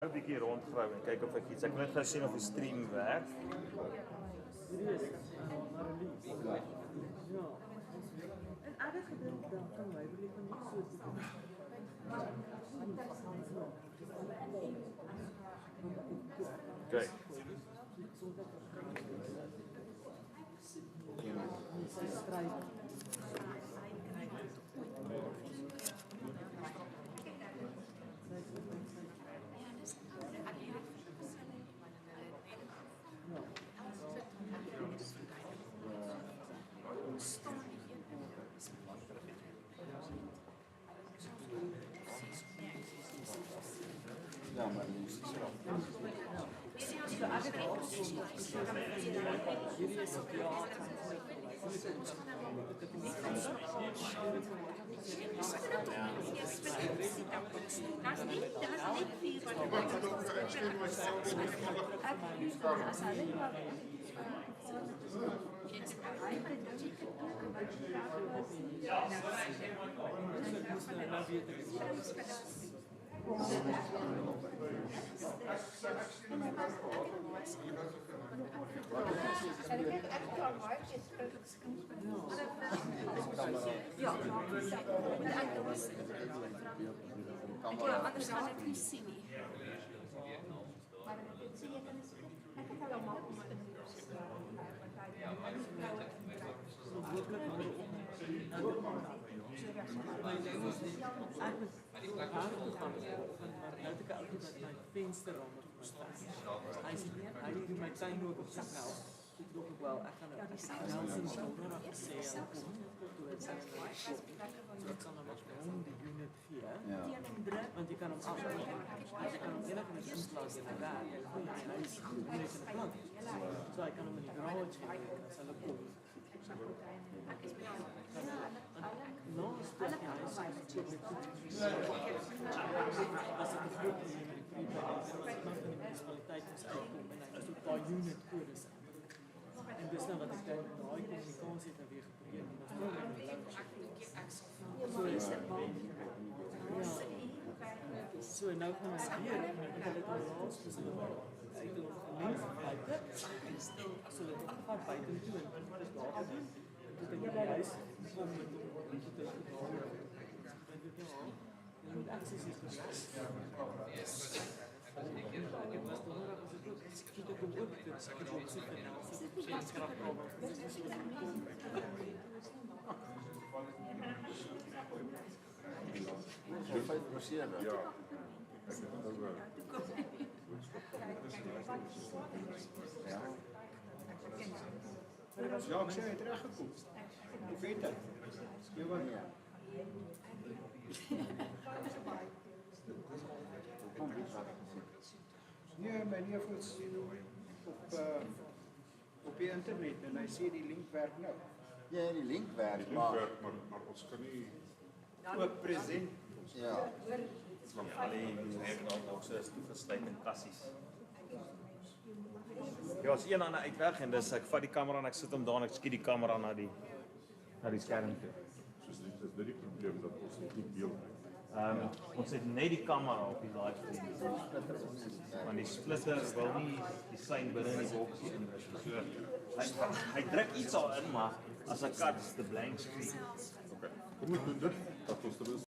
'n bietjie rondgrou en kyk of ek iets. Ek wil net gou sien of die stream werk. En aardig gedink van my wil van nie so te doen. Okay. Ja, maar nu is het anders gaan ek nie sien nie. Maar ek sê jy kan ek het al maak om Hy het my tuin ook op sy nou. Ek dink ook wel ek gaan nou sê ek kan hom die unit gee. Want jy kan hom af. Jy kan hom enige inplaas in 'n werk. Hy is net in 'n plant. So ek kan hom in die garage hê as hulle kom. As ek het ook die munisipaliteit is uitkom en hy is ook daai unit kodes. En dis nou wat ek dink daai kommunikasie het weer gebreek. So nou kan ons hier met hulle laas dis hulle uit links buite. So dit gaan buite toe en dis daar gedoen. Dit dink jy huis kom met dit jy moet akses is ek was toe hoor as ek het ook op dit ek het ook sit en ons het krag Jy feit plesier dan. Ja. Dat is wel. Ja, ek sê hy het reg gekom. Hoe weet jy? Jy wat nie. Nee, my neef het sien op die internet en hy sê die link werk nou. Ja, die link werk, Die maar werk, maar ons kan nie... Ook present. ja. Want al die rekenaarboxe is toegesluit in kassies. Ja, as een aan 'n uitweg en dis ek vat die kamera en ek sit hom daar en ek skiet die kamera na die skerm toe. Soos dit is die probleem dat ons nie deel nie. Ons het net die kamera op die livestream. Want die splitter wil nie die sein binne in die boks indruk. So hy druk iets al in, maar as 'n kat is the blank screen. Okay. Kom ons doen dit, dat ons er is.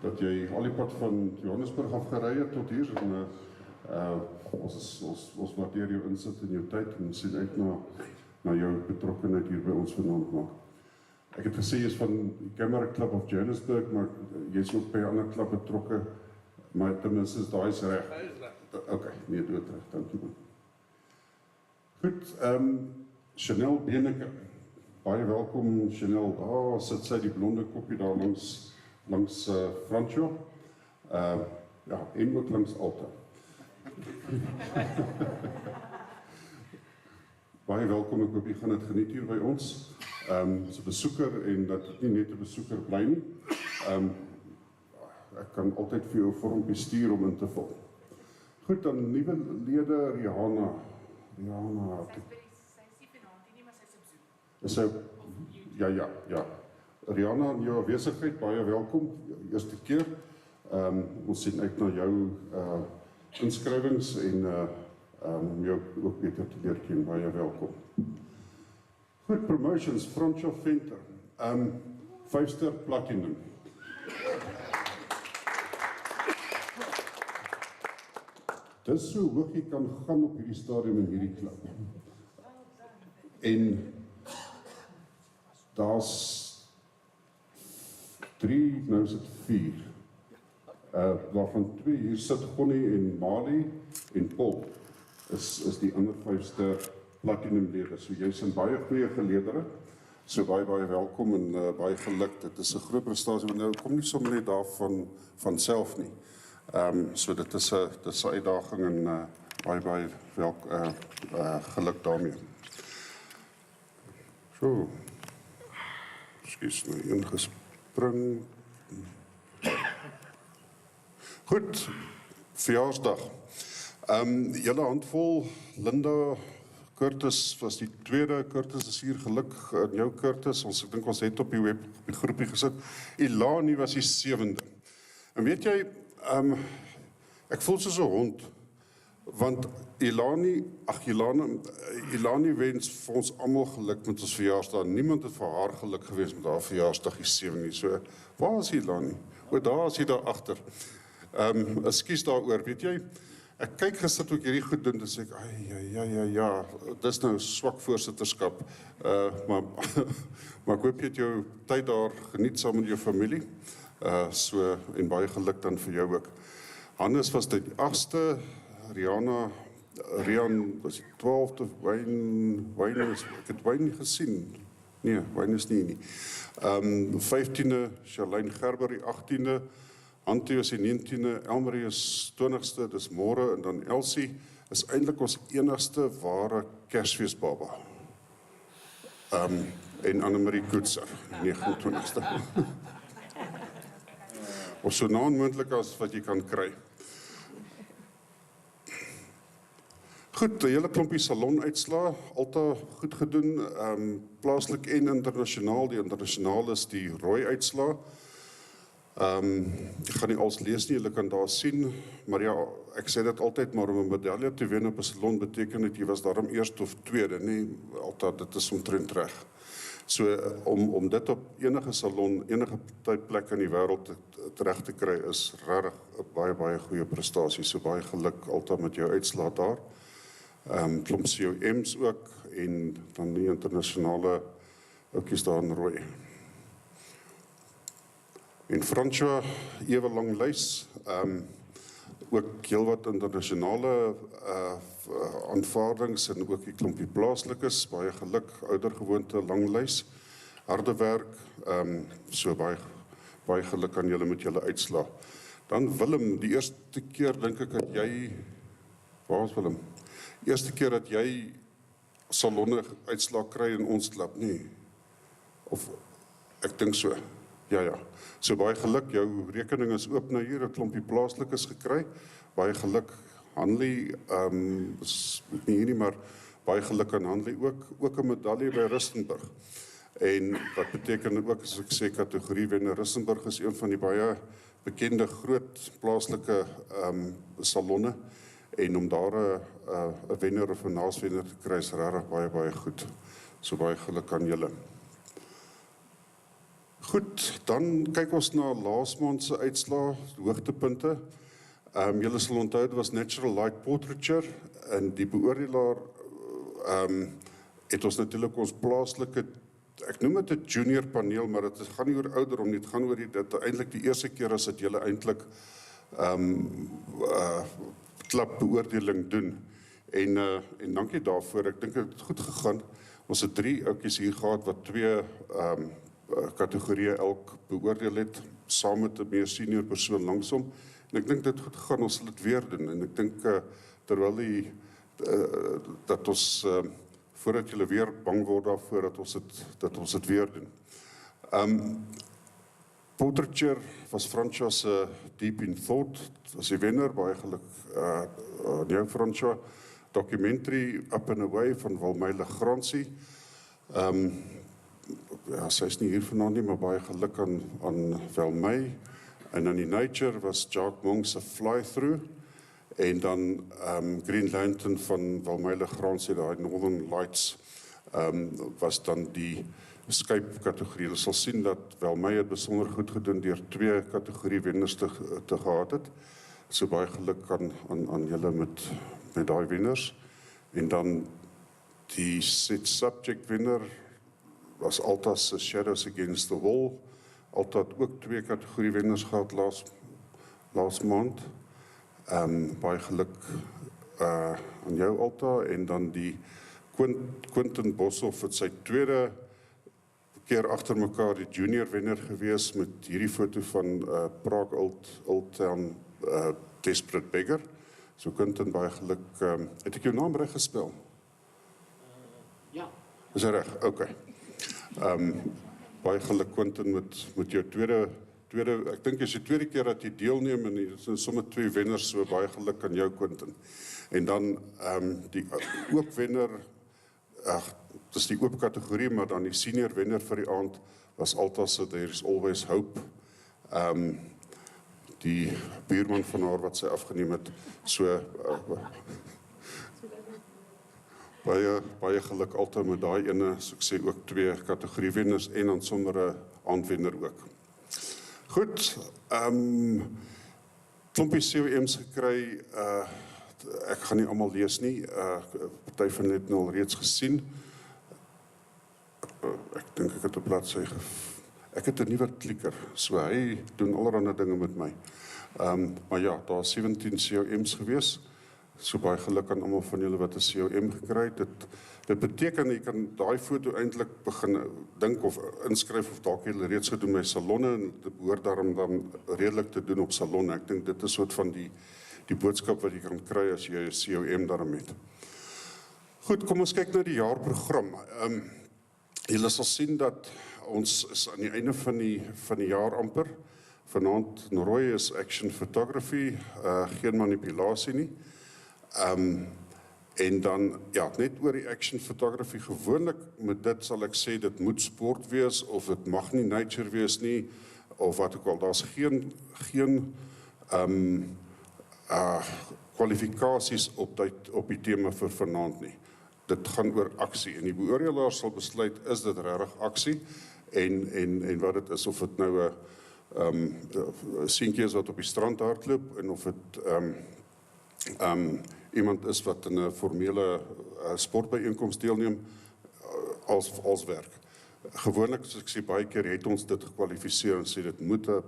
dat jy al die pad van Johannesburg af gery het tot hier en ons waardeer jou insit en jou tyd en sien uit na jou betrokkenheid hier by ons vanaand maak. Ek het gesê jy is van die Camera Club of Johannesburg, maar jy is ook by 'n ander klub betrokke, maar ten minste is daai reg. Okay, nee, doodreg, dankie man. Goed, Chanel Beneke. Baie welkom Chanel, daar sit sy die blonde koppie daar langs Franco. Ja, en ook langs Alta. Baie welkom, ek hoop jy gaan dit geniet hier by ons. As 'n besoeker en dat dit nie net 'n besoeker bly nie. Ek kan altyd vir jou 'n vormpie stuur om in te vul. Goed, dan nuwe lede Rihanna. Is sy ja. Rihanna, in jou afwesigheid, baie welkom. Eerste keer. Ons sien uit na jou inskrywings en om jou ook beter te leer ken. Baie welkom. Goed, promotions, Franco Venter. 5-ster platinum. Dis so hoog jy kan gaan op hierdie stadium in hierdie klub. En daar's 3, nou is dit 4. Waarvan 2 hier sit Gonnie en Mali en Paul is die ander 5-ster platinum lede. So jy's in baie goeie geleedere. So baie welkom en baie geluk. Dit is 'n groot prestasie, maar nou kom nie sommer net daarvan self nie. So dit is 'n uitdaging en baie geluk daarmee. So. Skus nou ingespring. Goed, verjaarsdag. Julle handvol, Linda Curtis was die tweede, Curtis is hier, geluk in jou Curtis, ek dink ons het op die groepie gesit. Ilani was die 7de. En weet jy, ek voel soos 'n hond, want Ilani wens vir ons almal geluk met ons verjaarsdag. Niemand het vir haar geluk gewees met haar verjaarsdag die 7de. So, waar is Ilani? Daar is hy daar agter. Ekskuus daaroor, weet jy, ek kyk gister toe ek hierdie goed doen, dis ek, ja, dis nou swak voorsitterskap, maar ek hoop jy het jou tyd daar geniet saam met jou familie, en baie geluk dan vir jou ook. Hannes was die 8ste, Rian was die 12de, Wyn is, ek het Wyn nie gesien, nee, Wyn is nie. 15de, Charlene Gerber die 18de, Antie is die 19de, Elmarie is 20ste, dis môre, en dan Elsie is eintlik ons enigste ware Kersfeesbaba. En Annemarie Koetser, 29ste. Of so na onmoontlik as wat jy kan kry. Goed, 'n hele klompie salonuitslae, alta goed gedoen, plaaslik en internasionaal. Die internasionaal is die rooi uitslae. Ek gaan nie alles lees nie, julle kan daar sien, maar ja, ek sê dit altyd, maar om 'n medalje te wen op 'n salon beteken dat jy was daarom eerste of tweede, nie altyd, dit is omtrent reg. So, om dit op enige salon, enige plek in die wêreld reg te kry, is regtig 'n baie goeie prestasie, so baie geluk altyd met jou uitslaat daar. Klomp COM's ook, en dan die internasionale oukies daar in rooi. En Franco, ewe lang lys, ook heel wat internasionale aanvaardings en ook die klompie plaaslikes, baie geluk, oudergewoonte, lang lys, harde werk, so baie geluk aan julle met julle uitslae. Dan Willem, die eerste keer dink ek dat jy, waar is Willem? Eerste keer dat jy salonne uitslae kry in ons klub, nie? Of, ek dink so. Ja. So baie geluk, jou rekening is oop nou hier, 'n klompie plaaslikes gekry. Baie geluk, Hanley, is nie hier nie, maar baie geluk aan Hanley ook 'n medalje by Rustenburg. En wat beteken ook, as ek sê kategorie wenner, Rustenburg is een van die baie bekende groot plaaslike salonne, en om daar 'n wenner of 'n naaswenner te kry, is regtig baie goed. So baie geluk aan julle. Goed, dan kyk ons na laas maand se uitslae, hoogtepunte. Julle sal onthou, dit was Natural Light Portraiture en die beoordelaar het ons natuurlik ons plaaslike, ek noem dit 'n junior paneel, maar dit gaan nie oor ouderdom nie, dit gaan oor dit eintlik die eerste keer as dit julle eintlik klapbeoordeling doen. En dankie daarvoor, ek dink dit het goed gegaan. Ons het 3 ouetjies hier gehad wat 2 kategorieë elk beoordeel het, saam met 'n meer senior persoon langsom. En ek dink dit het goed gegaan, ons sal dit weer doen. En ek dink terwyl dat ons voordat julle weer bang word daarvoor dat ons dit weer doen. Portraiture was Fransja se Deep in Thought, dit was die wenner, baie geluk aan jou Fransja. Documentary Up and Away van Walmeile Gransie. Ja, sy is nie hier vanaand nie, maar baie geluk aan Walmei. En dan die Nature was Jacques Monk se Fly Through. En dan Green Lantern van Walmeile Gransie, daai Northern Lights, was dan die Skype kategorie. Hulle sal sien dat Walmei het besonder goed gedoen deur 2 kategorie wenners te gehad het. So baie geluk aan julle met daai wenners. En dan die set subject wenner was Alta se Shadows Against the Wall. Alta het ook 2 kategorie wenners gehad laas maand. Baie geluk aan jou Alta. En dan die Quentin Boshoff het sy 2de keer agter mekaar die junior wenner gewees met hierdie foto van Prague Old Town Desperate Beggar. So Quentin, baie geluk. Het ek jou naam reg gespel? Ja. Is hy reg? OK. Baie geluk Quentin met jou tweede, ek dink is die 2de keer dat jy deelneem en dit is sommer 2 wenners, so baie geluk aan jou Quentin. En dan die ook wenner, dit is die oop kategorie, maar dan die senior wenner vir die aand was Alta se There's Always Hope. Die buurman van haar wat sy afgeneem het, so baie geluk Alta met daai ene, so ek sê ook 2 kategorie wenners en dan sommer 'n aandwenner ook. Goed, klompie COM's gekry, ek gaan nie almal lees nie, party van dit nou al reeds gesien. Ek dink ek het op bladsy ek het 'n nuwe klikker, so hy doen allerlei dinge met my. Maar ja, daar is 17 COM's gewees. So baie geluk aan almal van julle wat 'n COM gekry het. Dit beteken jy kan daai foto eintlik begin dink of inskryf of dalk julle reeds gedoen by salonne en dit behoort daarom dan redelik te doen op salonne. Ek dink dit is soort van die boodskap wat jy kan kry as jy 'n COM daarom het. Goed, kom ons kyk na die jaarprogram. Julle sal sien dat ons is aan die einde van die jaar amper. Vanaand rooi is action photography, geen manipulasie nie. En dan, ja, net oor die action photography, gewoonlik met dit sal ek sê, dit moet sport wees, of dit mag nie nature wees nie, of wat ook al, daar is geen kwalifikasies op die tema vir vanaand nie. Dit gaan oor aksie, en die beoordelaar sal besluit, is dit regtig aksie, en wat dit is, of dit nou 'n seentjie is wat op die strand hardloop, en of dit iemand is wat in 'n formele sportbyeenkoms deelneem als werk. Gewoonlik, soos ek sê baie keer, het ons dit gekwalifiseer en sê dit moet 'n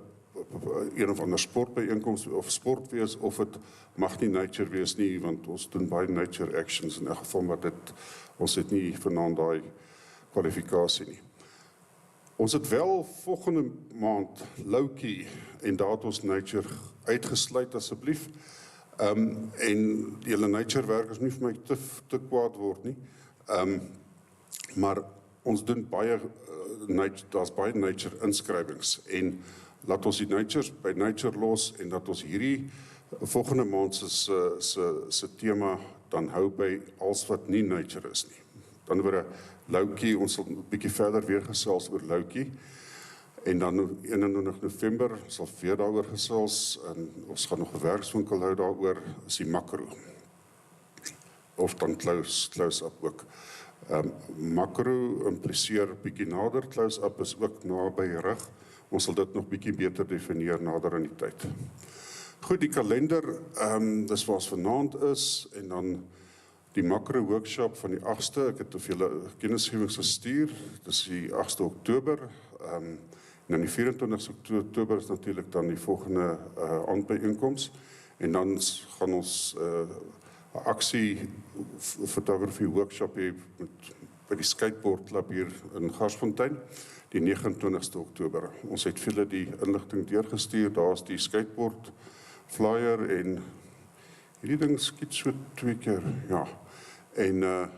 of ander sportbyeenkoms of sport wees, of dit mag nie nature wees nie, want ons doen baie nature actions in 'n geval, maar ons het nie vanaand daai kwalifikasie nie. Ons het wel volgende maand low-key, en daar het ons nature uitgesluit asseblief. En julle nature werkers nie vir my te kwaad word nie. Maar ons doen baie, daar's baie nature inskrywings, en laat ons die nature by nature los, en dat ons hierdie volgende maand se tema dan hou by als wat nie nature is nie. Dan word 'n low-key, ons sal 'n bietjie verder weer gesels oor low-key. En dan 21 November sal weer daaroor gesels, en ons gaan nog 'n werkswinkel hou daaroor, is die makro. Of dan close-up ook. Makro impliseer bietjie nader, close-up is ook naby rug. Ons sal dit nog bietjie beter definieer nader in die tyd. Goed, die kalender, dis waar ons vanaand is, en dan die makro workshop van die 8ste, ek het vir julle kennisgewings gestuur, dis die 8ste Oktober, en dan die 24ste Oktober is natuurlik dan die volgende aandbyeenkoms, en dan gaan ons 'n aksie fotografie workshop hê by die skateboard klub hier in Garsfontein, die 29ste Oktober. Ons het vir julle die inligting deurgestuur, daar is die skateboard flyer en hierdie ding skiet so 2 keer, ja. En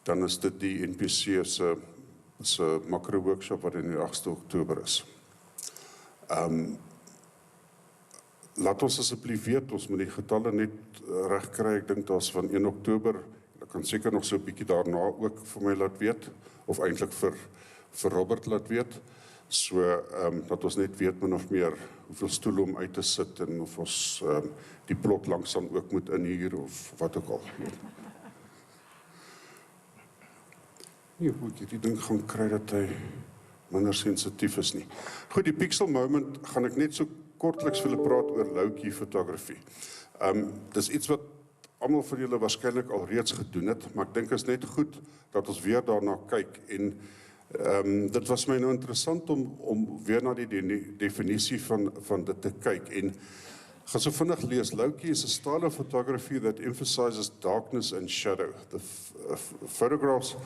dan is dit die NPC se makro workshop wat in die 8ste Oktober is. Laat ons asseblief weet, ons moet die getalle net reg kry. Ek dink daar's van 1 Oktober, ek kan seker nog so 'n bietjie daarna ook vir my laat weet, of eintlik vir Robert laat weet, so dat ons net weet min of meer hoeveel stoele om uit te sit en of ons die plot langsaan ook moet inhuur of wat ook al. Nie hoe ek hierdie ding gaan kry dat hy minder sensitief is nie. Goed, die pixel moment gaan ek net so kortliks vir julle praat oor low-key fotografie. Dis iets wat almal van julle waarskynlik al reeds gedoen het, maar ek dink is net goed dat ons weer daarna kyk en dit was my nou interessant om weer na die definisie van dit te kyk en gaan so vinnig lees. Low-key is a style of photography that emphasizes darkness and shadow. The photographs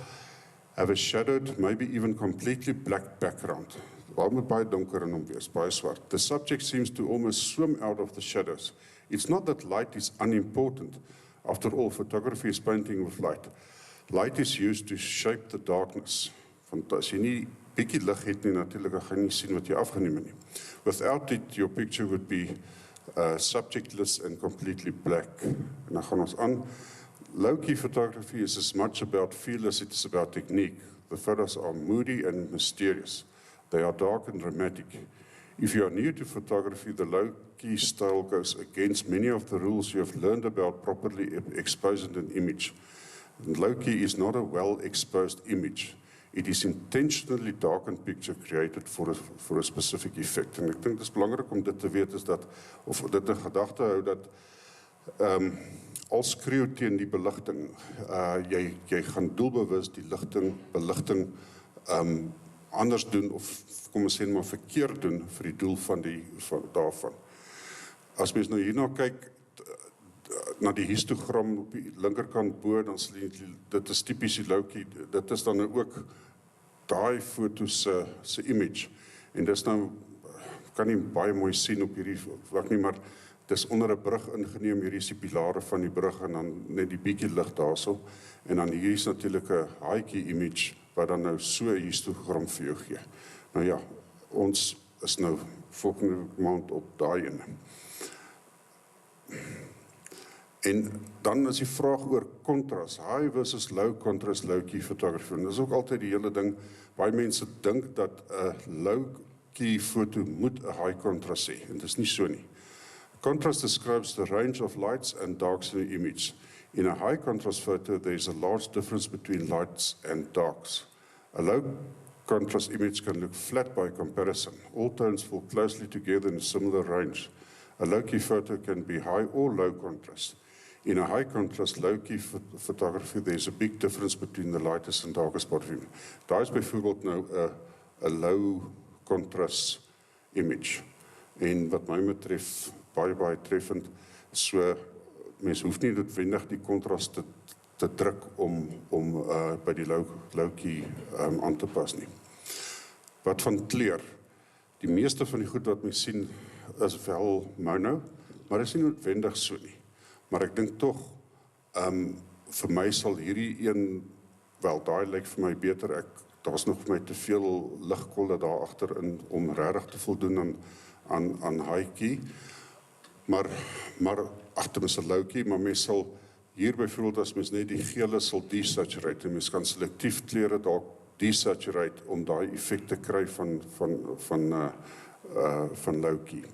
have a shadowed, maybe even completely black background. Waar moet baie donker in hom wees, baie swart. The subject seems to almost swim out of the shadows. It's not that light is unimportant. After all, photography is painting with light. Light is used to shape the darkness. Want as jy nie bietjie lig het nie, natuurlik gaan jy nie sien wat jy afgeneem het nie. Without it, your picture would be subjectless and completely black. En dan gaan ons aan. Low-key photography is as much about feel as it is about technique. The photos are moody and mysterious. They are dark and dramatic. If you are new to photography, the low-key style goes against many of the rules you have learned about properly exposing an image. And low-key is not a well-exposed image. It is intentionally darkened picture created for a specific effect. En ek dink dit is belangrik om dit te weet, is dat, of dit in gedagte hou, dat al skreeu teen die beligting, jy gaan doelbewus die beligting anders doen, of kom ons sê maar verkeerd doen, vir die doel daarvan. As mens nou hierna kyk, na die histogram op die linkerkant bo, dan sal jy, dit is typies die low-key, dit is dan ook daai foto se image, en dis nou, kan nie baie mooi sien op hierdie vlak nie, maar dis onder 'n brug ingeneem, hierdie is die pilare van die brug, en dan net die bietjie lig daarso, en dan hier is natuurlik 'n high-key image, wat dan nou so 'n histogram vir jou gee. Nou ja, ons is nou volgende maand op daai ene. En dan is die vraag oor contrast, high versus low contrast low-key fotografie. En dit is ook altyd die hele ding, baie mense dink dat 'n low-key foto moet 'n high contrast hê, en dit is nie so nie. Contrast describes the range of lights and darks in the image. In a high contrast photo, there is a large difference between lights and darks. A low contrast image can look flat by comparison. All tones fall closely together in a similar range. A low-key photo can be high or low contrast. In a high contrast low-key photography, there's a big difference between the lightest and darkest part of it. Daar is byvoorbeeld nou 'n low contrast image. En wat my betref, baie treffend, so mens hoef nie noodwendig die kontras te druk om by die low-key aan te pas nie. Wat van kleur? Die meeste van die goed wat mens sien is wel mono, maar is nie noodwendig so nie. Maar ek dink tog, vir my sal hierdie een, wel, daai lyk vir my beter, daar's nog vir my te veel ligkolle daar agterin om regtig te voldoen aan high-key. Maar tenminste low-key, maar mens sal hier byvoorbeeld as mens net die gele sal desaturate, en mens kan selektief kleure dalk desaturate om daai effek te kry van low-key.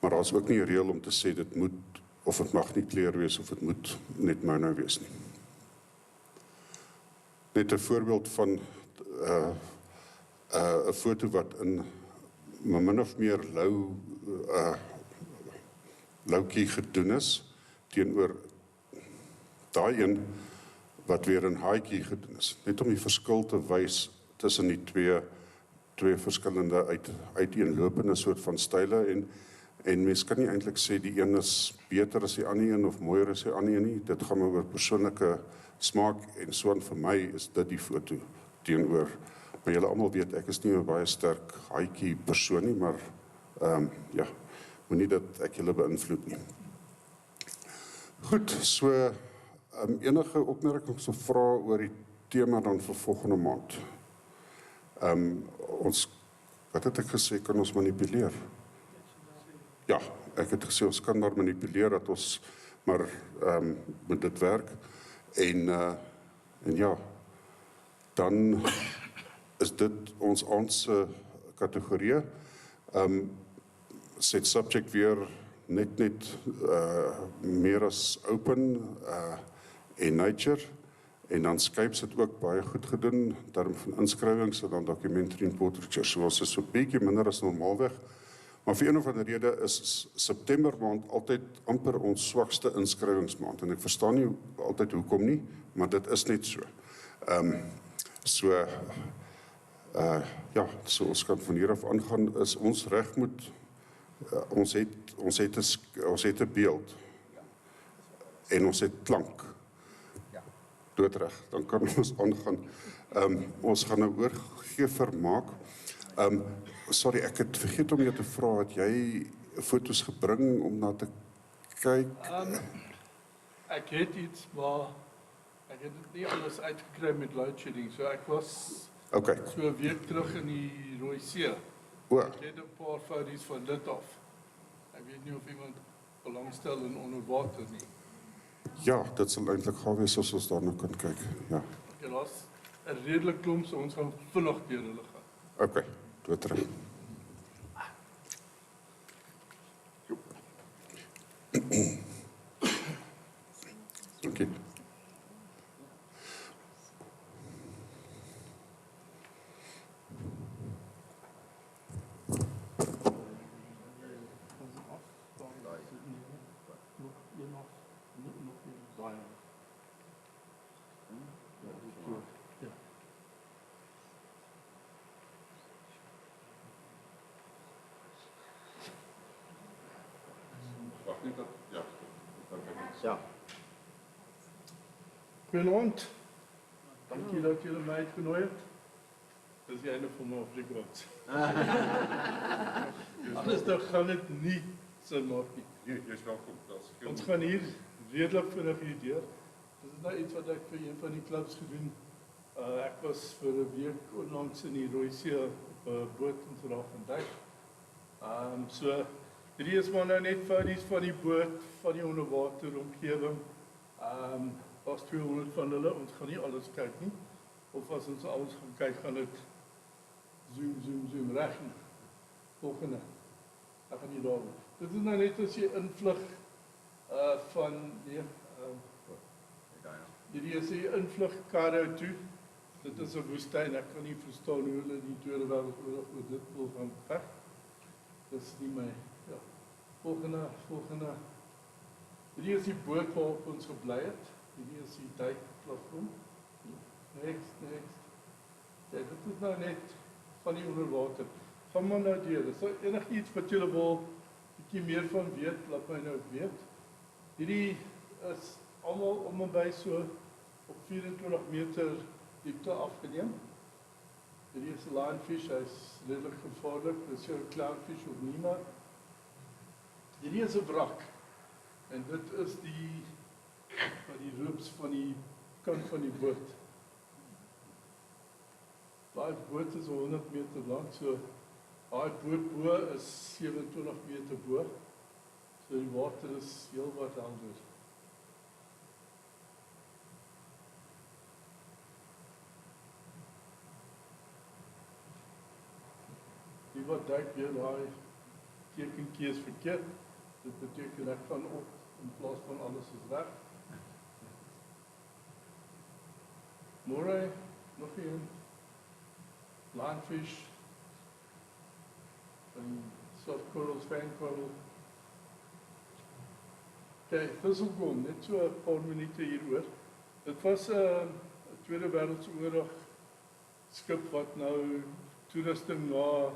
Maar daar is ook nie 'n reël om te sê dit moet, of het mag nie kleur wees, of het moet net mono wees nie. net 'n voorbeeld van 'n foto wat in min of meer loukie gedoen is, teenoor daai een wat weer in haaitjie gedoen is. Net om die verskil te wys tussen die twee verskillende uiteenlopende soort van style en mens kan nie eintlik sê die een is beter as die ander een of mooier as die ander een nie. Dit gaan maar oor persoonlike smaak en so aan. Vir my is dit die foto teenoor. Maar julle almal weet ek is nie 'n baie sterk haaitjie persoon nie, maar ja, moenie dat ek julle beïnvloed nie. Goed, so enige opmerkings of vrae oor die tema dan vir volgende maand. Wat het ek gesê, kan ons manipuleer? Ja, ek het gesê ons kan maar manipuleer dat ons maar met dit werk en ja, dan is dit ons aandse kategorie. Set subject weer net meer as open en nature en dan Skype sit ook baie goed gedoen in term van inskrywings en dan documentary en portraiture. So ons is so 'n bietjie minder as normaalweg. Maar vir een of ander rede is September maand altyd amper ons swakste inskrywingsmaand en ek verstaan nie altyd hoekom nie, maar dit is net so. Ja, so ons kan van hier af aangaan, is ons reg moet, ons het 'n beeld en ons het klank. Doodreg, dan kan ons aangaan. Ons gaan nou oorgee vermaak. Sorry, ek het vergeet om jou te vra, het jy foto's gebring om na te kyk? Ek het iets, maar ek het dit nie alles uitgekry met load shedding, so ek was Okay. so 'n week terug in die Rooi See. O, Ek het 'n paar foto's van dit af. Ek weet nie of iemand belangstel in onderwater nie. ja, dit sal eintlik gaaf wees as ons daarna kan kyk. Ja, Ek was 'n redelik klomp, so ons gaan vinnig deur hulle gaan. okay, doodreg. Okay. Ja. Goeienaand. Dankie dat julle my uitgenooi het. Dis die einde van my Afrikaans. Anders dan gaan dit nie sin maak nie. Jy's welkom. Ons gaan hier redelik vinnig hier deur. Dit is nou iets wat ek vir een van die klubs gedoen. Ek was vir 'n week onlangs in die Rooi See op 'n boot in Suid-Afrika. So hierdie is maar nou net foto's van die boot, van die onderwater omgewing. Daar's 200 van hulle, ons gaan nie alles kyk nie. Of as ons alles gaan kyk, gaan dit zoom reg. Volgende. Ek gaan nie daaroor. Dit is nou net as jy invlug van hierdie is die invlug Karoo toe. Dit is 'n woestyn. Ek kan nie verstaan hoe hulle die Tweede Wêreldoorlog met dit wil gaan veg. Dis nie my ja. Volgende. Hierdie is die boot waarop ons gebly het. Hierdie is die duikplatform. Next. Ja, dit is nou net van die onderwater. Gaan maar nou deur. Is daar enigiets wat julle wil 'n bietjie meer van weet, laat my nou weet. Hierdie is almal om en by so op 24 meter diepte afgeneem. Hierdie is 'n lionfish, hy is redelik gevaarlik. Dis jou clownfish of niemand. Hierdie is 'n wrak. En dit is die roops van die kant van die boot. Daai boot is 100 meter lank, so daai boot bo is 27 meter bo. So die water is heel wat helder. Die wat duik weer daai tekenkie is verkeerd. Dit beteken ek gaan op in plaas van alles is reg. moray, nog een, lionfish, en soft corals, fang coral. Okay, thistlegorm, net so 'n paar minute hieroor. Dit was 'n Tweede Wêreldoorlog skip wat nou toerusting na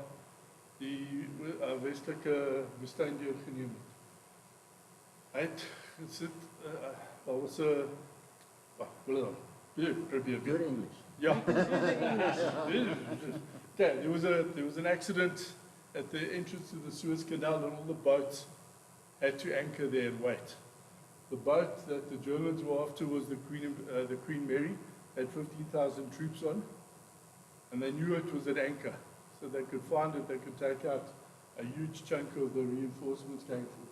die westelike woestyn deurgeneem het. Hy het gesit, daar was 'n, probeer. Good English. Yeah. Okay, there was an accident at the entrance to the Suez Canal and all the boats had to anchor there and wait. The boat that the Germans were after was the Queen Mary, had 15,000 troops on, and they knew it was at anchor. So they could find it, they could take out a huge chunk of the reinforcements going forward.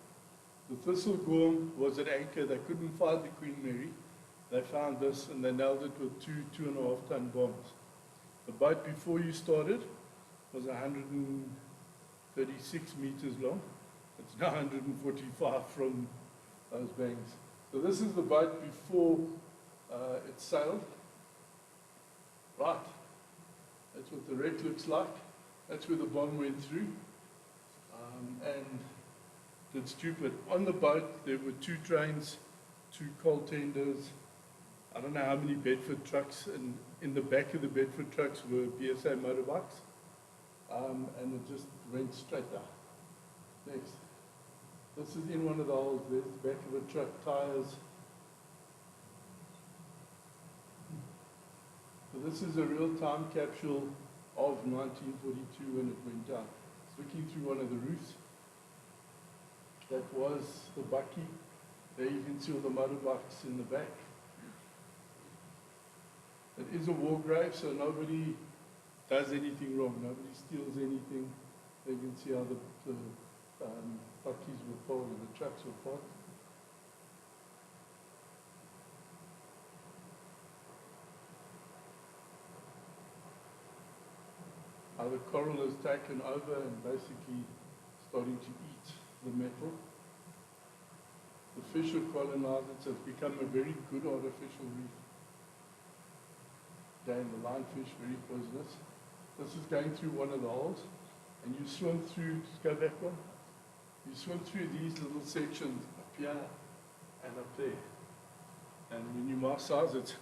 The Thistlegorm was at anchor, they couldn't find the Queen Mary. They found this and they nailed it with two 2.5 ton bombs. The boat before you started was 136 meters long. It's now 145 from those banks. So this is the boat before it sailed. Right. That's what the wreck looks like. That's where the bomb went through. And did stupid. On the boat, there were 2 trains, 2 coal tenders, I don't know how many Bedford trucks, and in the back of the Bedford trucks were BSA motorbikes. And it just went straight down. Next. This is in one of the holes. There's the back of a truck, tires. So this is a real time capsule of 1942 when it went down. It's looking through one of the roofs. That was the bucky. There you can see all the motorbikes in the back. It is a war grave, so nobody does anything wrong. Nobody steals anything. There you can see how the buckies were parked and the trucks were parked. How the coral is taken over and basically starting to eat the metal. The fish have colonized it, so it's become a very good artificial reef. Again, the lionfish, very poisonous. This is going through one of the holes, and you swim through, just go back one. You swim through these little sections up here and up there. And when you massage it,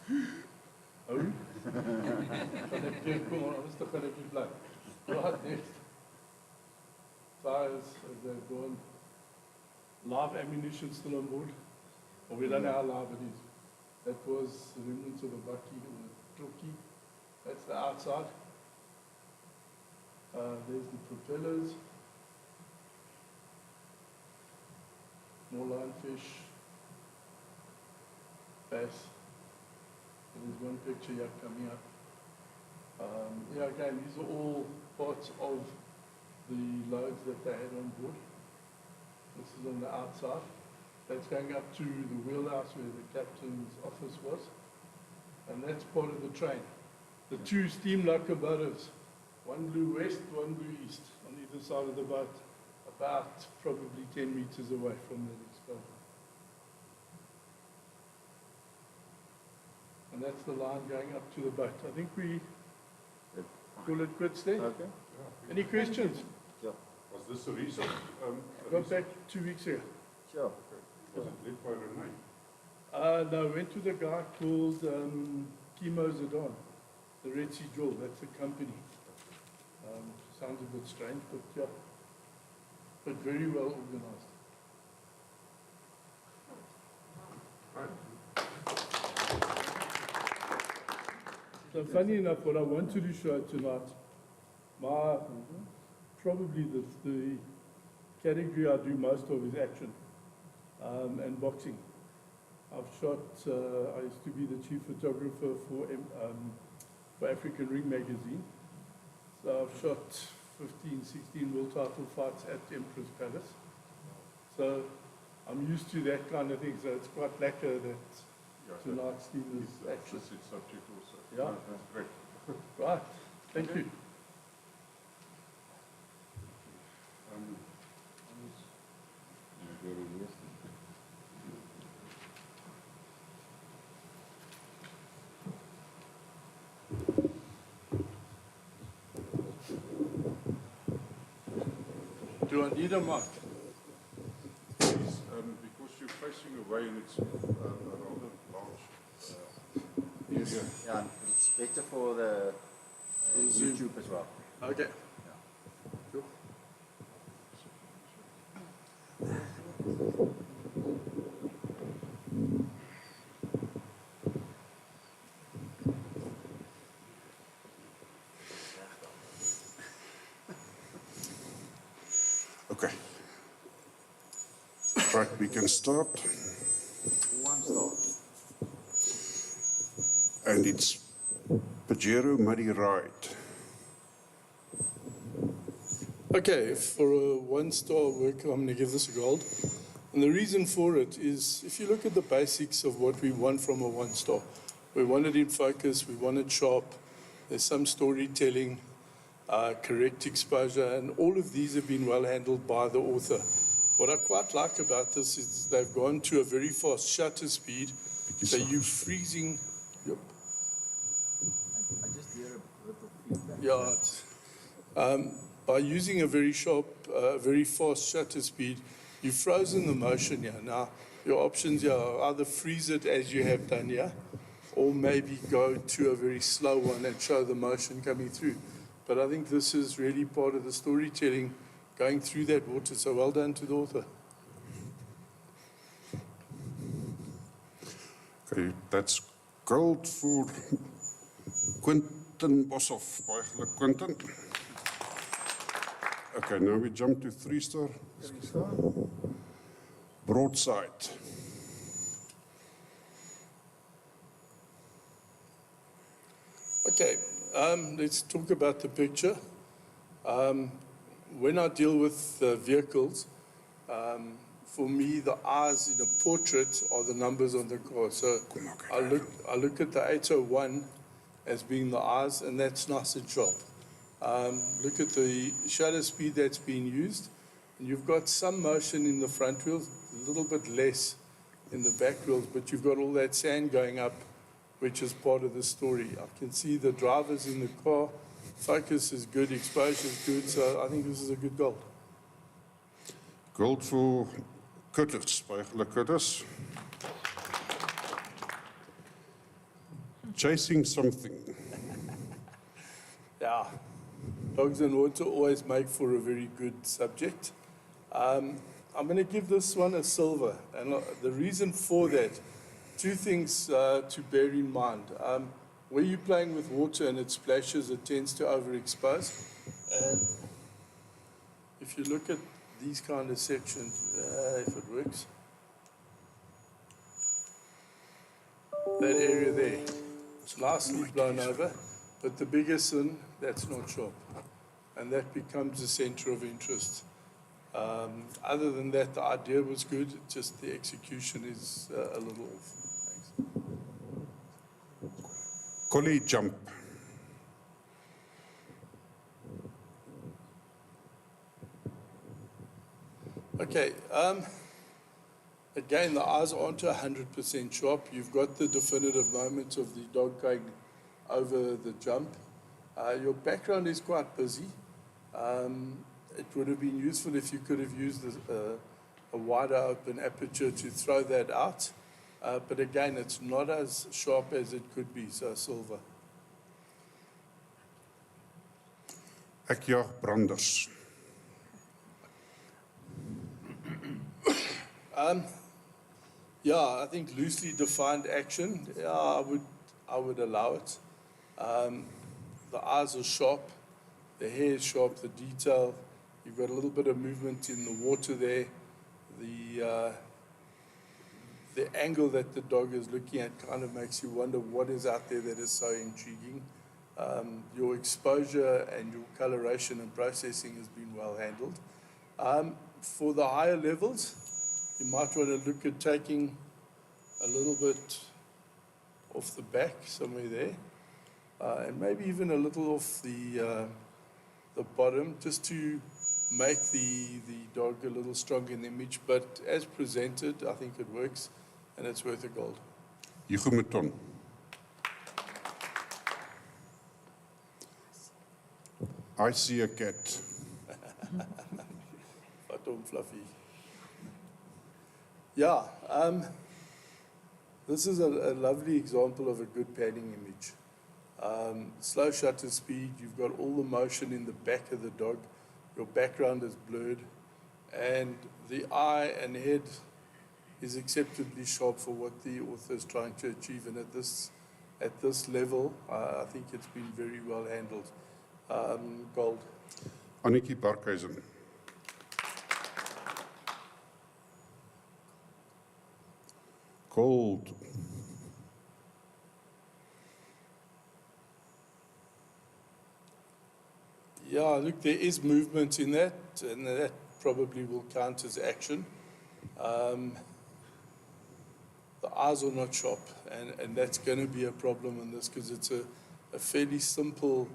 oh, come on, let's look at it. Right, next. Tires as they're gone. Live ammunition still on board. Or we don't know how live it is. That was the remnants of a bucky or a turkey. That's the outside. There's the propellers. More lionfish. Bass. There's one picture here coming up. Yeah, again, these are all parts of the loads that they had on board. This is on the outside. That's going up to the wheelhouse where the captain's office was. And that's part of the train. The 2 steam locomotives, one blew west, one blew east, on either side of the boat, about probably 10 meters away from that explosion. And that's the line going up to the boat. I think we call it quits there. Okay. Any questions? Sure. Was this a recent? Got back 2 weeks ago. Sure. Was it led by Renee? No, went to the guy called Chemo Zidane, the Red Sea Drill. That's a company. Sounds a bit strange, but yeah. But very well organized. Right. So funny enough, what I wanted to show tonight, probably the category I do most of is action and boxing. I've shot, I used to be the chief photographer for African Ring magazine. So I've shot 15, 16 world title fights at Emperor's Palace. So I'm used to that kind of thing, so it's quite lekker that tonight's theme is action. Subject also. Yeah. That's great. Right, thank you. Very useful. I need a mic? Because you're facing away and it's a rather large area. Yeah, it's better for the YouTube as well. Okay. Cool. Okay. Right, we can start. One star. And it's Pajero Muddy Ride. Okay, for a one-star work, I'm going to give this a gold. And the reason for it is, if you look at the basics of what we want from a one-star, we want it in focus, we want it sharp, there's some storytelling, correct exposure, and all of these have been well handled by the author. What I quite like about this is they've gone to a very fast shutter speed, so you're freezing. Yep. I just hear a bit of feedback. Yeah, it's, by using a very sharp, very fast shutter speed, you've frozen the motion here. Now, your options here are either freeze it as you have done here, or maybe go to a very slow one and show the motion coming through. But I think this is really part of the storytelling, going through that water. So well done to the author. Okay, that's gold for Quentin Boshoff. Baie geluk, Quentin. Okay, now we jump to 3-star. Broadside. Okay, let's talk about the picture. When I deal with vehicles, for me, the eyes in a portrait are the numbers on the car. So I look at the 801 as being the eyes, and that's nice and sharp. Look at the shutter speed that's being used, and you've got some motion in the front wheels, a little bit less in the back wheels, but you've got all that sand going up, which is part of the story. I can see the drivers in the car, focus is good, exposure is good, so I think this is a good gold. Gold for Curtis. Baie geluk, Curtis. Chasing something. Yeah, dogs and water always make for a very good subject. I'm going to give this one a silver, and the reason for that, two things to bear in mind. Where you're playing with water and it splashes, it tends to overexpose. And if you look at these kind of sections, if it works, that area there, it's nicely blown over, but the biggest one, that's not sharp. And that becomes the center of interest. Other than that, the idea was good, just the execution is a little off. Thanks. Collie jump. Okay, again, the eyes aren't 100% sharp. You've got the definitive moment of the dog going over the jump. Your background is quite busy. It would have been useful if you could have used a wider open aperture to throw that out. But again, it's not as sharp as it could be, so silver. Ek jag branders. Yeah, I think loosely defined action, yeah, I would allow it. The eyes are sharp, the hair is sharp, the detail. You've got a little bit of movement in the water there. The angle that the dog is looking at kind of makes you wonder what is out there that is so intriguing. Your exposure and your coloration and processing has been well handled. For the higher levels, you might want to look at taking a little bit off the back, somewhere there, and maybe even a little off the bottom, just to make the dog a little stronger in the image. But as presented, I think it works, and it's worth a gold. Hugo Mouton. I see a cat. Tom Fluffy. Yeah, this is a lovely example of a good panning image. Slow shutter speed, you've got all the motion in the back of the dog, your background is blurred, and the eye and head is acceptably sharp for what the author is trying to achieve. And at this level, I think it's been very well handled. Gold. Annetjie Barkhuizen. Gold. Yeah, look, there is movement in that, and that probably will count as action. The eyes are not sharp, and that's going to be a problem in this because it's a fairly simple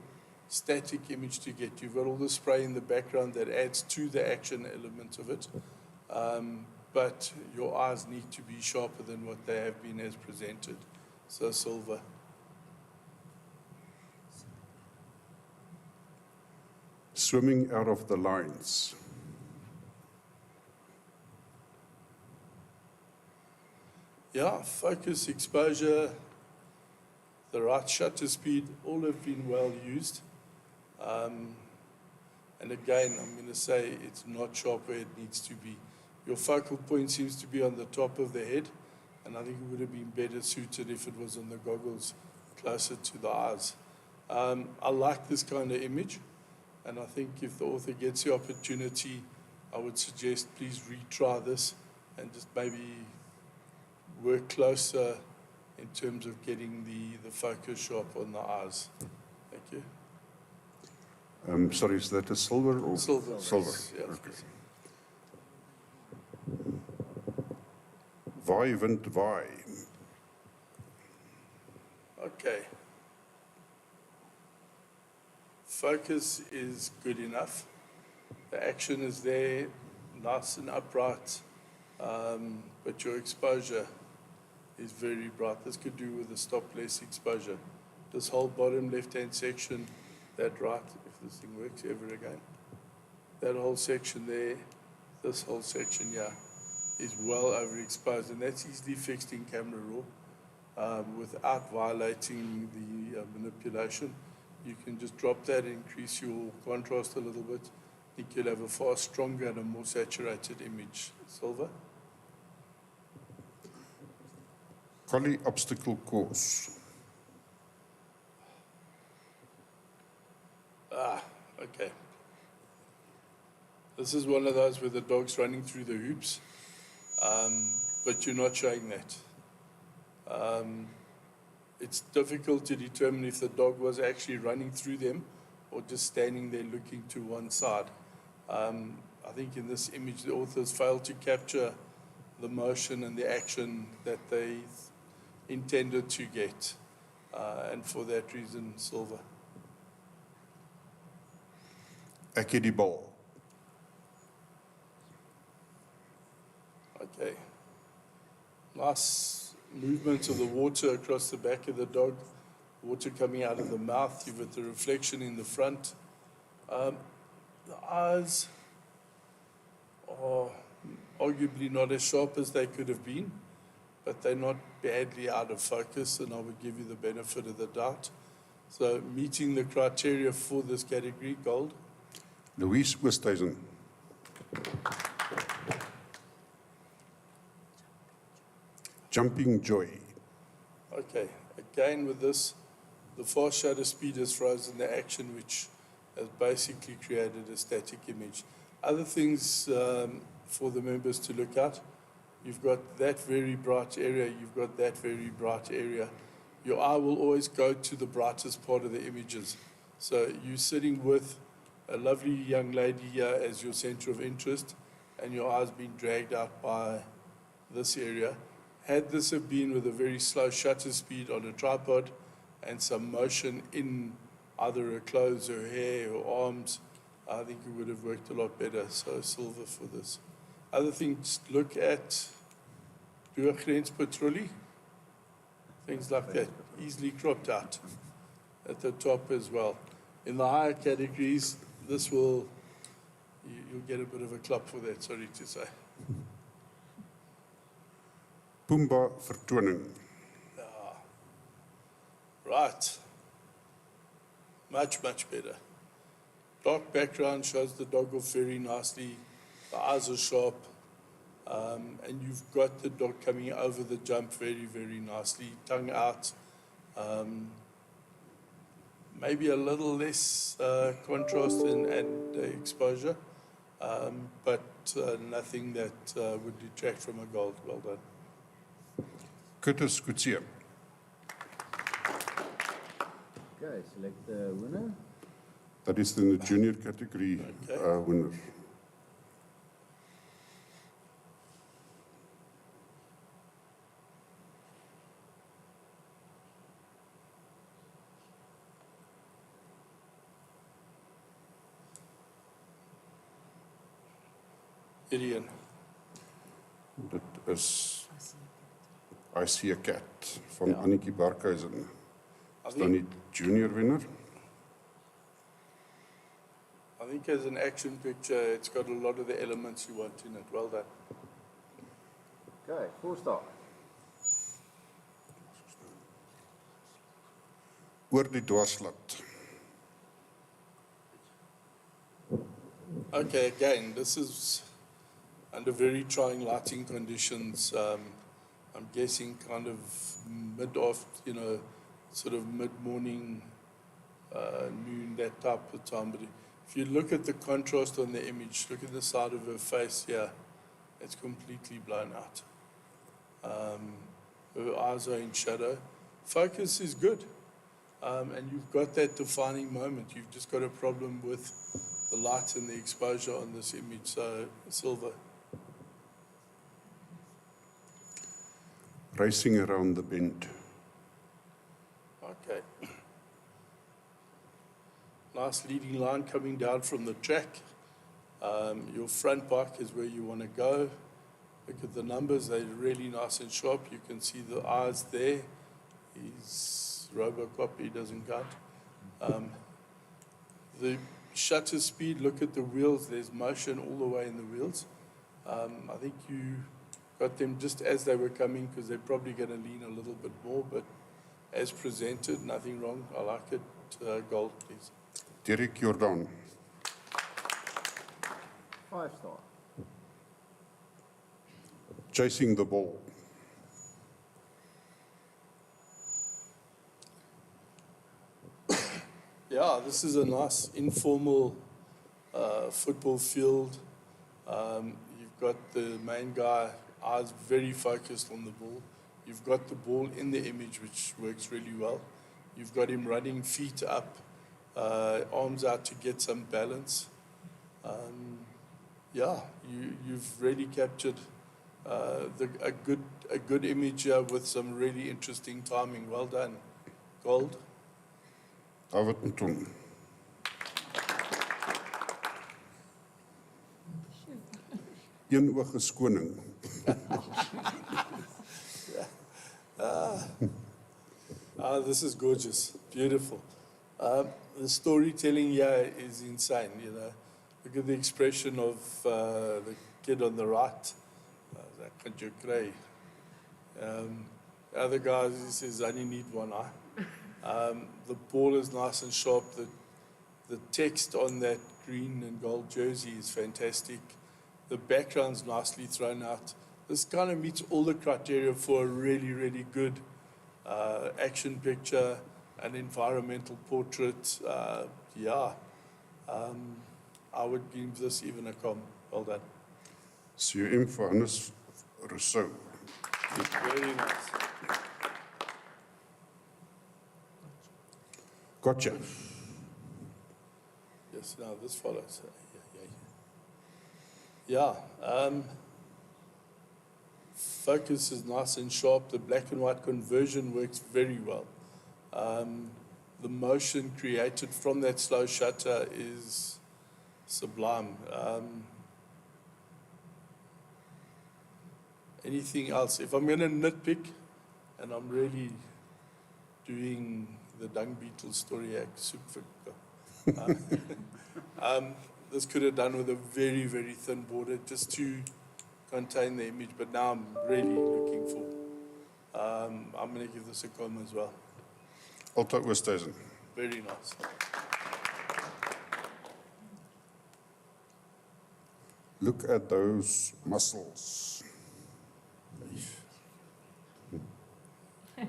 static image to get. You've got all the spray in the background that adds to the action element of it, but your eyes need to be sharper than what they have been as presented. So silver. Swimming out of the lines. Yeah, focus, exposure, the right shutter speed, all have been well used. And again, I'm going to say it's not sharp where it needs to be. Your focal point seems to be on the top of the head, and I think it would have been better suited if it was on the goggles closer to the eyes. I like this kind of image, and I think if the author gets the opportunity, I would suggest please retry this and just maybe work closer in terms of getting the focus sharp on the eyes. Thank you. Sorry, is that a silver or? Silver. Silver. Yes. Okay. Waai, wind, waai. Okay. Focus is good enough. The action is there, nice and upright, but your exposure is very bright. This could do with a stop less exposure. This whole bottom left-hand section, that right, if this thing works ever again, that whole section there, this whole section here, is well overexposed, and that's easily fixed in camera raw without violating the manipulation. You can just drop that, increase your contrast a little bit. I think you'll have a far stronger and a more saturated image. Silver? Collie obstacle course. Okay. This is one of those where the dog's running through the hoops, but you're not showing that. It's difficult to determine if the dog was actually running through them or just standing there looking to one side. I think in this image, the authors failed to capture the motion and the action that they intended to get. And for that reason, silver. Ek het die bal. Okay. Nice movement of the water across the back of the dog. Water coming out of the mouth. You've got the reflection in the front. The eyes are arguably not as sharp as they could have been, but they're not badly out of focus, and I would give you the benefit of the doubt. So meeting the criteria for this category, gold. Louise Oosthuizen. Jumping joy. Okay, again with this, the fast shutter speed has frozen the action, which has basically created a static image. Other things for the members to look at, you've got that very bright area, you've got that very bright area. Your eye will always go to the brightest part of the images. So you're sitting with a lovely young lady here as your center of interest, and your eye's being dragged out by this area. Had this have been with a very slow shutter speed on a tripod and some motion in either her clothes, her hair, her arms, I think it would have worked a lot better. So silver for this. Other things, look at grenspatrolie, things like that, easily cropped out at the top as well. In the higher categories, this will, you'll get a bit of a clap for that, sorry to say. Pumbaa vertoning. Right. Much, much better. Dark background shows the dog off very nicely. The eyes are sharp. And you've got the dog coming over the jump very, very nicely. Tongue out. Maybe a little less contrast and exposure. But nothing that would detract from a gold. Well done. Curtis Kutsie. Okay, select the winner. Dat is in the junior category winner. Gideon. Dit is I See a Cat van Annetjie Barkhuizen. Is dan die junior winner? I think as an action picture, it's got a lot of the elements you want in it. Well done. Okay, 4-star. Oor die dwarslat. Okay, again, this is under very trying lighting conditions. I'm guessing kind of sort of mid-morning, noon, that type of time. But if you look at the contrast on the image, look at the side of her face here, it's completely blown out. Her eyes are in shadow. Focus is good. And you've got that defining moment. You've just got a problem with the light and the exposure on this image. So, silver. Racing Around the Bend. Okay. Nice leading line coming down from the track. Your front bike is where you want to go. Look at the numbers, they're really nice and sharp. You can see the eyes there. He's Robocop, he doesn't count. The shutter speed, look at the wheels, there's motion all the way in the wheels. I think you got them just as they were coming because they're probably going to lean a little bit more, but as presented, nothing wrong. I like it. Gold, please. Derek Jordan. 5-star. Chasing the Ball. Yeah, this is a nice informal football field. You've got the main guy, eyes very focused on the ball. You've got the ball in the image, which works really well. You've got him running feet up, arms out to get some balance. You've really captured a good image here with some really interesting timing. Well done. Gold. David Nton. Eenoogige skoning. This is gorgeous, beautiful. The storytelling here is insane, you know. Look at the expression of the kid on the right. Can't you cry? The other guy, he says, I only need one eye. The ball is nice and sharp. The text on that green and gold jersey is fantastic. The background's nicely thrown out. This kind of meets all the criteria for a really, really good action picture, an environmental portrait. I would give this even a com. Well done. CM vir Hannes Rousseau. Very nice. Gotcha. Yes, now this follows. Focus is nice and sharp. The black and white conversion works very well. The motion created from that slow shutter is sublime. Anything else? If I'm going to nitpick, and I'm really doing the dung beetle story act, this could have done with a very, very thin border just to contain the image, but now I'm really looking for. I'm going to give this a com as well. Altyd Oosthuizen. Very nice. Look at those muscles. Yeah,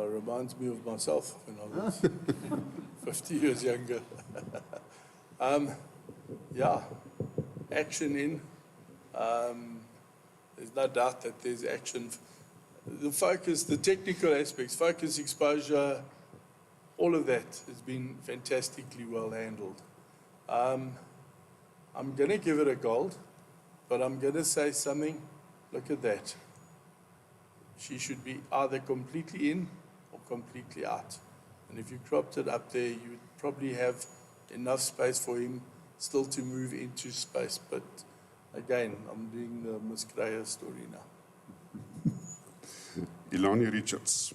it reminds me of myself when I was 50 years younger. Yeah, action in. There's no doubt that there's action. The focus, the technical aspects, focus, exposure, all of that has been fantastically well handled. I'm going to give it a gold, but I'm going to say something. Look at that. She should be either completely in or completely out. And if you cropped it up there, you would probably have enough space for him still to move into space. But again, I'm doing the Miss Kreyer story now. Ilani Richards.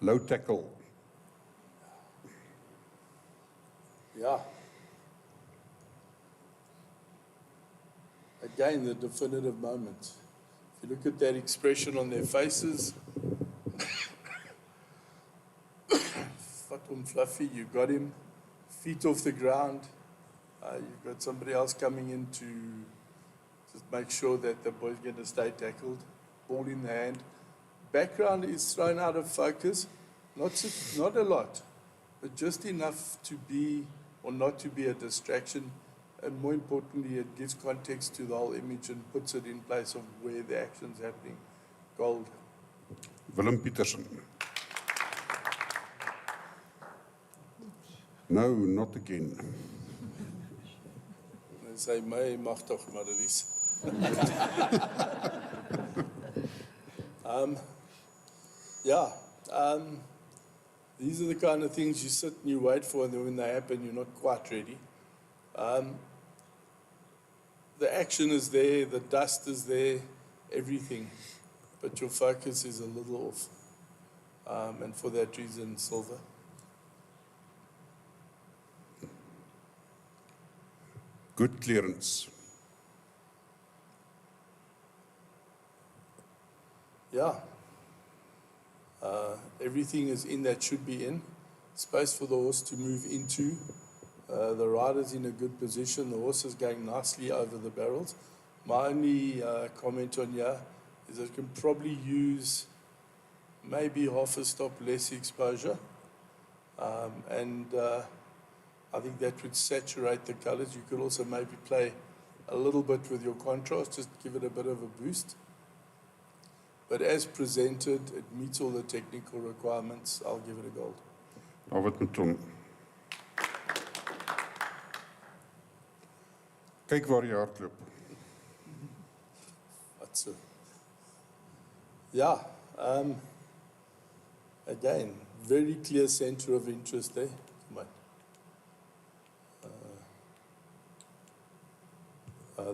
Low tackle. Yeah. Again, the definitive moment. If you look at that expression on their faces, fat and fluffy, you got him, feet off the ground. You've got somebody else coming in to just make sure that the boy's going to stay tackled, ball in the hand. Background is thrown out of focus, not a lot, but just enough to be or not to be a distraction. And more importantly, it gives context to the whole image and puts it in place of where the action's happening. Gold. Willem Petersen. No, not again. They say, "My mag toch, Marlies." Yeah. These are the kind of things you sit and you wait for, and then when they happen, you're not quite ready. The action is there, the dust is there, everything, but your focus is a little off. And for that reason, silver. Good clearance. Yeah. Everything is in that should be in. Space for the horse to move into. The rider's in a good position. The horse is going nicely over the barrels. My only comment on here is I can probably use maybe half a stop less exposure. And I think that would saturate the colors. You could also maybe play a little bit with your contrast, just give it a bit of a boost. But as presented, it meets all the technical requirements. I'll give it a gold. David Mouton. Kyk waar jy hardloop. That's it. Yeah. Again, very clear center of interest there. Come on.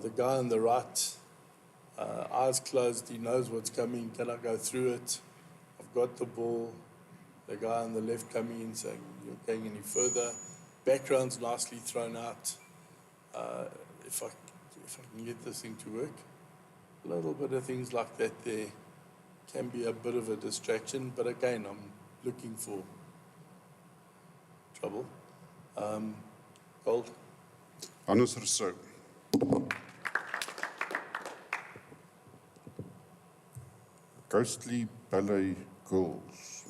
The guy on the right, eyes closed, he knows what's coming. Can I go through it? I've got the ball. The guy on the left coming in saying, "You're going any further." Background's nicely thrown out. If I can get this thing to work, a little bit of things like that there can be a bit of a distraction. But again, I'm looking for trouble. Gold. Hannes Rousseau. Ghostly Ballet Girls.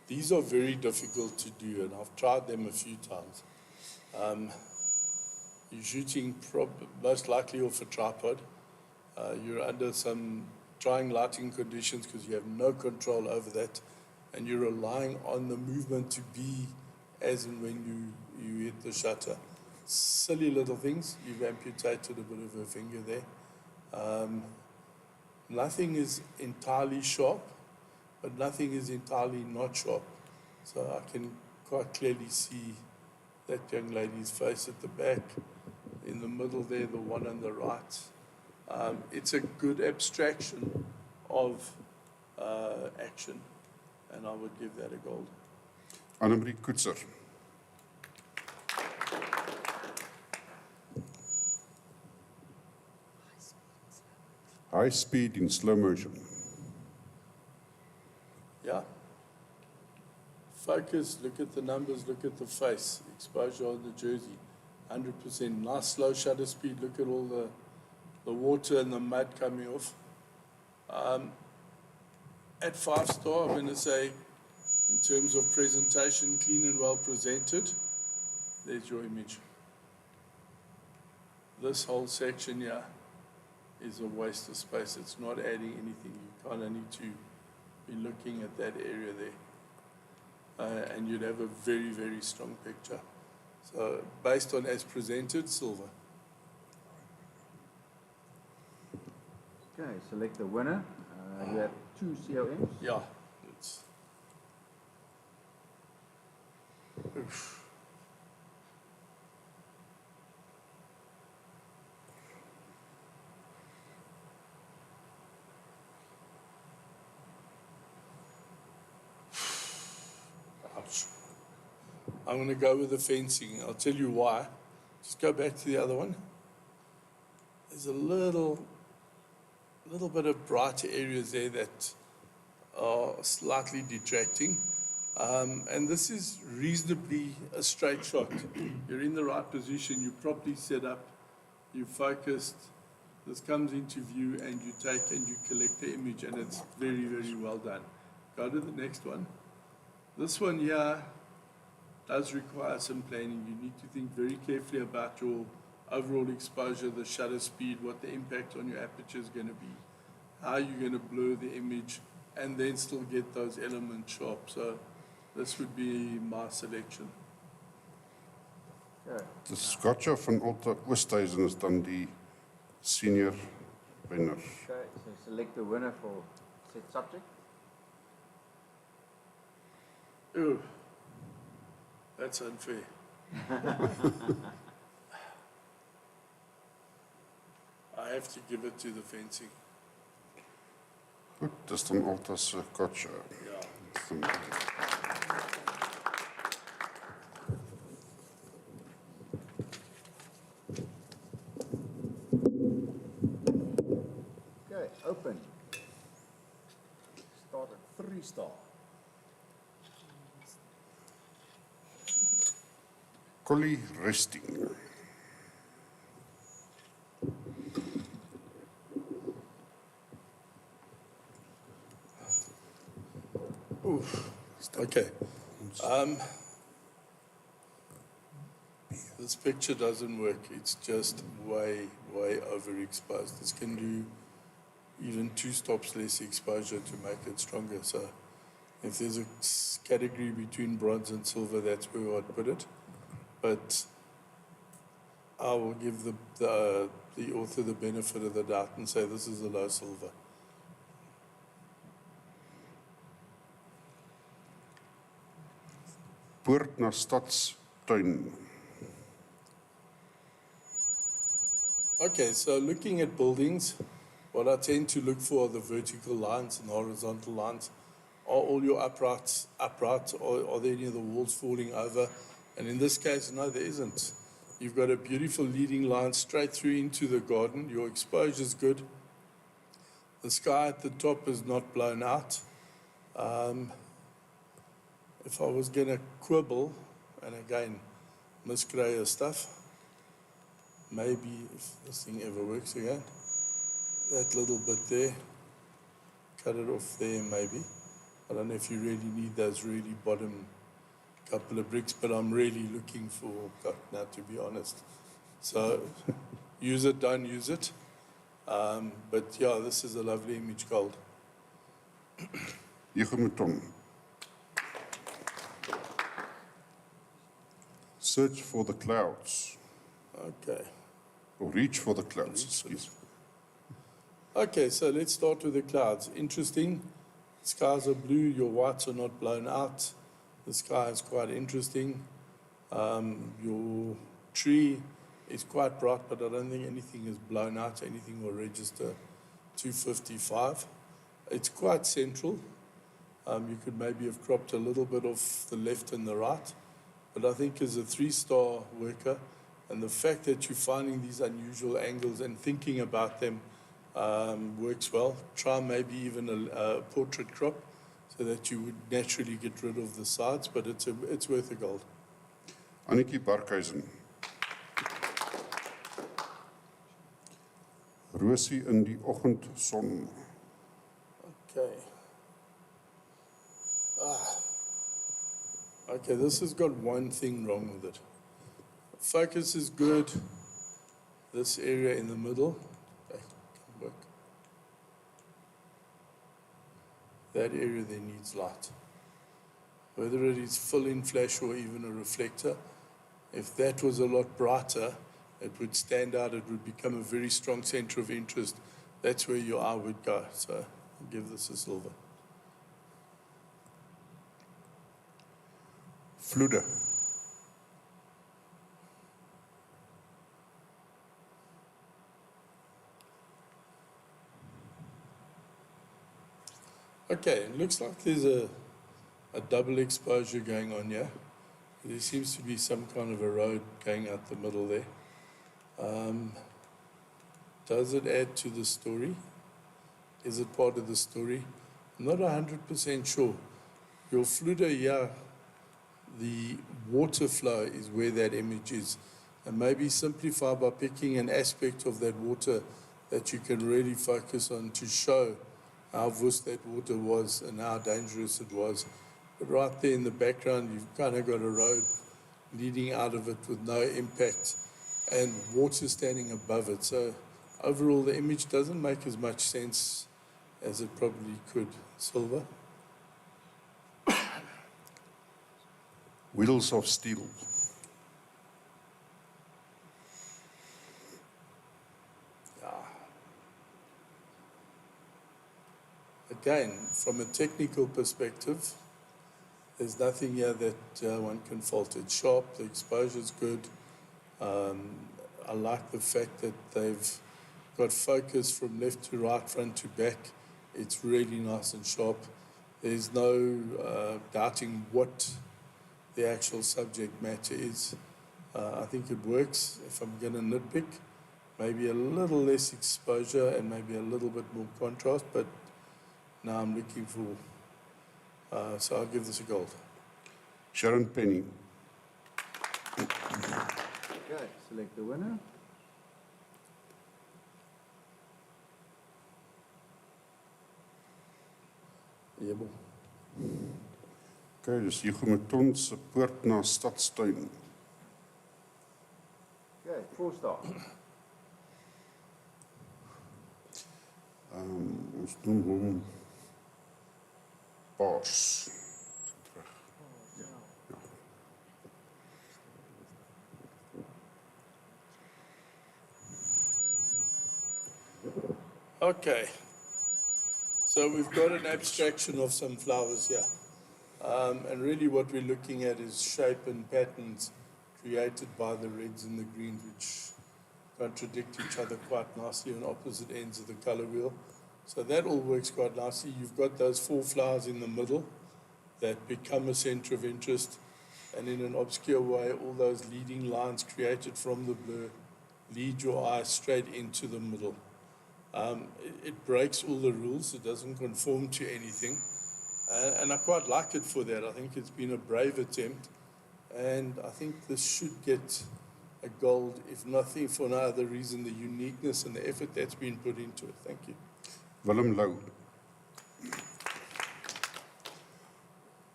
These are very difficult to do, and I've tried them a few times. You're shooting most likely off a tripod. You're under some trying lighting conditions because you have no control over that, and you're relying on the movement to be as and when you hit the shutter. Silly little things. You've amputated a bit of her finger there. Nothing is entirely sharp, but nothing is entirely not sharp. So I can quite clearly see that young lady's face at the back, in the middle there, the one on the right. It's a good abstraction of action, and I would give that a gold. Annemarie Koetser. High speed in slow motion. Yeah. Focus, look at the numbers, look at the face, exposure on the jersey, 100%. Nice slow shutter speed, look at all the water and the mud coming off. At 5-star, I'm going to say, in terms of presentation, clean and well presented, there's your image. This whole section here is a waste of space. It's not adding anything. You kind of need to be looking at that area there. And you'd have a very, very strong picture. So based on as presented, silver. Okay, select the winner. You have 2 COMs. Yeah. It's, oof. Ouch. I'm going to go with the fencing. I'll tell you why. Just go back to the other one. There's a little bit of brighter areas there that are slightly detracting. And this is reasonably a straight shot. You're in the right position, you're properly set up, you're focused. This comes into view and you take and you collect the image, and it's very, very well done. Go to the next one. This one here does require some planning. You need to think very carefully about your overall exposure, the shutter speed, what the impact on your aperture is going to be, how you're going to blur the image, and then still get those elements sharp. So this would be my selection. Okay. Dis Gotcha van Alta Oosthuizen is dan die senior wenner. Okay, so select the winner for set subject. Ooh, that's unfair. I have to give it to the fencing. Goed, dis dan Alta se Gotcha. Yeah. Okay, open. Start at 3-star. Collie Resting. Oof. Okay. This picture doesn't work. It's just way, way overexposed. This can do even 2 stops less exposure to make it stronger. So if there's a category between bronze and silver, that's where I'd put it. But I will give the author the benefit of the doubt and say this is a low silver. Poort na Stadstuin. Okay, so looking at buildings, what I tend to look for are the vertical lines and horizontal lines. Are all your uprights upright, or are there any of the walls falling over? And in this case, no, there isn't. You've got a beautiful leading line straight through into the garden. Your exposure is good. The sky at the top is not blown out. If I was going to quibble, and again, miscreate stuff, maybe if this thing ever works again, that little bit there, cut it off there maybe. I don't know if you really need those really bottom couple of bricks, but I'm really looking for cut now, to be honest. So use it, don't use it. But yeah, this is a lovely image, gold. Egemeton. Search for the clouds. Okay. Or reach for the clouds, excuse. Okay, so let's start with the clouds. Interesting. Skies are blue, your whites are not blown out. The sky is quite interesting. Your tree is quite bright, but I don't think anything is blown out. Anything will register 255. It's quite central. You could maybe have cropped a little bit off the left and the right, but I think as a 3-star worker, and the fact that you're finding these unusual angles and thinking about them works well. Try maybe even a portrait crop so that you would naturally get rid of the sides, but it's worth a gold. Annetjie Barkhuizen. Rosie in die oggendson. Okay. Okay, this has got one thing wrong with it. Focus is good. This area in the middle, okay, can work. That area there needs light. Whether it is full in flash or even a reflector, if that was a lot brighter, it would stand out, it would become a very strong center of interest. That's where your eye would go. So I'll give this a silver. Vloede. Okay, it looks like there's a double exposure going on here. There seems to be some kind of a road going out the middle there. Does it add to the story? Is it part of the story? I'm not 100% sure. Your Vloede here, the water flow is where that image is. And maybe simplify by picking an aspect of that water that you can really focus on to show how vast that water was and how dangerous it was. But right there in the background, you've kind of got a road leading out of it with no impact and water standing above it. So overall, the image doesn't make as much sense as it probably could. Silver. Wheels of Steel. Again, from a technical perspective, there's nothing here that one can fault. It's sharp, the exposure's good. I like the fact that they've got focus from left to right, front to back. It's really nice and sharp. There's no doubting what the actual subject matter is. I think it works. If I'm going to nitpick, maybe a little less exposure and maybe a little bit more contrast, but now I'm looking for, so I'll give this a gold. Sharon Penny. Okay, select the winner. Jebel. Okay, dis Hugo Meton se poort na Stadstuin. Okay, 4-star. Ons noem hom Paars. Okay, so we've got an abstraction of some flowers here. And really what we're looking at is shape and patterns created by the reds and the greens, which contradict each other quite nicely on opposite ends of the color wheel. So that all works quite nicely. You've got those 4 flowers in the middle that become a center of interest, and in an obscure way, all those leading lines created from the blur lead your eye straight into the middle. It breaks all the rules. It doesn't conform to anything. And I quite like it for that. I think it's been a brave attempt. And I think this should get a gold, if nothing for no other reason, the uniqueness and the effort that's been put into it. Thank you. Willem Lou.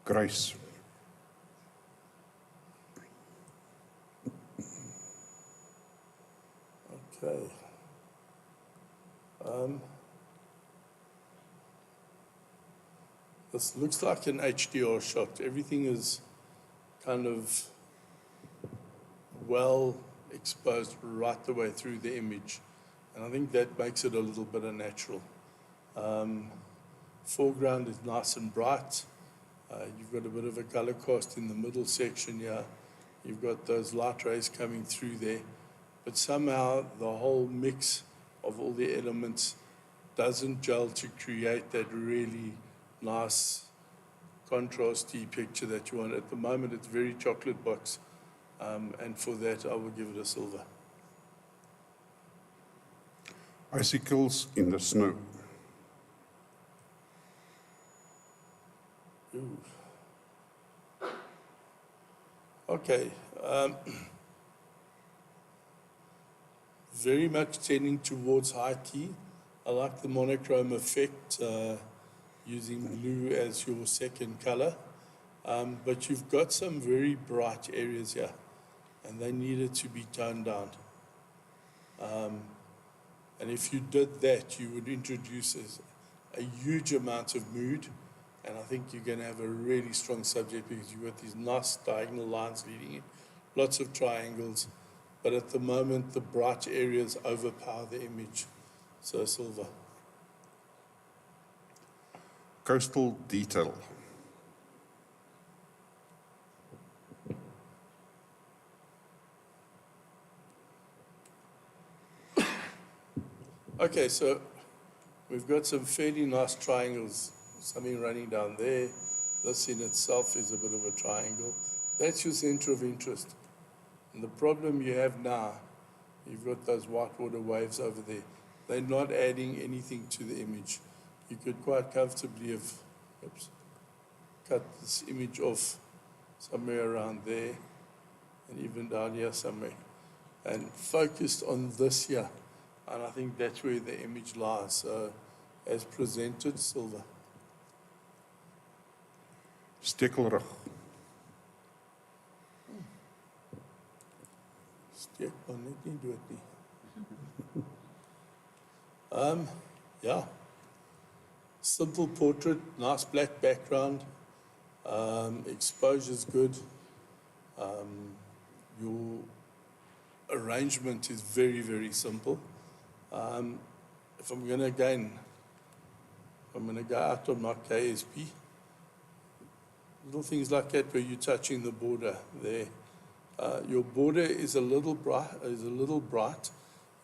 Grace. Okay. This looks like an HDR shot. Everything is kind of well exposed right the way through the image. And I think that makes it a little bit unnatural. Foreground is nice and bright. You've got a bit of a color cast in the middle section here. You've got those light rays coming through there. But somehow the whole mix of all the elements doesn't gel to create that really nice contrasty picture that you want. At the moment, it's very chocolate box, and for that, I will give it a silver. Icicles in the snow. Ooh. Okay. Very much tending towards high key. I like the monochrome effect, using blue as your second color. But you've got some very bright areas here, and they needed to be toned down. And if you did that, you would introduce a huge amount of mood, and I think you're going to have a really strong subject because you've got these nice diagonal lines leading in, lots of triangles, but at the moment the bright areas overpower the image, so silver. Coastal detail. Okay, so we've got some fairly nice triangles, something running down there. This in itself is a bit of a triangle. That's your center of interest. And the problem you have now, you've got those whitewater waves over there. They're not adding anything to the image. You could quite comfortably have cut this image off somewhere around there and even down here somewhere and focused on this here. And I think that's where the image lies. So, as presented, silver. Stekelrug. Steek, maar net nie dood nie. Yeah. Simple portrait, nice black background. Exposure's good. Your arrangement is very, very simple. If I'm going to go out on my KSP, little things like that where you're touching the border there. Your border is a little bright.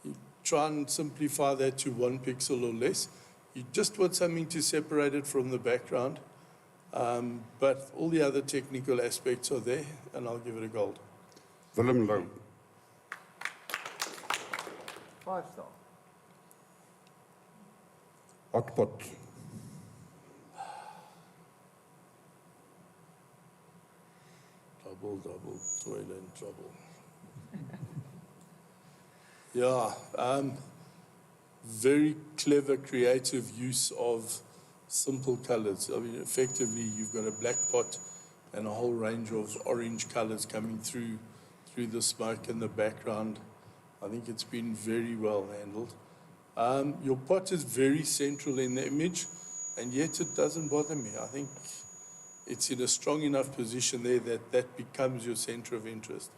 You try and simplify that to 1 pixel or less. You just want something to separate it from the background. But all the other technical aspects are there, and I'll give it a gold. Willem Lou. 5-star. Hotpot. Double, toilet and trouble. Yeah, very clever, creative use of simple colors. I mean, effectively, you've got a black pot and a whole range of orange colors coming through the smoke in the background. I think it's been very well handled. Your pot is very central in the image, and yet it doesn't bother me. I think it's in a strong enough position there that becomes your center of interest.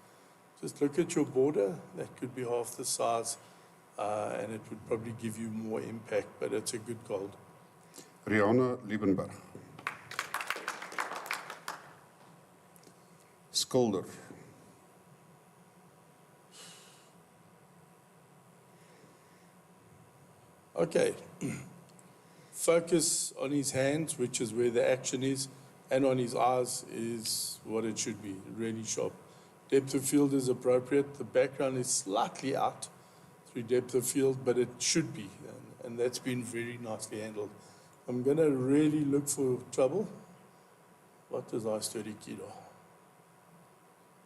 Just look at your border. That could be half the size, and it would probably give you more impact, but it's a good gold. Rihanna Liebenberg. Skilder. Okay. Focus on his hands, which is where the action is, and on his eyes is what it should be, really sharp. Depth of field is appropriate. The background is slightly out through depth of field, but it should be, and that's been very nicely handled. I'm going to really look for trouble. What is I-30 kilo?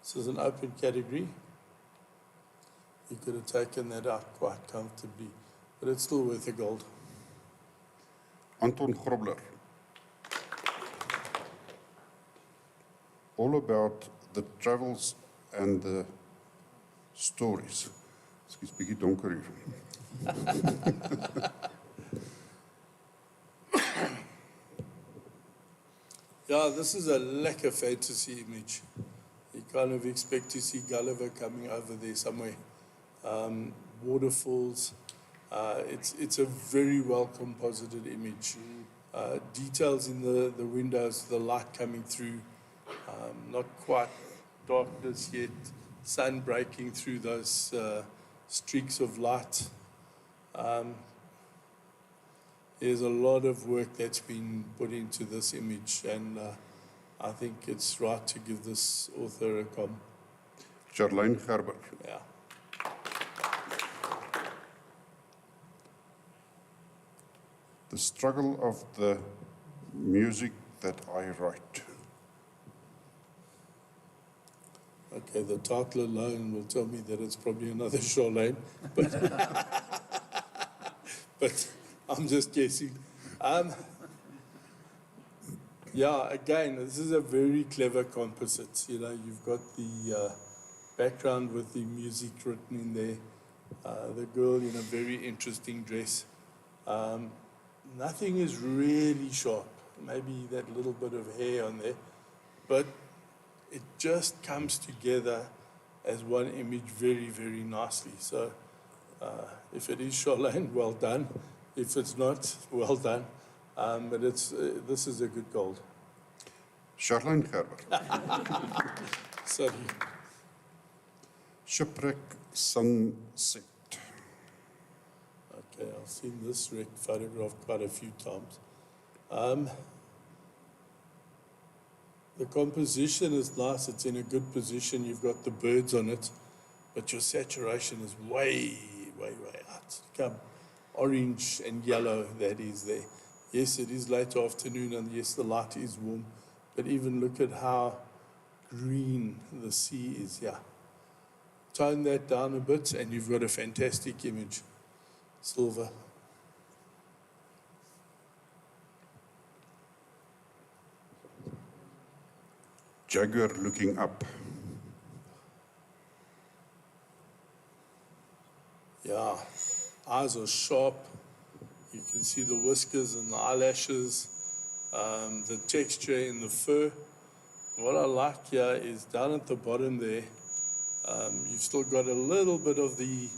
This is an open category. You could have taken that out quite comfortably, but it's still worth a gold. Anton Grobler. All about the travels and the stories. Ekskuus, bietjie donker hier. Yeah, this is a lekker fantasy image. You kind of expect to see Gulliver coming over there somewhere. Waterfalls. It's a very well composited image. Details in the windows, the light coming through. Not quite darkness yet. Sun breaking through those streaks of light. there's a lot of work that's been put into this image, and I think it's right to give this author a com. Charlene Gerber. Yeah. The struggle of the music that I write. Okay, the title alone will tell me that it's probably another Charlene, but I'm just guessing. Yeah, again, this is a very clever composite. You know, you've got the background with the music written in there, the girl in a very interesting dress. Nothing is really sharp, maybe that little bit of hair on there, but it just comes together as one image very, very nicely. So if it is Charlene, well done. If it's not, well done. But this is a good gold. Charlene Gerber. Sorry. Shipwreck Sunset. Okay, I've seen this wreck photograph quite a few times. The composition is nice. It's in a good position. You've got the birds on it, but your saturation is way, way, way out. It's come orange and yellow that is there. Yes, it is late afternoon, and yes, the light is warm, but even look at how green the sea is here. Tone that down a bit, and you've got a fantastic image. Silver. Jaguar looking up. Yeah, eyes are sharp. You can see the whiskers and the eyelashes, the texture in the fur. What I like here is down at the bottom there, you've still got a little bit of the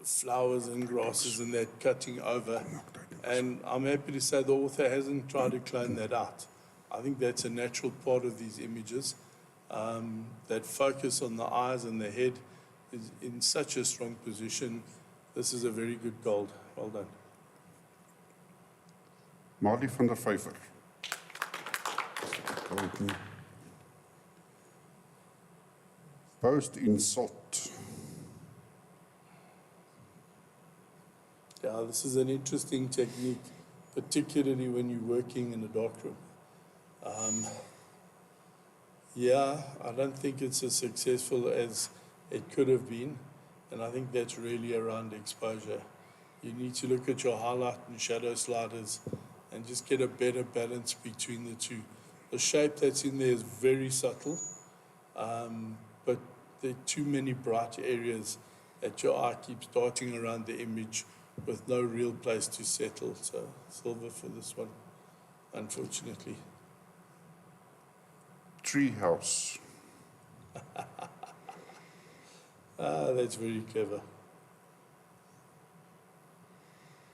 flowers and grasses and that cutting over. And I'm happy to say the author hasn't tried to clone that out. I think that's a natural part of these images. That focus on the eyes and the head is in such a strong position. This is a very good gold. Well done. Marley van der Vyver. Post insult. Yeah, this is an interesting technique, particularly when you're working in a darkroom. Yeah, I don't think it's as successful as it could have been, and I think that's really around exposure. You need to look at your highlight and shadow sliders and just get a better balance between the two. The shape that's in there is very subtle, but there are too many bright areas that your eye keeps darting around the image with no real place to settle. So silver for this one, unfortunately. Treehouse. That's very clever.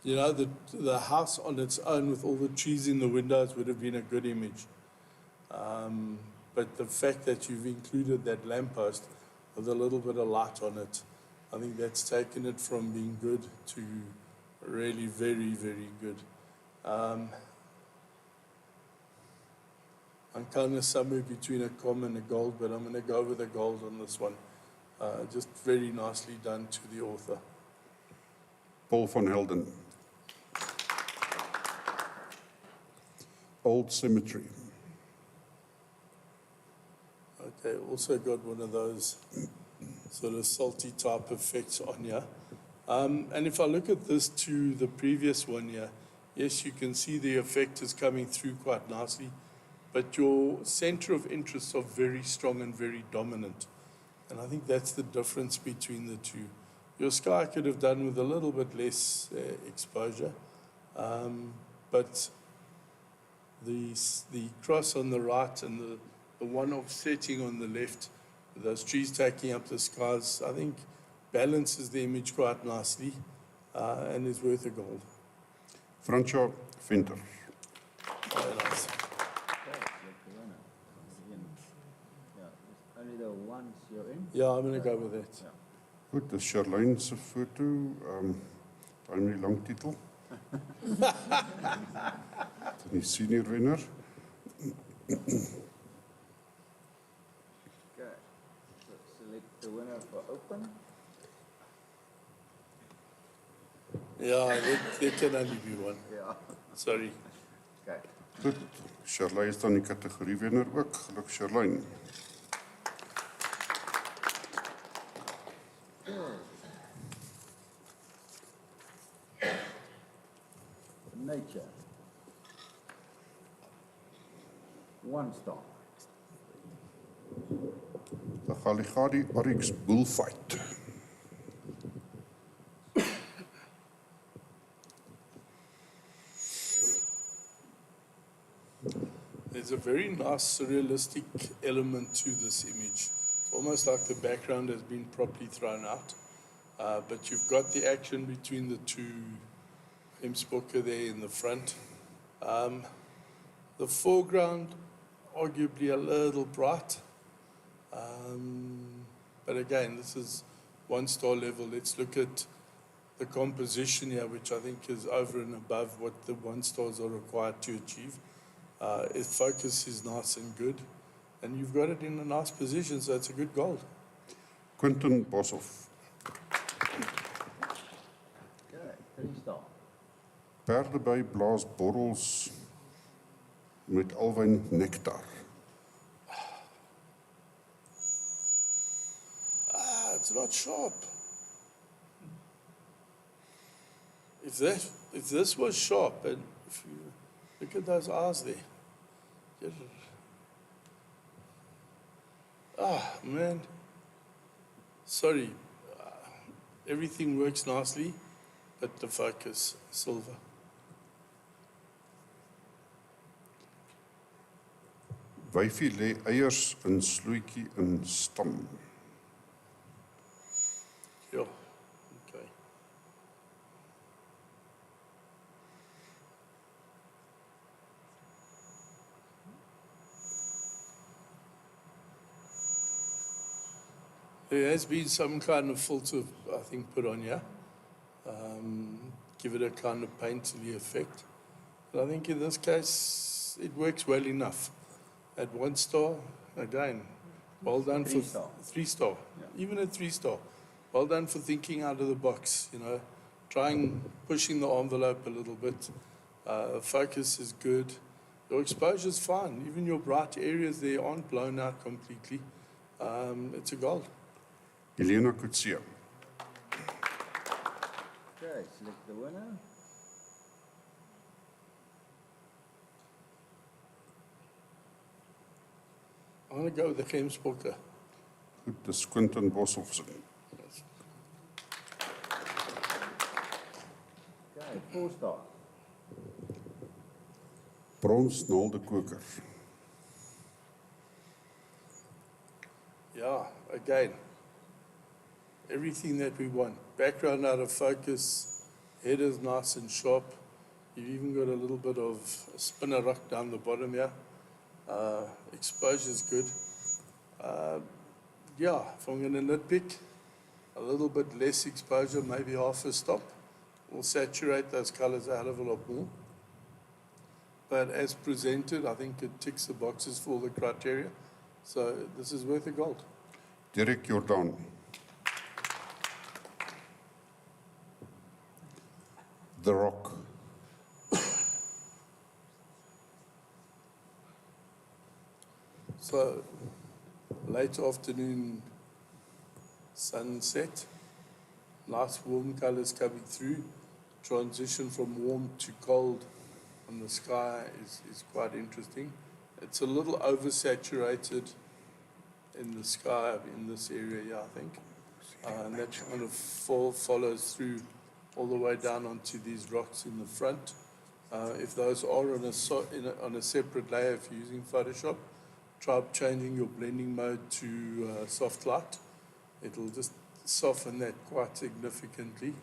You know, the house on its own with all the trees in the windows would have been a good image. But the fact that you've included that lamppost with a little bit of light on it, I think that's taken it from being good to really very, very good. I'm kind of somewhere between a com and a gold, but I'm going to go with a gold on this one. Just very nicely done to the author. Paul van Helden. Old Cemetery. Okay, also got one of those sort of salty type effects on here. And if I look at this to the previous one here, yes, you can see the effect is coming through quite nicely, but your center of interest are very strong and very dominant. And I think that's the difference between the two. Your sky could have done with a little bit less exposure, but the cross on the right and the one offsetting on the left, those trees taking up the skies, I think balances the image quite nicely and is worth a gold. Francois Venter. Very nice. Only the ones you're in? Yeah, I'm going to go with that. Goed, dis Charlene se foto, daai met die lang titel. Die senior wenner. Okay. So select the winner for open. Yeah, there can only be one. Yeah. Sorry. Okay. Goed, Shirley is dan die kategorie wenner ook. Geluk Shirley. Nature. 1 star. The Galigadi Oryx Bullfight. There's a very nice surrealistic element to this image. It's almost like the background has been properly thrown out. But you've got the action between the two Hemspoker there in the front. The foreground, arguably a little bright. But again, this is 1 star level. Let's look at the composition here, which I think is over and above what the 1 stars are required to achieve. Its focus is nice and good, and you've got it in a nice position, so it's a good gold. Quentin Boshoff. Okay. 3 star. Perdeby blaasborrels met alwyn nektar. It's not sharp. If this was sharp, and if you look at those eyes there. Man. Sorry. Everything works nicely, but the focus, silver. Wyfie lê eiers in slootjie in stam. Ja, okay. There has been some kind of filter, I think, put on here. Give it a kind of painterly effect. But I think in this case, it works well enough. At 1 star, again, well done 3 for star. 3 star. Yeah. Even at 3 star, well done for thinking out of the box. Trying pushing the envelope a little bit. Focus is good. Your exposure is fine. Even your bright areas there aren't blown out completely. It's a gold. Helena Kutsie. Okay, select the winner. I'm going to go with the Hemspoker. Goed, dis Quentin Boshoff se. Okay, 4 star. Brons naaldekoker. Yeah, again, everything that we want. Background out of focus, head is nice and sharp. You've even got a little bit of spinner rock down the bottom here. Exposure is good. Yeah, if I'm going to nitpick, a little bit less exposure, maybe half a stop. We'll saturate those colors a hell of a lot more. But as presented, I think it ticks the boxes for all the criteria. So this is worth a gold. Derek Jordan. The Rock. So, late afternoon sunset, nice warm colors coming through. Transition from warm to cold on the sky is quite interesting. It's a little oversaturated in the sky in this area, yeah, I think. And that kind of follows through all the way down onto these rocks in the front. If those are on a separate layer, if you're using Photoshop, try changing your blending mode to soft light. It'll just soften that quite significantly.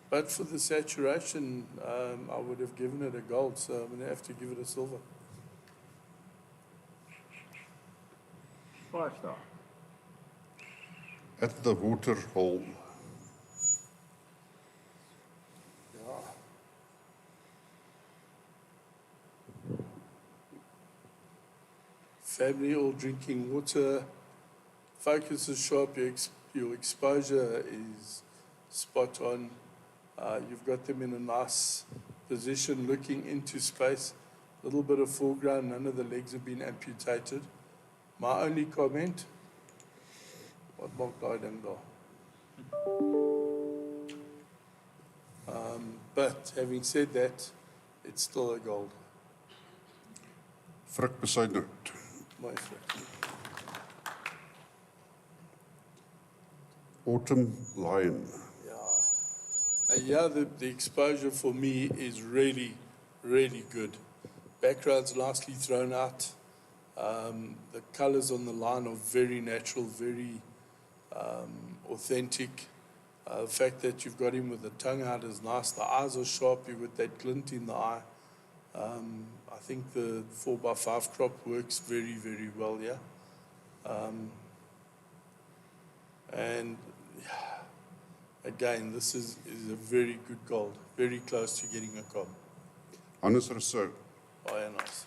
But for the saturation, I would have given it a gold, so I'm going to have to give it a silver. 5 star. At the Water Hole. family all drinking water. Focus is sharp, your exposure is spot on. You've got them in a nice position looking into space. A little bit of foreground, none of the legs have been amputated. My only comment, what maak daai ding daar? But having said that, it's still a gold, Frik beside note. my friend. Autumn Lion. Yeah, the exposure for me is really, really good. Background's nicely thrown out. The colors on the line are very natural, very authentic. The fact that you've got him with the tongue out is nice. The eyes are sharp, you with that glint in the eye. I think the 4x5 crop works very, very well, yeah. And again, this is a very good gold, very close to getting a cob. Hannes Rousseau. Baie nice.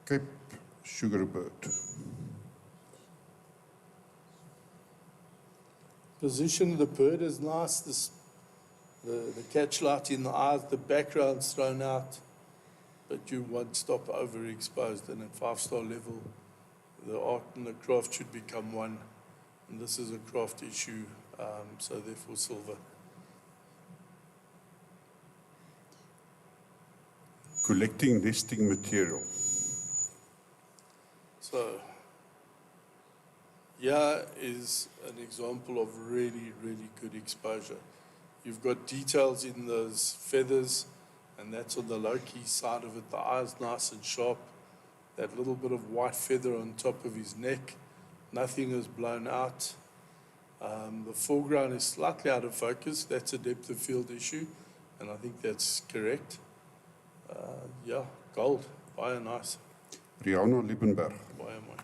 Cape Sugarbird. Position of the bird is nice. The catch light in the eyes, the background's thrown out, but you won't stop overexposed. And at 5-star level, the art and the craft should become one. And this is a craft issue, so therefore silver. Collecting nesting material. So, here is an example of really, really good exposure. You've got details in those feathers, and that's on the low-key side of it. The eye's nice and sharp. That little bit of white feather on top of his neck. Nothing is blown out. The foreground is slightly out of focus. That's a depth of field issue, and I think that's correct. Yeah, gold. Baie nice. Rihanna Liebenberg. Baie mooi.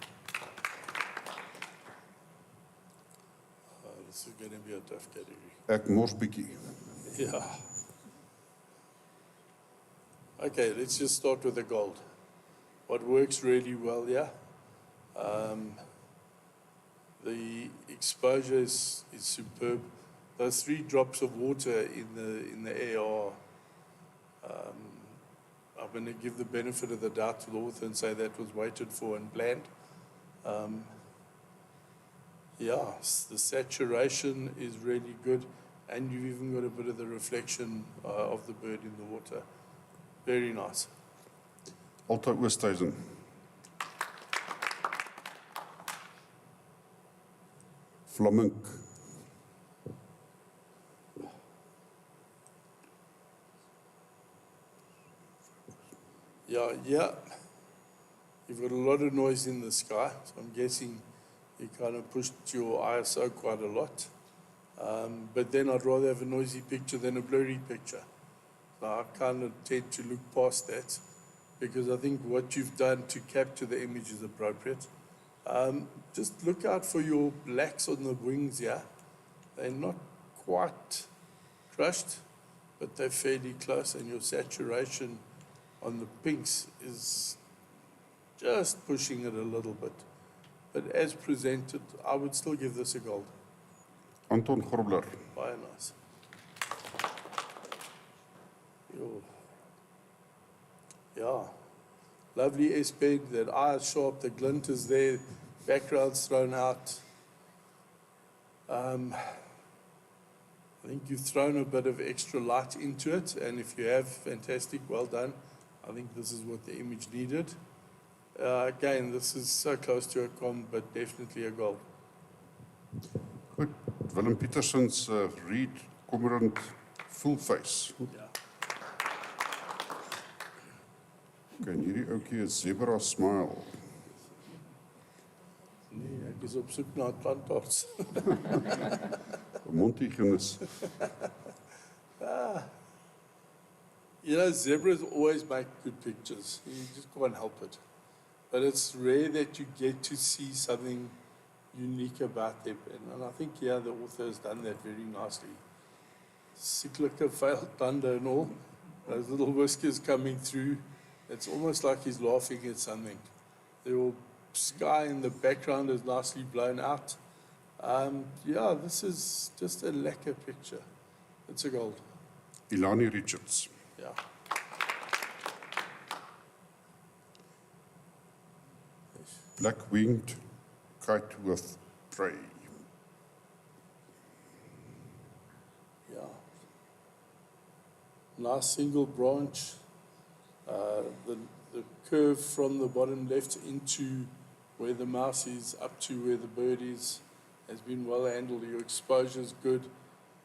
This is going to be a tough category. Ek mors bietjie. Yeah. Okay, let's just start with the gold. What works really well, yeah. The exposure is superb. Those 3 drops of water in the air are. I'm going to give the benefit of the doubt to the author and say that was waited for and planned. Yeah, the saturation is really good, and you've even got a bit of the reflection of the bird in the water. Very nice. Alta Oosthuizen. Flamink. Yeah. You've got a lot of noise in the sky, so I'm guessing you kind of pushed your ISO quite a lot. But then I'd rather have a noisy picture than a blurry picture. So I kind of tend to look past that, because I think what you've done to capture the image is appropriate. Just look out for your blacks on the wings here. They're not quite crushed, but they're fairly close, and your saturation on the pinks is just pushing it a little bit. But as presented, I would still give this a gold. Anton Grobler. Baie nice. Yo. Yeah. Lovely S-bend, that eye is sharp, the glint is there, background's thrown out. I think you've thrown a bit of extra light into it, and if you have, fantastic, well done. I think this is what the image needed. Again, this is so close to a com, but definitely a goal. Goed, Willem Peterson's Reed Cormorant Full Face. Ja. Okay, en hierdie ouetjie is Zebra Smile. Nee, ek is op soek na 'n tandarts. Mondhygiënis. You know, zebras always make good pictures. You just can't help it. But it's rare that you get to see something unique about them. And I think, yeah, the author has done that very nicely. Cyclical failed thunder and all. those little whiskers coming through. It's almost like he's laughing at something. The little sky in the background is nicely blown out. Yeah, this is just a lekker picture. It's a gold. Ilani Richards. Yeah. Black-winged kite with prey. Yeah. Nice single branch. The curve from the bottom left into where the mouse is up to where the bird is has been well handled. Your exposure is good.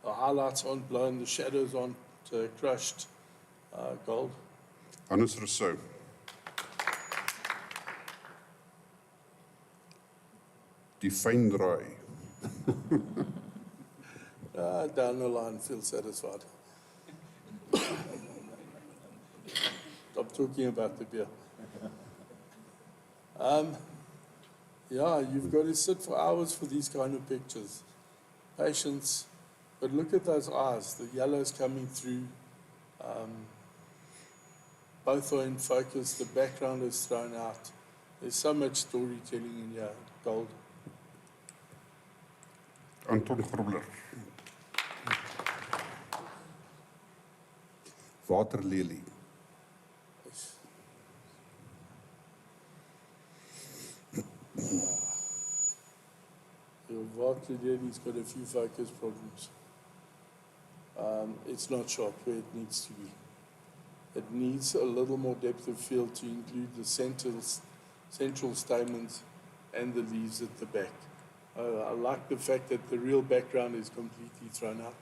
The highlights aren't blown. The shadows aren't crushed. Gold. Hannes Rousseau. Die fyndraai. Down the line, feel satisfied. Stop talking about the beer. Yeah, you've got to sit for hours for these kind of pictures. Patience, but look at those eyes, the yellows coming through. Both are in focus, the background is thrown out. There's so much storytelling in here, gold. Anton Grobler. Waterlelie. Your waterlelie's got a few focus problems. It's not sharp where it needs to be. It needs a little more depth of field to include the central stamens and the leaves at the back. I like the fact that the real background is completely thrown out,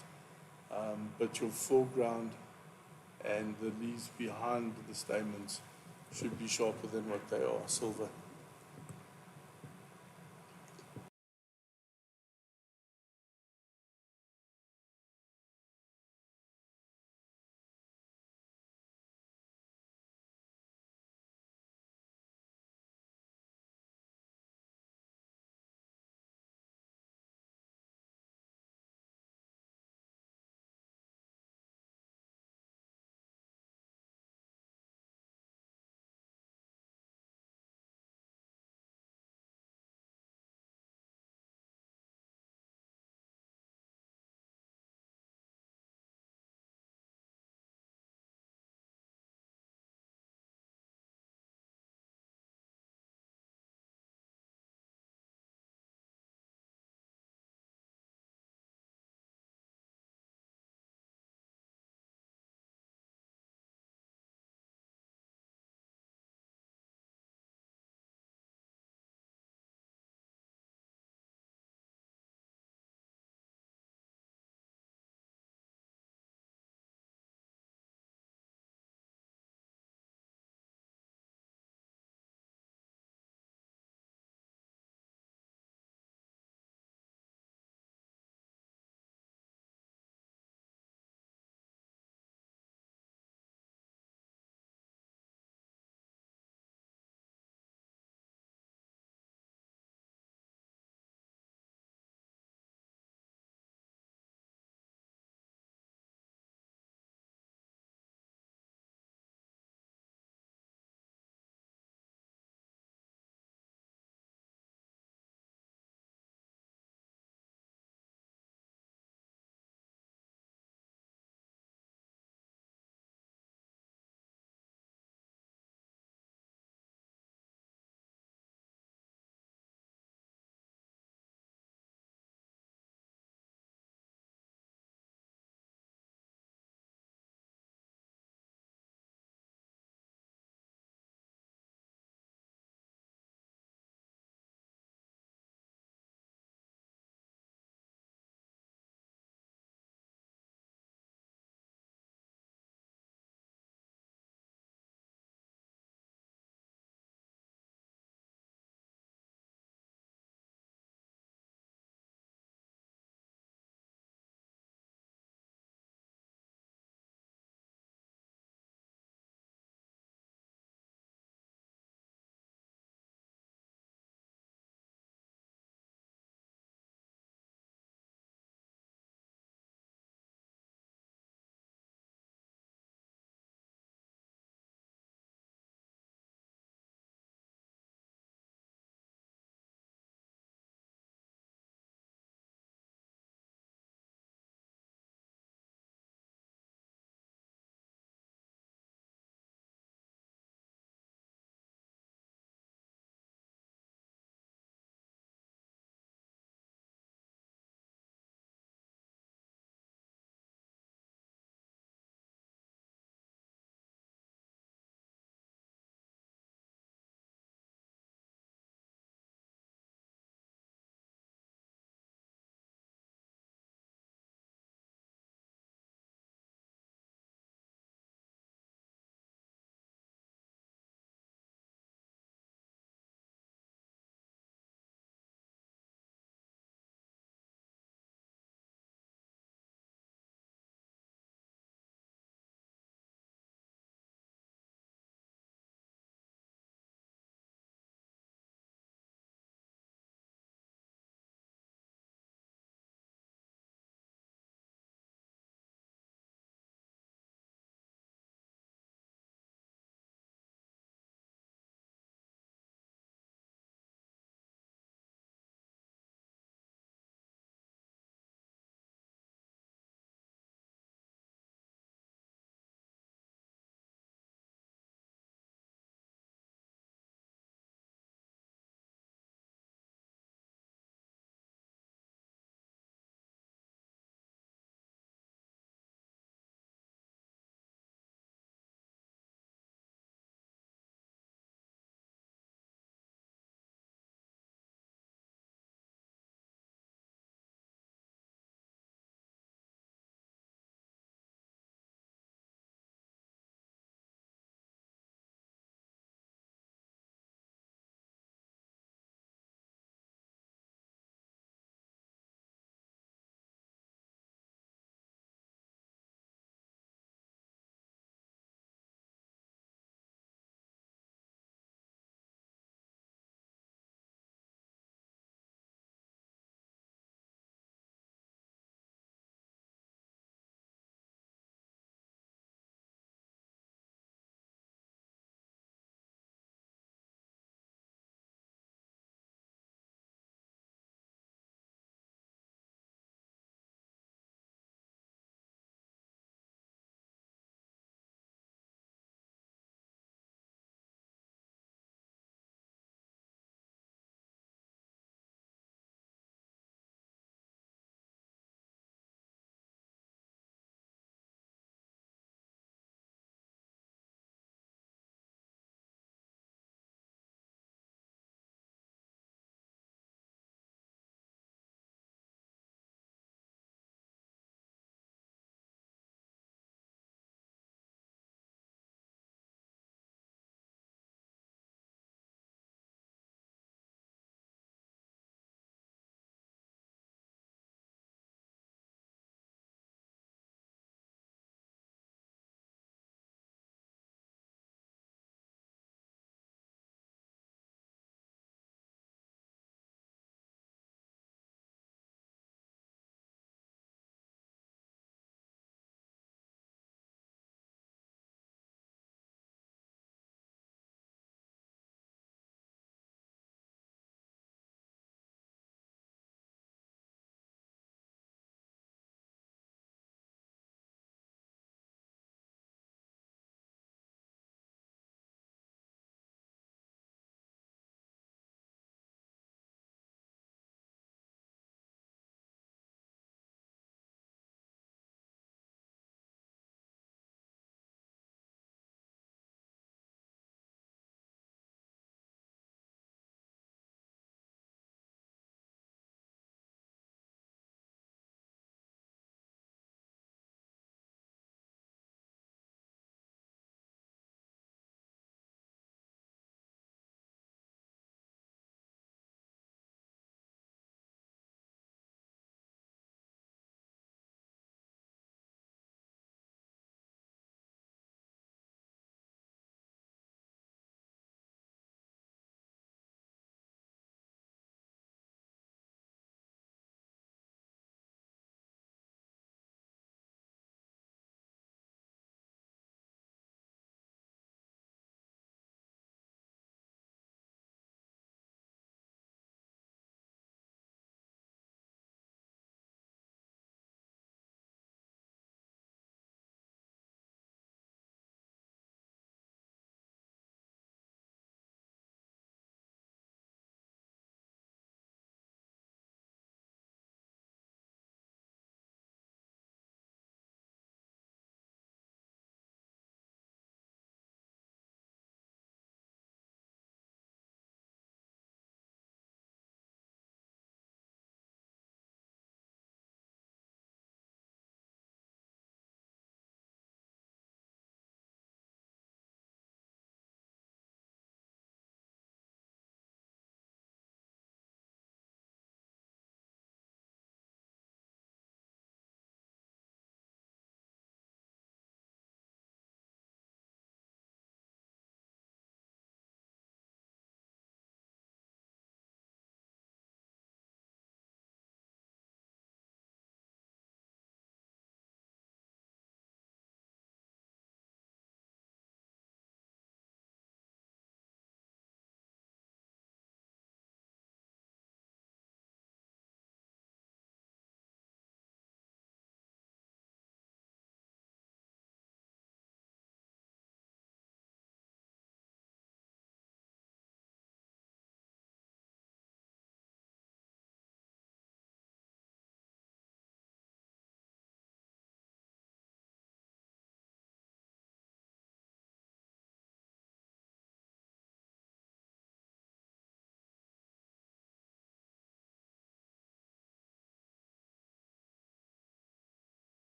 but your foreground and the leaves behind the stamens should be sharper than what they are, silver.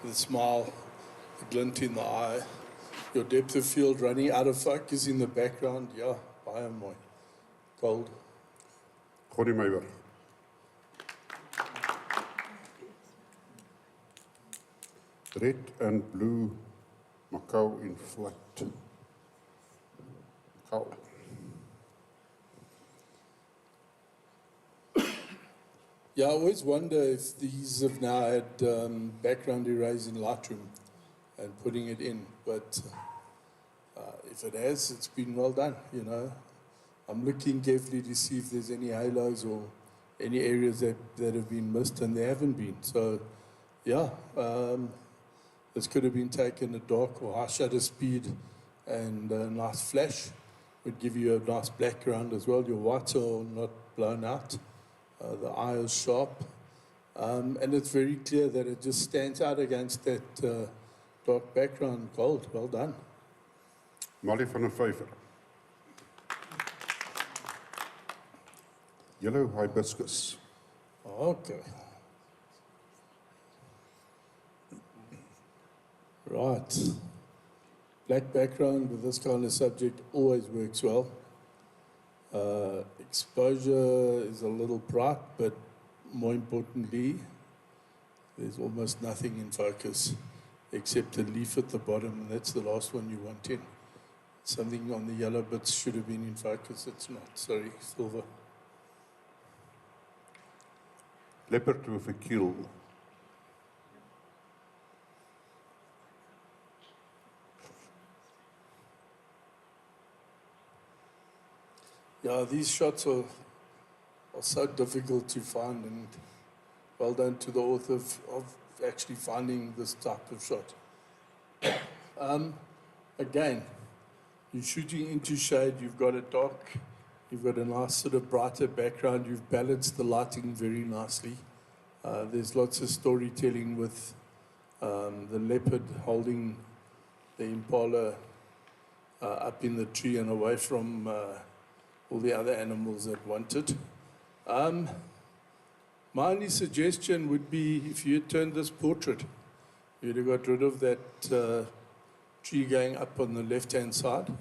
the smile, the glint in the eye, your depth of field running out of focus in the background. Yeah, baie mooi. Gold. Connie Meijer. Red and blue Macau in flight. Macau. Yeah, I always wonder if these have now had background erase in Lightroom and putting it in, but if it has, it's been well done, you know. I'm looking carefully to see if there's any halos or any areas that have been missed, and there haven't been. So, yeah, this could have been taken at dark or high shutter speed, and a nice flash would give you a nice background as well. Your whites are not blown out. The eye is sharp, and it's very clear that it just stands out against that dark background. Gold, well done. Molly van der Vyver. Yellow hibiscus. Okay. Right. Black background with this kind of subject always works well. Exposure is a little bright, but more importantly, there's almost nothing in focus except a leaf at the bottom, and that's the last one you want in. Something on the yellow bits should have been in focus. It's not. Sorry, silver. Leopard with a keel. Yeah, these shots are so difficult to find, and well done to the author of actually finding this type of shot. Again, you're shooting into shade, you've got a dark, you've got a nice sort of brighter background, you've balanced the lighting very nicely. There's lots of storytelling with the leopard holding the impala up in the tree and away from all the other animals that want it. My only suggestion would be if you had turned this portrait, you'd have got rid of that tree going up on the left-hand side.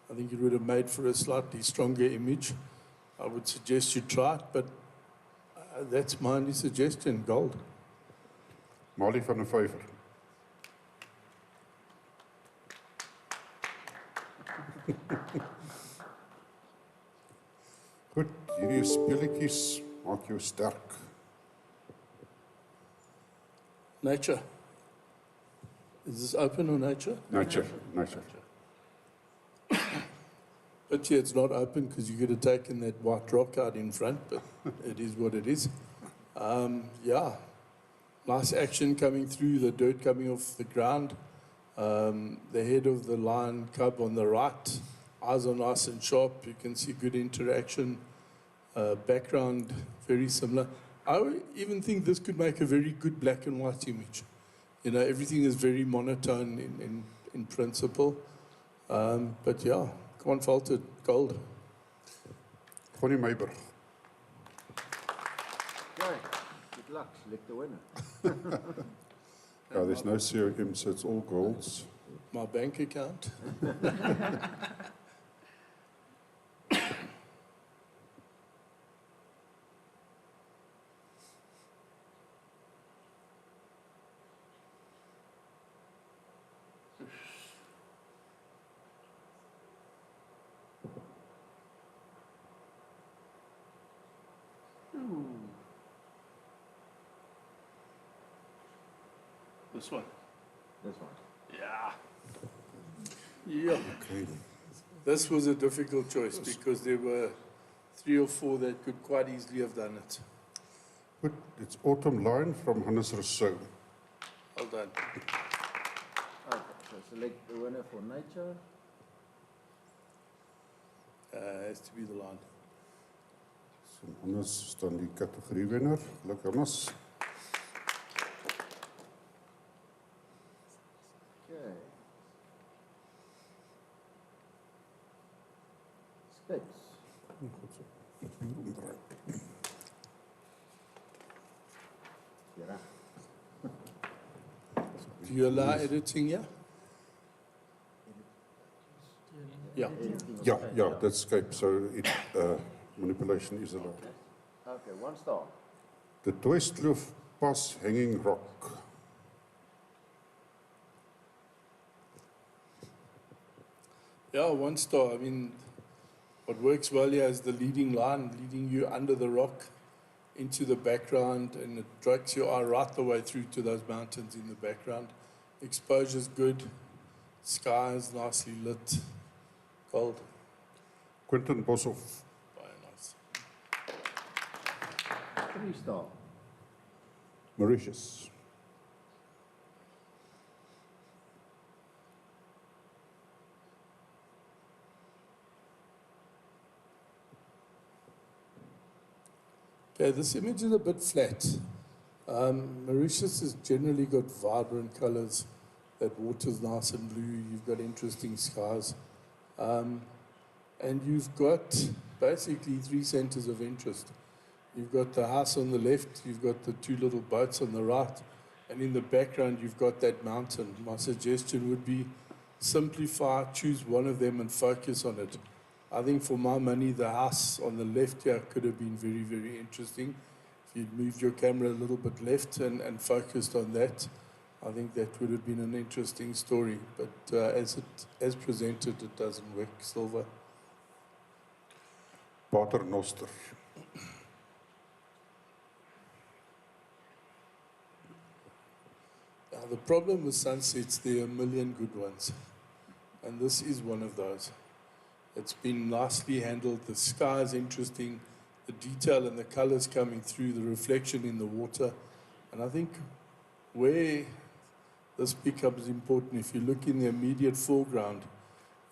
I think it would have made for a slightly stronger image. I would suggest you try it, but that's my only suggestion. Gold. Molly van der Vyver. Goed, hierdie speletjies maak jou sterk. Nature. Is this open or nature? Nature, nature. But yeah, it's not open because you could have taken that white rock out in front, but it is what it is. Yeah, nice action coming through, the dirt coming off the ground. The head of the lion cub on the right, eyes are nice and sharp. You can see good interaction. Background, very similar. I even think this could make a very good black and white image. You know, everything is very monotone in principle. But yeah, can't fault it. Gold. Connie Meijer. Okay, good luck. Select the winner. Yeah, there's no COM, so it's all golds. My bank account. This one. This one. Yeah. Yeah. Okay. This was a difficult choice because there were 3 or 4 that could quite easily have done it. Goed, it's Autumn Line from Hannes Rousseau. Well done. Okay, so select the winner for nature. Has to be the line. So Hannes staan die categorie wenner. Geluk Hannes. Okay. Scapes. Goed so. Hier omdraai. Ja. So Do you allow editing here? Yeah. Yeah, that's scape. So manipulation is allowed. Okay, 1 star. The Dwarskloof Pas Hanging Rock. Yeah, 1 star. I mean, what works well here is the leading line, leading you under the rock into the background, and it drags your eye right the way through to those mountains in the background. Exposure's good, sky is nicely lit, gold. Quentin Boshoff. Very nice. 3 star. Mauritius. Okay, this image is a bit flat. Mauritius has generally got vibrant colors. That water's nice and blue. You've got interesting skies. And you've got basically 3 centers of interest. You've got the house on the left, you've got the 2 little boats on the right, and in the background you've got that mountain. My suggestion would be simplify, choose one of them and focus on it. I think for my money, the house on the left here could have been very, very interesting. If you'd moved your camera a little bit left and focused on that, I think that would have been an interesting story. But as presented, it doesn't work. Silver. Pater Noster. The problem with sunsets, there are a million good ones. And this is one of those. It's been nicely handled. The sky is interesting. The detail and the colors coming through, the reflection in the water. And I think where this becomes important, if you look in the immediate foreground,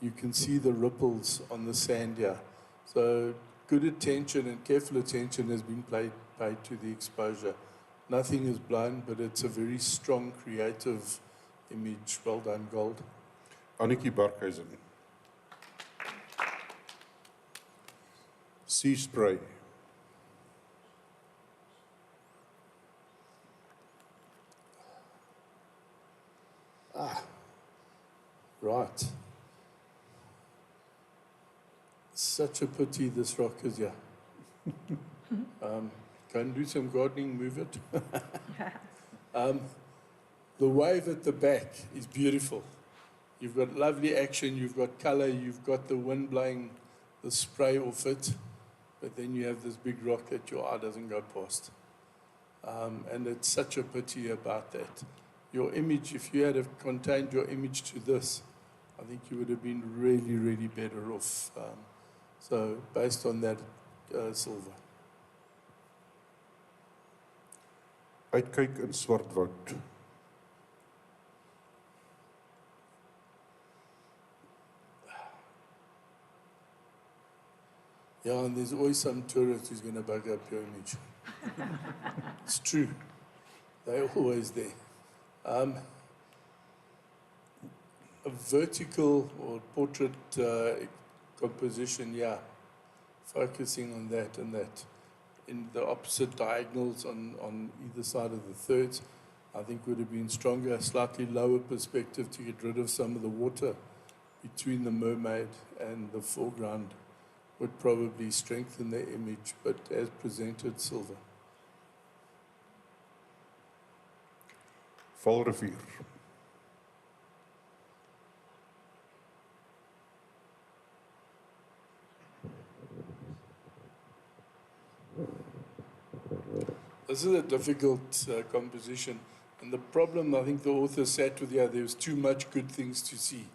you can see the ripples on the sand here. So good attention and careful attention has been paid to the exposure. Nothing is blown, but it's a very strong, creative image. Well done, Gold. Annetjie Barkhuizen. Sea Spray. Right. Such a pity this rock is here. Go and do some gardening, move it. The wave at the back is beautiful. You've got lovely action, you've got color, you've got the wind blowing the spray off it, but then you have this big rock that your eye doesn't go past. And it's such a pity about that. Your image, if you had have contained your image to this, I think you would have been really, really better off. So based on that, silver. Uitkyk in Swartwoud. Yeah, and there's always some tourist who's going to bug up your image. It's true. They're always there. A vertical or portrait composition, yeah, focusing on that and that. In the opposite diagonals on either side of the thirds, I think would have been stronger, a slightly lower perspective to get rid of some of the water between the mermaid and the foreground would probably strengthen the image, but as presented, silver. Valrivier. This is a difficult composition, and the problem I think the author sat with here, there's too much good things to see.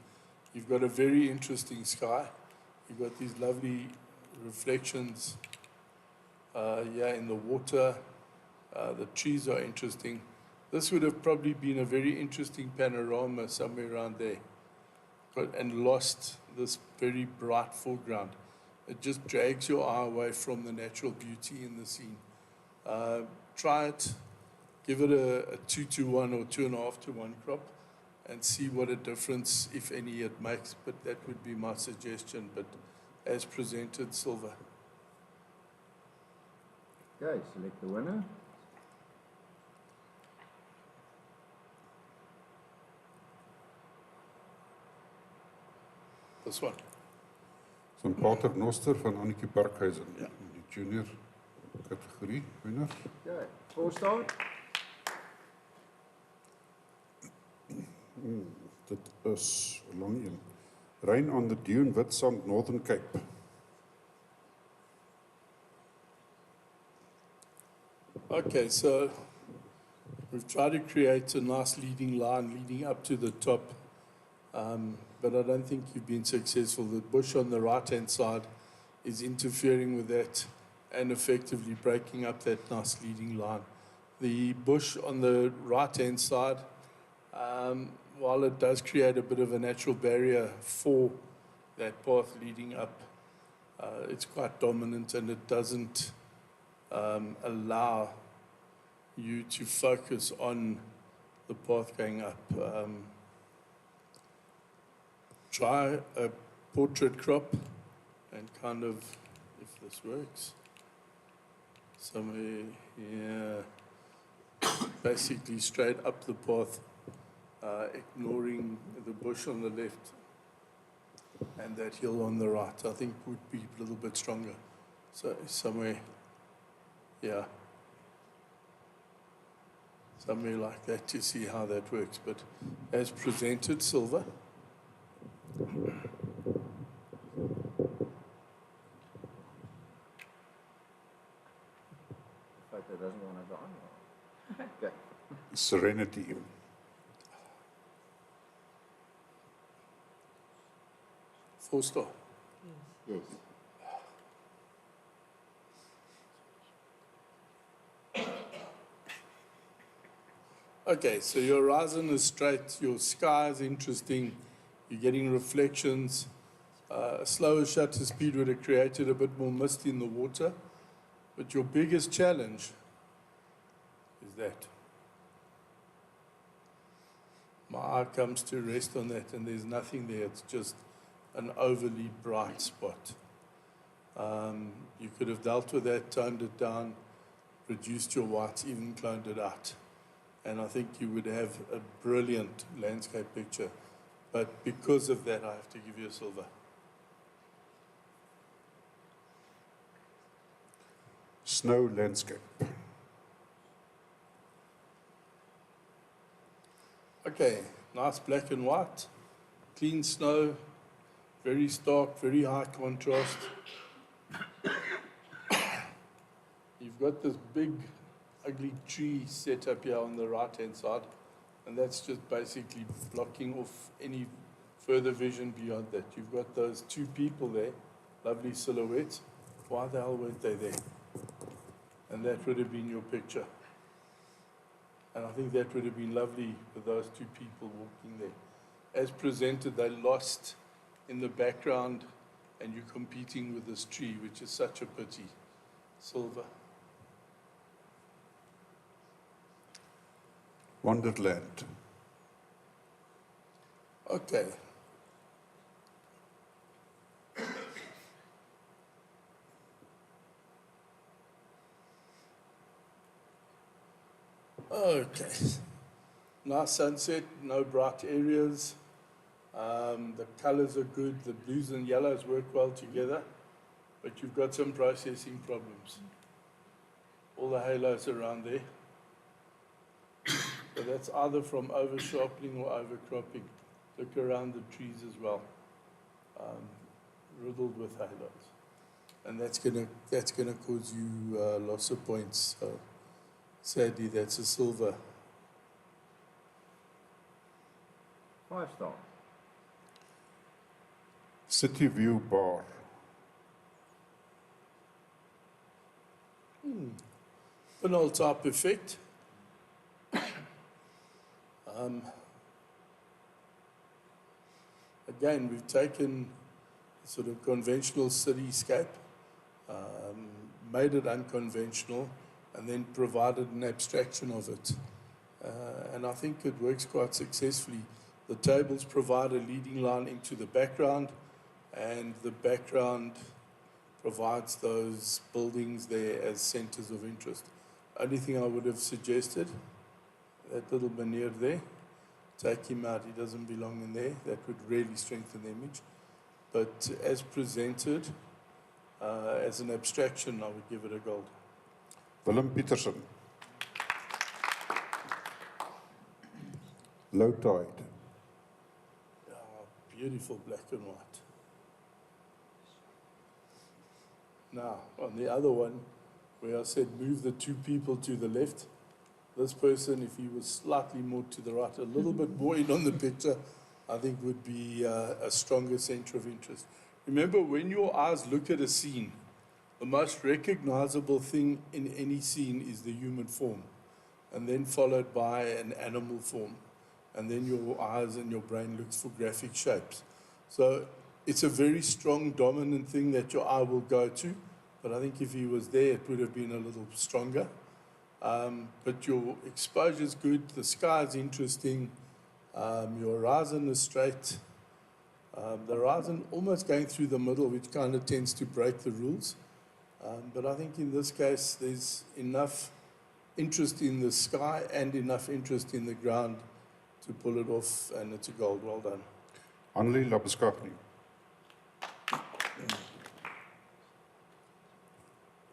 You've got a very interesting sky. You've got these lovely reflections in the water. The trees are interesting. This would have probably been a very interesting panorama somewhere around there, and lost this very bright foreground. It just drags your eye away from the natural beauty in the scene. Try it, give it a 2-to-1 or 2.5-to-1 crop, and see what a difference, if any, it makes. But that would be my suggestion. But as presented, silver. Okay, select the winner. this one. Van Paternoster van Annetjie Parkhuizen. Ja. Die junior kategorie wenner. Okay, 4 star. Dit is 'n lang een. Rain on the Dune, Witstrand, Northern Cape. Okay, so we've tried to create a nice leading line leading up to the top, but I don't think you've been successful. The bush on the right-hand side is interfering with that and effectively breaking up that nice leading line. The bush on the right-hand side, while it does create a bit of a natural barrier for that path leading up, it's quite dominant and it doesn't allow you to focus on the path going up. Try a portrait crop and kind of, if this works, somewhere here, basically straight up the path, ignoring the bush on the left and that hill on the right, I think would be a little bit stronger. So somewhere, yeah, somewhere like that to see how that works. But as presented, silver. Photo doesn't want to go on. Okay. Serenity. Four star. Yes. Okay, so your horizon is straight, your sky is interesting, you're getting reflections. A slower shutter speed would have created a bit more mist in the water, but your biggest challenge is that. My eye comes to rest on that and there's nothing there, it's just an overly bright spot. You could have dealt with that, toned it down, reduced your whites, even cloned it out. And I think you would have a brilliant landscape picture. But because of that, I have to give you a silver. Snow landscape. Okay, nice black and white, clean snow, very stark, very high contrast. You've got this big, ugly tree set up here on the right-hand side, and that's just basically blocking off any further vision beyond that. You've got those two people there, lovely silhouettes. Why the hell weren't they there? And that would have been your picture. And I think that would have been lovely with those two people walking there. As presented, they lost in the background, and you're competing with this tree, which is such a pity. Silver. Wonderland. Okay. Okay. Nice sunset, no bright areas. The colors are good, the blues and yellows work well together, but you've got some processing problems. All the halos around there. So that's either from over-sharpening or overcropping. Look around the trees as well, riddled with halos. And that's gonna cause you loss of points. So sadly, that's a silver. 5 star. City View Bar. Pinhole type effect. Again, we've taken a sort of conventional cityscape, made it unconventional, and then provided an abstraction of it. And I think it works quite successfully. The tables provide a leading line into the background, and the background provides those buildings there as centers of interest. Only thing I would have suggested, that little veneer there, take him out, he doesn't belong in there. That would really strengthen the image. but as presented, as an abstraction, I would give it a gold. Willem Petersen. Low Tide. Beautiful black and white. Now, on the other one, where I said move the two people to the left, this person, if he was slightly more to the right, a little bit more in on the picture, I think would be a stronger center of interest. Remember, when your eyes look at a scene, the most recognizable thing in any scene is the human form, and then followed by an animal form, and then your eyes and your brain looks for graphic shapes. So it's a very strong dominant thing that your eye will go to, but I think if he was there, it would have been a little stronger. But your exposure is good, the sky is interesting, your horizon is straight. The horizon almost going through the middle, which kind of tends to break the rules. But I think in this case, there's enough interest in the sky and enough interest in the ground to pull it off, and it's a gold. Well done. Annelie Labeskagni.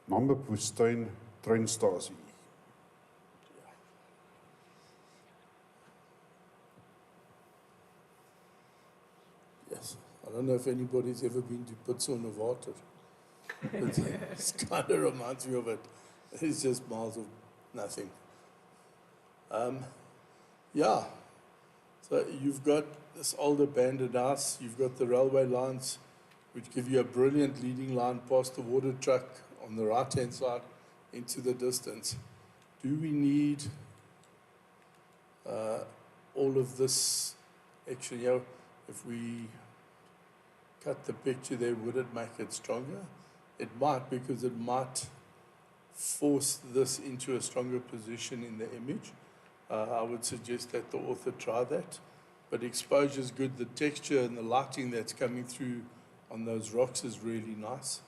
Namib Woestyn treinstasie. Yes. I don't know if anybody's ever been to Botswana. It kind of reminds me of it. It's just miles of nothing. Yeah. So you've got this old abandoned house. You've got the railway lines, which give you a brilliant leading line past the water truck on the right-hand side into the distance. Do we need all of this? Actually, if we cut the picture there, would it make it stronger? It might, because it might force this into a stronger position in the image. I would suggest that the author try that. But exposure is good. The texture and the lighting that's coming through on those rocks is really nice.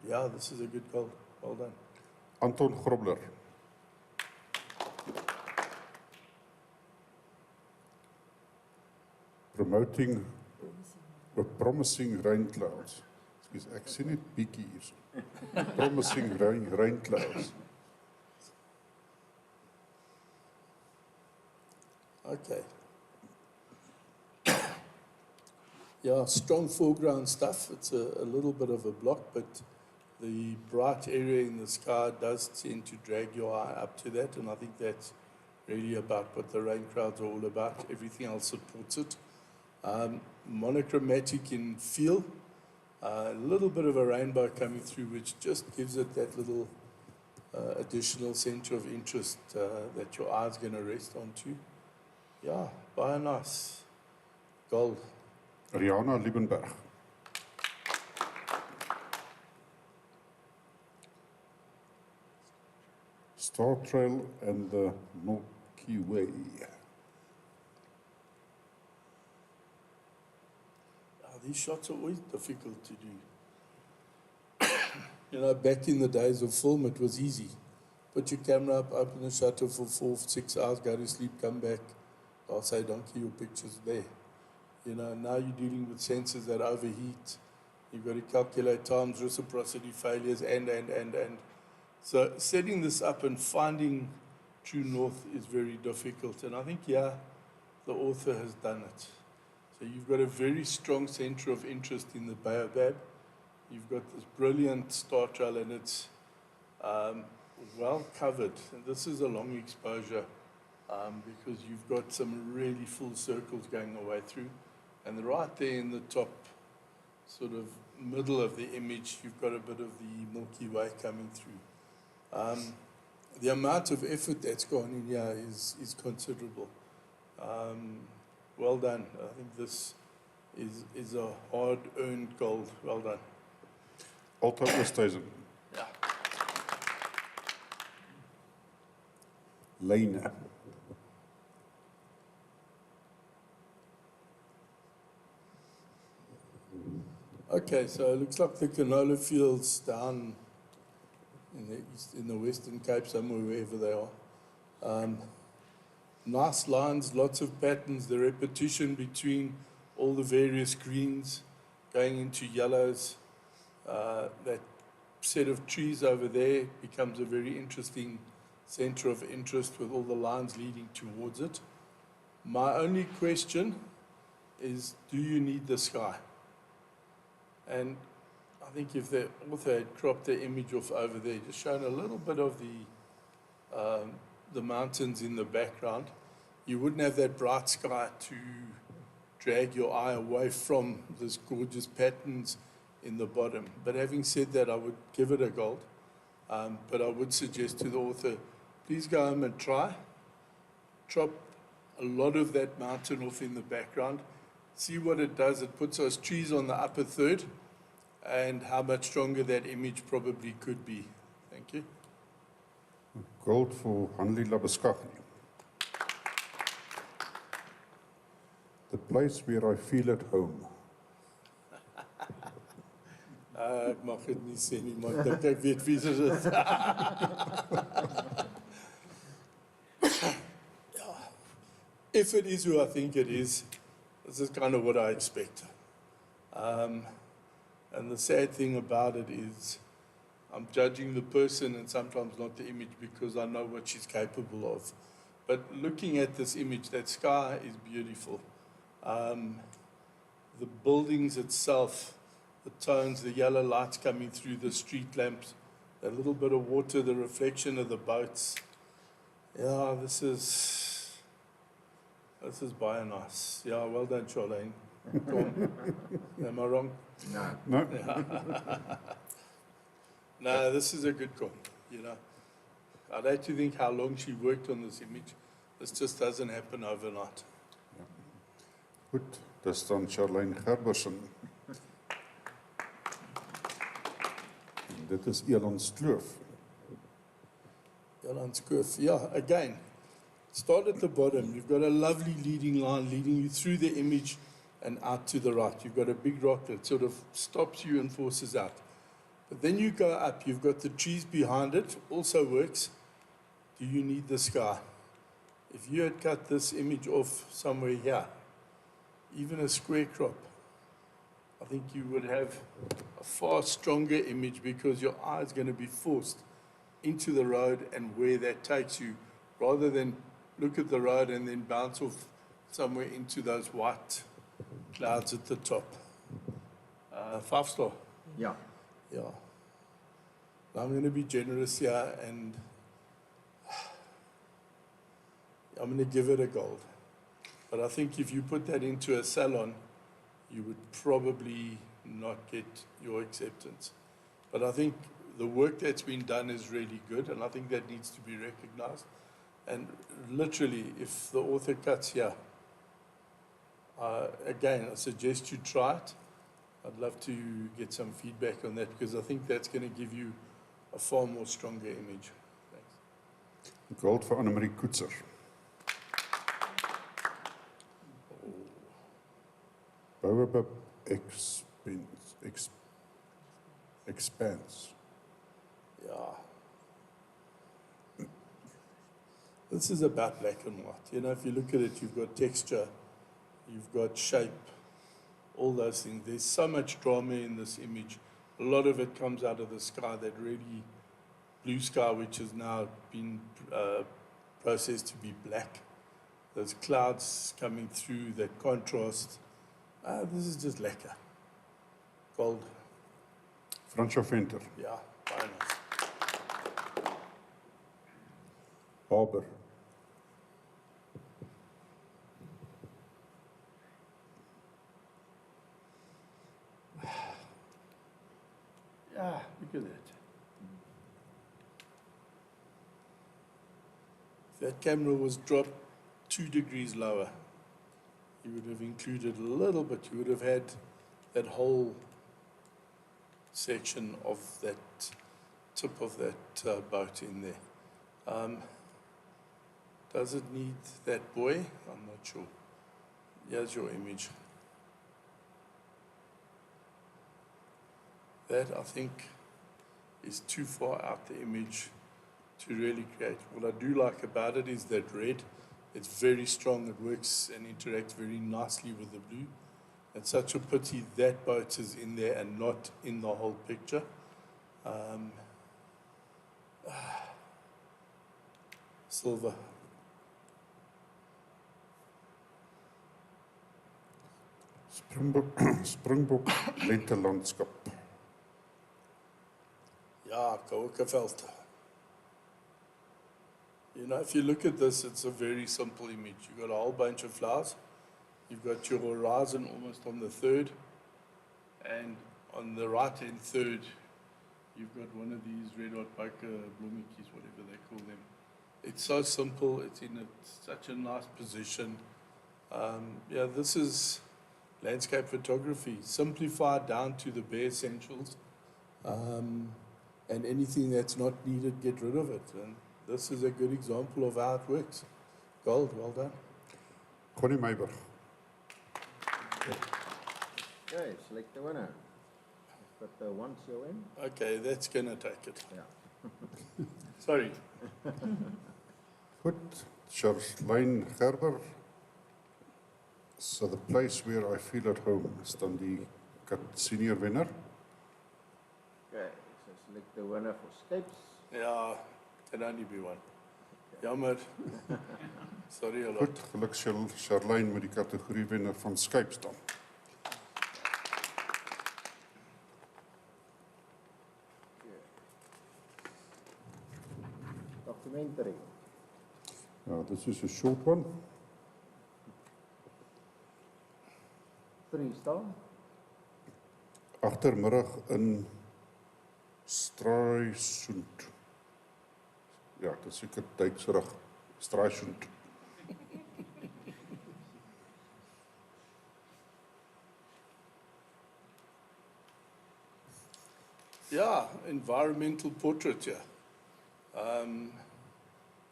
Yeah, this is a good goal. Well done. Anton Grobler. Promoting a promising rain clouds. Excuse, ek sien net bietjie hier. Promising rain clouds. Okay. Yeah, strong foreground stuff. It's a little bit of a block, but the bright area in the sky does tend to drag your eye up to that, and I think that's really about what the rain clouds are all about. Everything else supports it. Monochromatic in feel. A little bit of a rainbow coming through, which just gives it that little additional center of interest that your eye's going to rest onto. Yeah, by a nice gold. Rihanna Liebenberg. Star Trail and the Milky Way. These shots are always difficult to do. You know, back in the days of film, it was easy. Put your camera up, open the shutter for 4, 6 hours, go to sleep, come back. I'll say, donkey, your picture's there. You know, now you're dealing with sensors that overheat. You've got to calculate times, reciprocity failures, and. So setting this up and finding true north is very difficult. And I think, yeah, the author has done it. So you've got a very strong center of interest in the baobab. You've got this brilliant star trail, and it's well covered. And this is a long exposure because you've got some really full circles going the way through. And right there in the top sort of middle of the image, you've got a bit of the Milky Way coming through. The amount of effort that's gone in here is considerable. Well done. I think this is a hard-earned gold. Well done. Alto Oosthuizen. Yeah. Lena. Okay, so it looks like the canola fields down in the Western Cape, somewhere, wherever they are. Nice lines, lots of patterns, the repetition between all the various greens going into yellows. That set of trees over there becomes a very interesting center of interest with all the lines leading towards it. My only question is, do you need the sky? And I think if the author had cropped the image off over there, just shown a little bit of the mountains in the background, you wouldn't have that bright sky to drag your eye away from this gorgeous patterns in the bottom. But having said that, I would give it a gold. But I would suggest to the author, please go home and try. Chop a lot of that mountain off in the background. See what it does. It puts those trees on the upper third and how much stronger that image probably could be. Thank you. Gold for Hanli Labeskagni. The place where I feel at home. Ek mag dit nie sê nie, maar ek dink ek weet wie dit is. If it is who I think it is, this is kind of what I expect. And the sad thing about it is I'm judging the person and sometimes not the image because I know what she's capable of. But looking at this image, that sky is beautiful. The buildings itself, the tones, the yellow lights coming through the street lamps, a little bit of water, the reflection of the boats. Yeah, this is baie nice. Yeah, well done, Charlene. Am I wrong? No. No? No, this is a good call, you know. I'd like to think how long she worked on this image. This just doesn't happen overnight. Goed, dis dan Charlene Gerbersen. En dit is Elans Kloof. Jalan's Kloof. Yeah, again, start at the bottom. You've got a lovely leading line leading you through the image and out to the right. You've got a big rock that sort of stops you and forces out. But then you go up, you've got the trees behind it, also works. Do you need the sky? If you had cut this image off somewhere here, even a square crop, I think you would have a far stronger image because your eye is going to be forced into the road and where that takes you, rather than look at the road and then bounce off somewhere into those white clouds at the top. 5-star. Yeah. Yeah. I'm going to be generous here and I'm going to give it a gold. But I think if you put that into a salon, you would probably not get your acceptance. But I think the work that's been done is really good, and I think that needs to be recognized. And literally, if the author cuts here, again, I suggest you try it. I'd love to get some feedback on that because I think that's going to give you a far more stronger image. Thanks. Gold vir Annemarie Koetser. Baobab expanse. Yeah. This is about black and white. You know, if you look at it, you've got texture, you've got shape, all those things. There's so much drama in this image. A lot of it comes out of the sky, that really blue sky, which has now been processed to be black. Those clouds coming through, that contrast. This is just lekker. Gold. Fransjo Venter. Yeah, very nice. Haber. Yeah, look at that. If that camera was dropped 2 degrees lower, you would have included a little bit. You would have had that whole section of that tip of that boat in there. Does it need that buoy? I'm not sure. Here's your image. That, I think, is too far out the image to really create. What I do like about it is that red. It's very strong. It works and interacts very nicely with the blue. It's such a pity that boat is in there and not in the whole picture. Silver. Springbok lentelandskap. Ja, Kouwekeveld. You know, if you look at this, it's a very simple image. You've got a whole bunch of flowers. You've got your horizon almost on the third. And on the right-hand third, you've got one of these red hot poker bloemetjies, whatever they call them. It's so simple. It's in such a nice position. Yeah, this is landscape photography, simplified down to the bare essentials. And anything that's not needed, get rid of it. And this is a good example of how it works. Gold, well done. Connie Meiberg. Okay, select the winner. Got the one COM. Okay, that's going to take it. Yeah. Sorry. Goed, Charlene Gerber. So the place where I feel at home is dan die senior winner. Okay, so select the winner for Scapes. Yeah, can only be one. Jammer. Sorry a lot. Goed, geluk Charlene met die kategorie wenner van Skypes dan. Documentary. Ja, this is a short one. 3 star. Agtermiddag in Straalsund. Ja, dit is seker Duitserig. Straalsund. Yeah, environmental portraiture.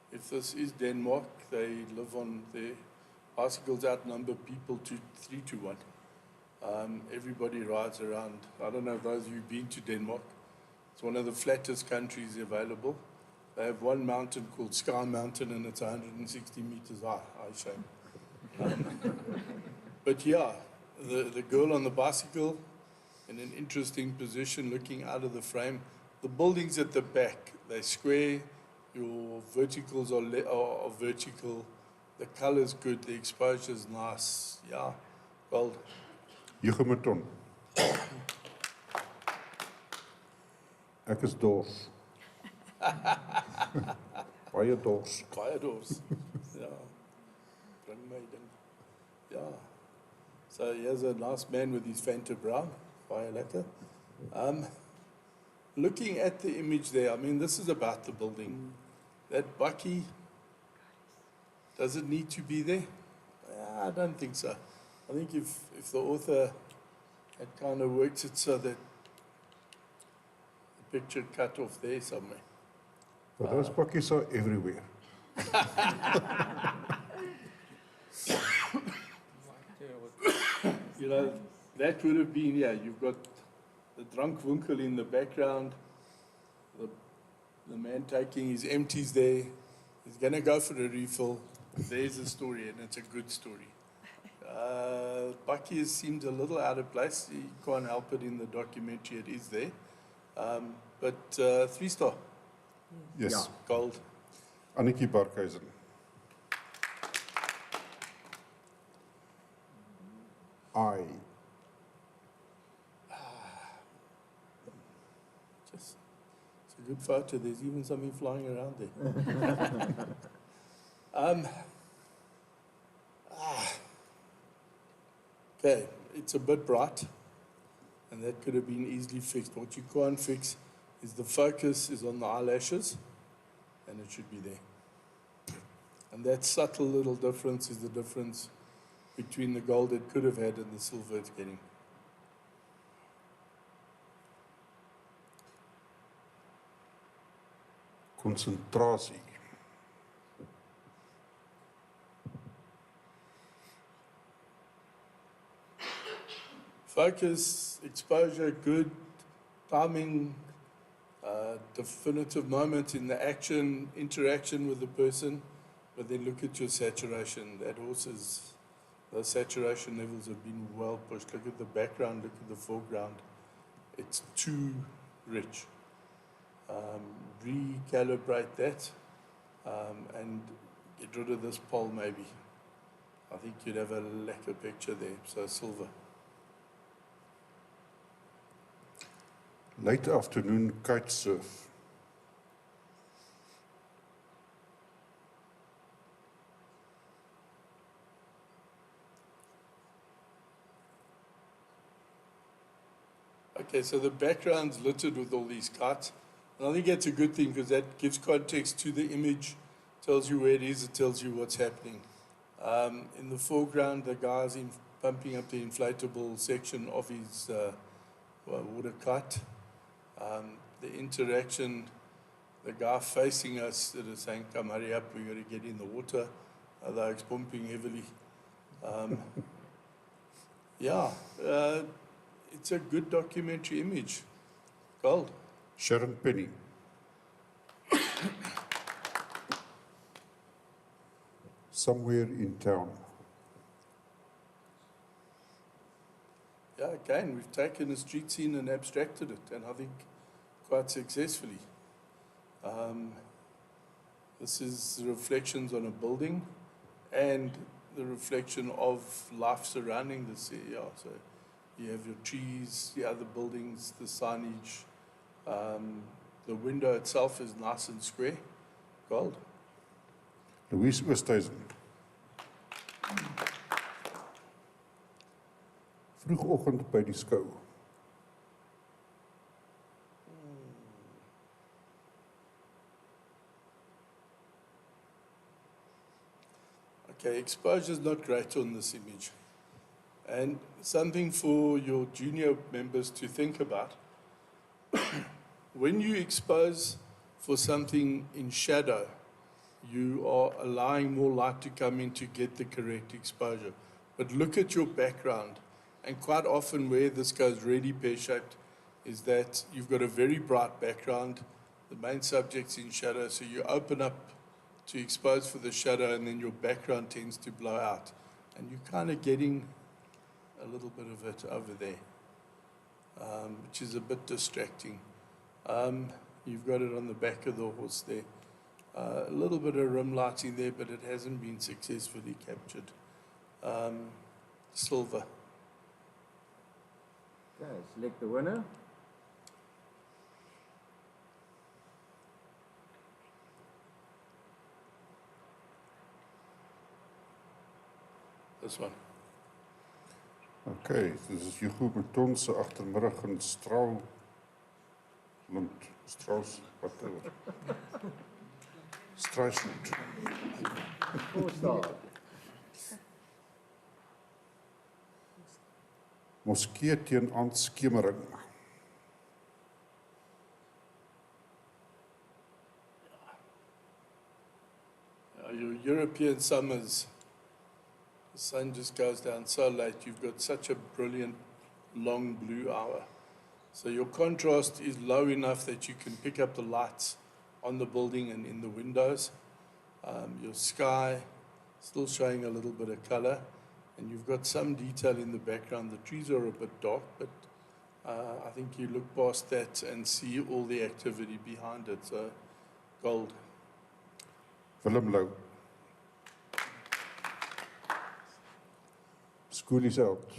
If this is Denmark, they live on their bicycles outnumber people to 3 to 1. Everybody rides around. I don't know if those of you have been to Denmark. It's one of the flattest countries available. They have one mountain called Sky Mountain, and it's 160 meters high. I shame. But yeah, the girl on the bicycle in an interesting position looking out of the frame. The buildings at the back, they're square. Your verticals are vertical. The color's good. The exposure's nice. Yeah, gold. Huguemeton. Ek is dors. Baie dors. Baie doors. Yeah. Bring my ding. Yeah. So here's a nice man with his Fanta Brown. Baie lekker. Looking at the image there, I mean, this is about the building. That bucky, does it need to be there? I don't think so. I think if the author had kind of worked it so that the picture cut off there somewhere. But those pakkies are everywhere. You know, that would have been, yeah, you've got the drunk winkel in the background, the man taking his empties there, he's going to go for a refill. There's a story, and it's a good story. Bucky seemed a little out of place. You can't help it in the documentary, it is there. But 3 star. Yes. Ja. Gold. Annetjie Barkhuizen. It's a good photo. There's even something flying around there. Okay, it's a bit bright, and that could have been easily fixed. What you can't fix is the focus is on the eyelashes, and it should be there. And that subtle little difference is the difference between the gold it could have had and the silver it's getting. Konsentrasie. Focus, exposure, good timing, definitive moment in the action, interaction with the person, but then look at your saturation. That horse is The saturation levels have been well pushed. Look at the background, look at the foreground. It's too rich. Recalibrate that and get rid of this pole maybe. I think you'd have a lacquer picture there, so silver. Late afternoon kite surf. Okay, so the background's littered with all these kites. And I think that's a good thing because that gives context to the image, tells you where it is, it tells you what's happening. In the foreground, the guy's pumping up the inflatable section of his water kite. The interaction, the guy facing us that is saying, come hurry up, we've got to get in the water. Although it's pumping heavily. It's a good documentary image. Gold. Sharon Penny. Somewhere in town. Yeah, again, we've taken a street scene and abstracted it, and I think quite successfully. This is the reflections on a building and the reflection of life surrounding this area. So you have your trees, the other buildings, the signage. The window itself is nice and square. Gold. Louise Oosthuizen. Vroegoggend by die skou. Okay, exposure is not great on this image. And something for your junior members to think about. When you expose for something in shadow, you are allowing more light to come in to get the correct exposure. But look at your background. And quite often where this goes really pear-shaped is that you've got a very bright background. The main subject's in shadow, so you open up to expose for the shadow and then your background tends to blow out. And you're kind of getting a little bit of it over there, which is a bit distracting. You've got it on the back of the horse there. A little bit of rim lighting there, but it hasn't been successfully captured. Silver. Okay, select the winner. This one. Okay, dis is Hugo Beton se agtermiddag in Straal. Straals, whatever. Struisland. 4 stars. Moskee teen aandskemering. Your European summers, the sun just goes down so late. You've got such a brilliant long blue hour. So your contrast is low enough that you can pick up the lights on the building and in the windows. Your sky still showing a little bit of color. And you've got some detail in the background. The trees are a bit dark, but I think you look past that and see all the activity behind it. So, gold. Willem Lou. School is out.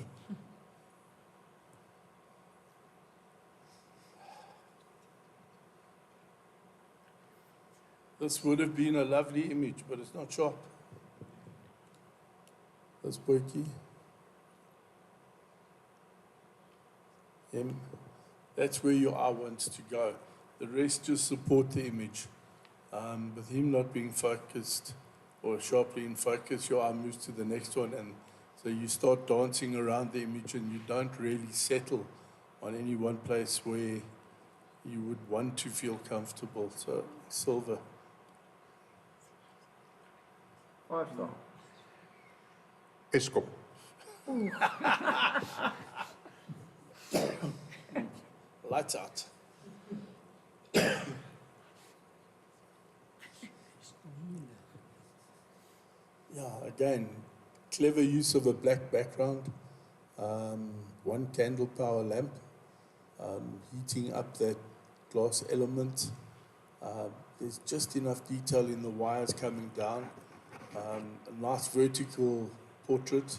This would have been a lovely image, but it's not sharp. That's Boykie. Him. That's where your eye wants to go. The rest just support the image. With him not being focused or sharply in focus, your eye moves to the next one, and so you start dancing around the image and you don't really settle on any one place where you would want to feel comfortable. So, silver. 5 stars. Eskom. Lights out. Yeah, again, clever use of a black background, one candle power lamp, heating up that glass element. There's just enough detail in the wires coming down. A nice vertical portrait.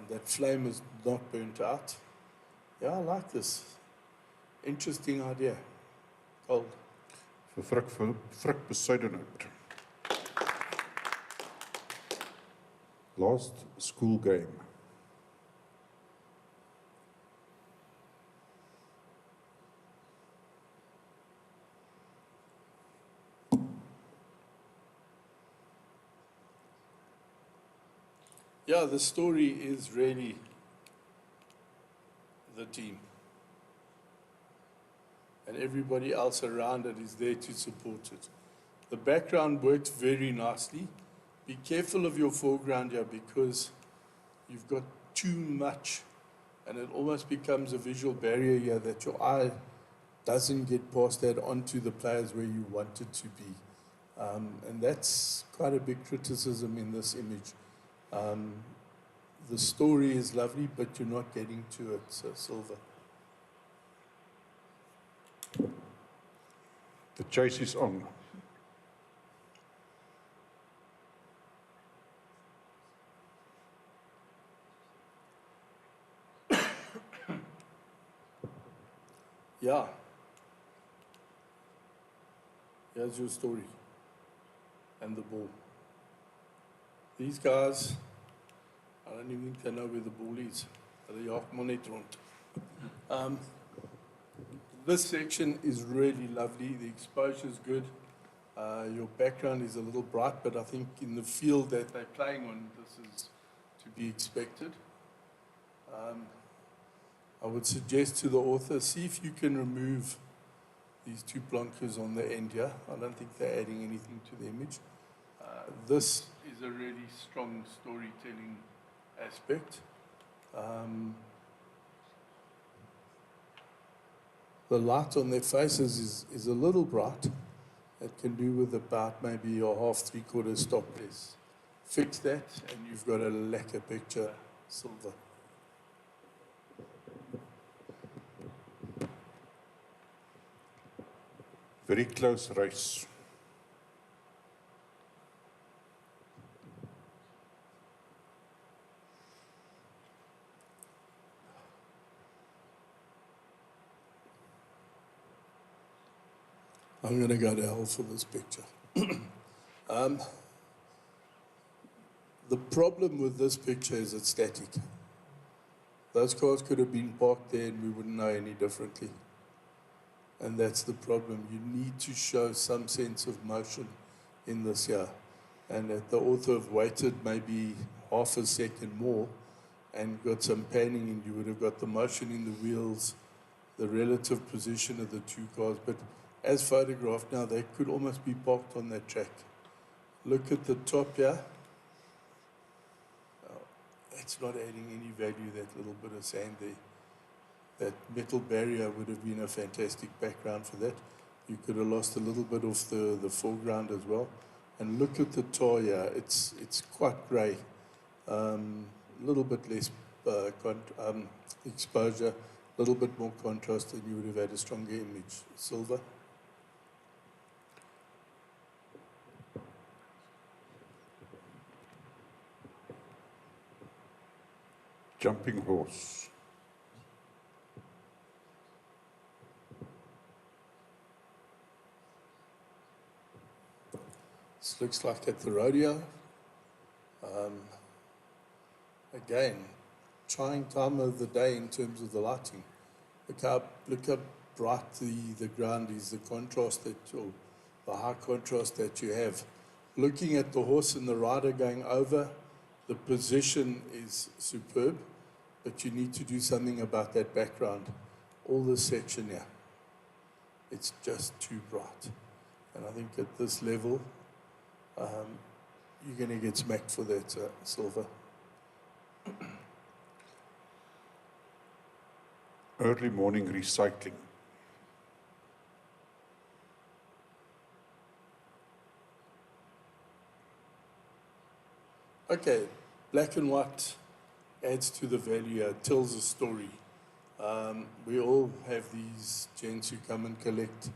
That flame is not burnt out. Yeah, I like this. Interesting idea. Gold. Vir Frik Besuidenhout. Last school game. Yeah, the story is really the team. And everybody else around it is there to support it. The background works very nicely. Be careful of your foreground here because you've got too much and it almost becomes a visual barrier here that your eye doesn't get past that onto the players where you want it to be. And that's quite a big criticism in this image. The story is lovely, but you're not getting to it, so Silver. The chase is on. Yeah. Here's your story. And the ball. These guys, I don't even think they know where the ball is. This section is really lovely. The exposure is good. Your background is a little bright, but I think in the field that they're playing on, this is to be expected. I would suggest to the author, see if you can remove these two blankers on the end here. I don't think they're adding anything to the image. This is a really strong storytelling aspect. The light on their faces is a little bright. It can do with about maybe a half, three-quarter stop less. Fix that and you've got a lacquer picture, Silver. Very close race. I'm going to go to hell for this picture. The problem with this picture is it's static. Those cars could have been parked there and we wouldn't know any differently. And that's the problem. You need to show some sense of motion in this here. And if the author have waited maybe half a second more and got some panning in, you would have got the motion in the wheels, the relative position of the two cars. But as photographed now, they could almost be parked on that track. Look at the top here. It's not adding any value, that little bit of sand there. That metal barrier would have been a fantastic background for that. You could have lost a little bit of the foreground as well. And look at the tar here. It's quite grey. A little bit less exposure, a little bit more contrast, and you would have had a stronger image. Silver. Jumping horse. This looks like at the rodeo. Again, trying time of the day in terms of the lighting. Look how bright the ground is, the contrast that, or the high contrast that you have. Looking at the horse and the rider going over, the position is superb, but you need to do something about that background. All this section here, it's just too bright. And I think at this level, you're going to get smacked for that, Silver. Early morning recycling. Okay, black and white adds to the value, it tells a story. We all have these gents who come and collect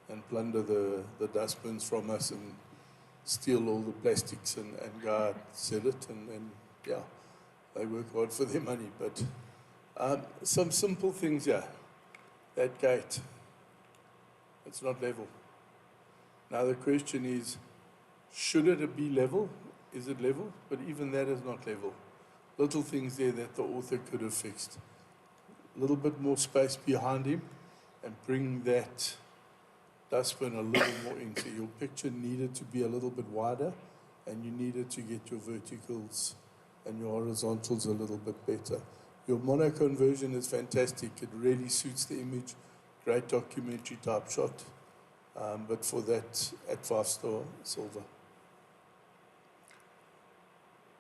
and plunder the dustbins from us and steal all the plastics and go out, sell it, and yeah, they work hard for their money. But some simple things here. That gate, it's not level. Now the question is, should it be level? Is it level? But even that is not level. Little things there that the author could have fixed. A little bit more space behind him and bring that dustbin a little more in. So your picture needed to be a little bit wider and you needed to get your verticals and your horizontals a little bit better. Your monoconversion is fantastic. It really suits the image. Great documentary type shot. But for that, at 5-star silver.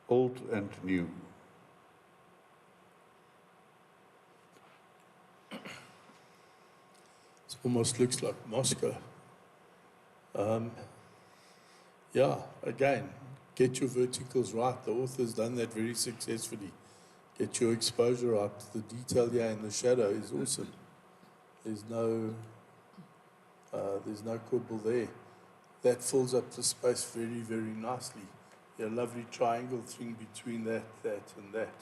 Old and new. It almost looks like Moscow. Yeah, again, get your verticals right. The author's done that very successfully. Get your exposure right. The detail here in the shadow is awesome. There's no quibble there. That fills up the space very, very nicely. A lovely triangle thing between that, and that.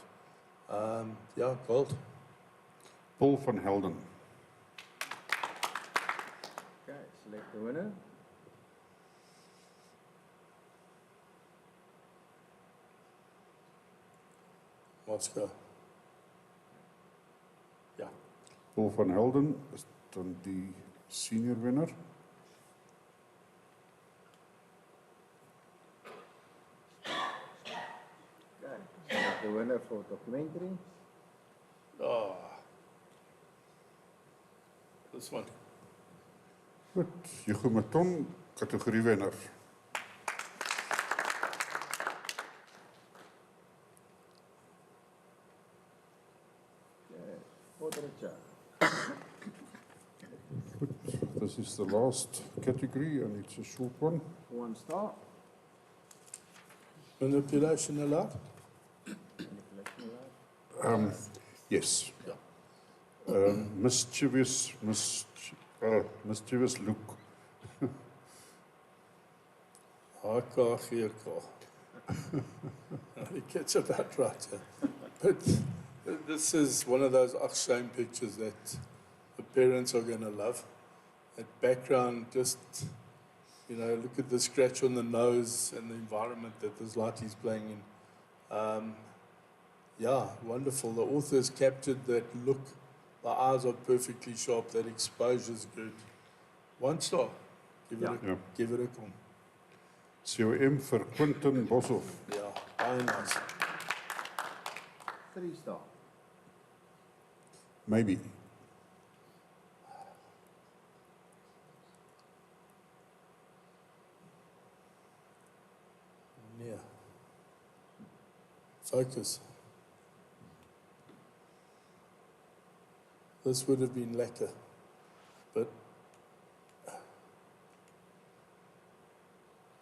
Yeah, gold. Paul van Helden. Okay, select the winner. Moscow. Ja. Paul van Helden is dan die senior wenner. Okay, select the winner for documentary. Oh. This one. Goed, Hugo Maton, kategorie wenner. Okay, portraiture. Goed, this is the last category and it's a short one. 1 star. Manipulation allowed? Manipulation allowed. Yes. Ja. Mischievous look. HKGK. I think it's about right. Yeah. But this is one of those shame pictures that the parents are going to love. That background, just, you know, look at the scratch on the nose and the environment that this light is playing in. Yeah, wonderful. The author's captured that look. The eyes are perfectly sharp. That exposure is good. 1 star. Give it a con. COM vir Quentin Boshoff. Yeah, very nice. 3 star. Maybe. Yeah. Focus. This would have been lacquer, but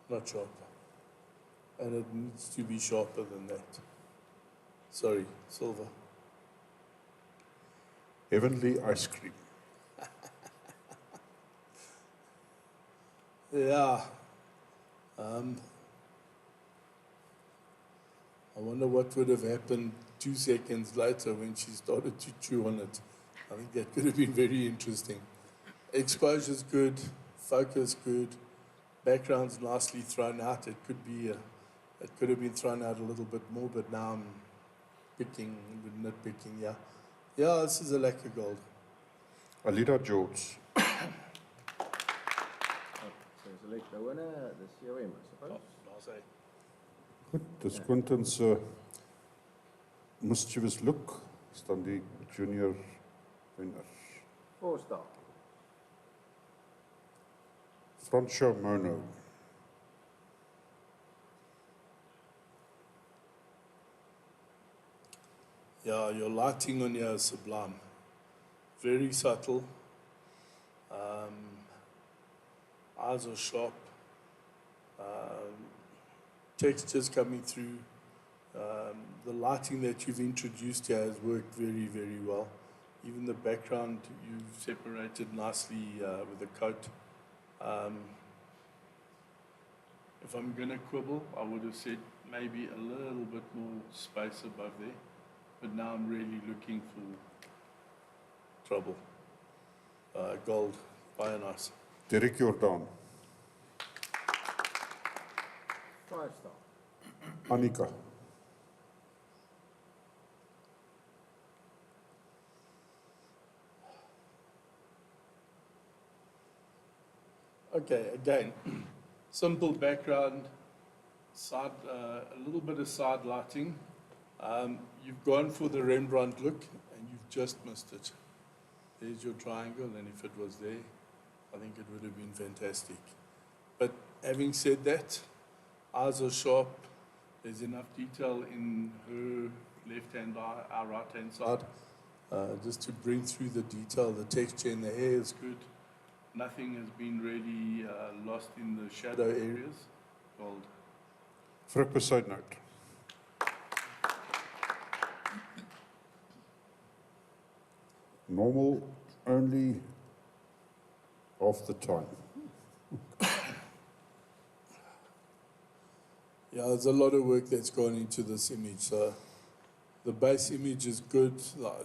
not sharp. And it needs to be sharper than that. Sorry, silver. Heavenly Ice Cream. Yeah. I wonder what would have happened 2 seconds later when she started to chew on it. I think that could have been very interesting. Exposure's good, focus good, background's nicely thrown out. It could have been thrown out a little bit more, but now I'm nitpicking, yeah. Yeah, this is a lacquer gold. Alida George. So select the winner, the COM, I suppose. I'll say. Goed, dis Quentin se mischievous look, is dan die junior wenner. 4 star. Fransha Mono. Yeah, your lighting on here is sublime. Very subtle. Eyes are sharp. Textures coming through. The lighting that you've introduced here has worked very, very well. Even the background you've separated nicely with the coat. If I'm going to quibble, I would have said maybe a little bit more space above there. But now I'm really looking for trouble. Gold, baie nice. Derek Jordaan, 5-star. Annika, Okay, again, simple background, side, a little bit of side lighting. You've gone for the Rembrandt look and you've just missed it. There's your triangle, and if it was there, I think it would have been fantastic. But having said that, eyes are sharp. There's enough detail in her left-hand eye, our right-hand side, just to bring through the detail. The texture in the hair is good. Nothing has been really lost in the shadow areas. Gold. Frik beside note. Normal only half the time. Yeah, there's a lot of work that's gone into this image. So the base image is good.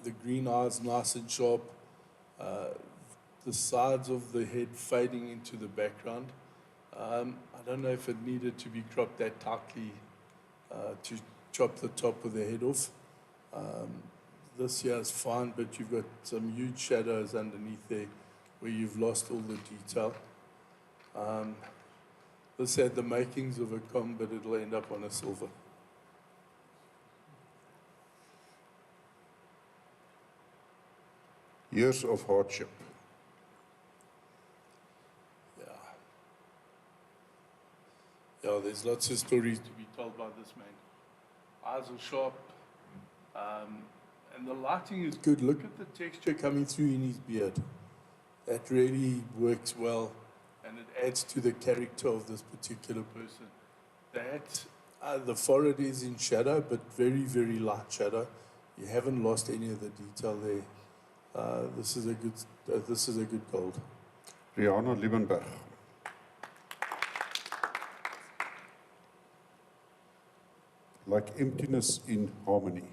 The green eyes nice and sharp. The sides of the head fading into the background. I don't know if it needed to be cropped that tightly to chop the top of the head off. This here is fine, but you've got some huge shadows underneath there where you've lost all the detail. This had the makings of a comb, but it'll end up on a silver. Years of hardship. Yeah, there's lots of stories to be told by this man. Eyes are sharp, and the lighting is good. Look at the texture coming through in his beard. That really works well, and it adds to the character of this particular person. The forehead is in shadow, but very, very light shadow. You haven't lost any of the detail there. This is a good gold. Rihanna Liebenberg. Like emptiness in harmony.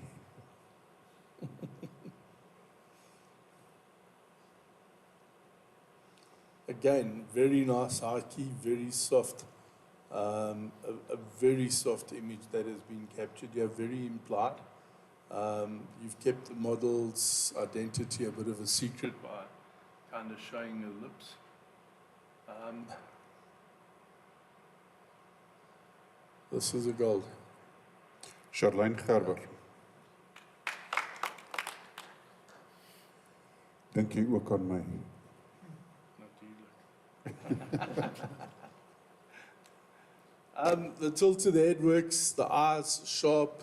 Again, very nice high key, very soft, a very soft image that has been captured. You're very implied. You've kept the model's identity a bit of a secret by kind of showing her lips. This is a gold. Charlene Gerber. Dink jy ook aan my? The tilt to the head works, the eyes sharp.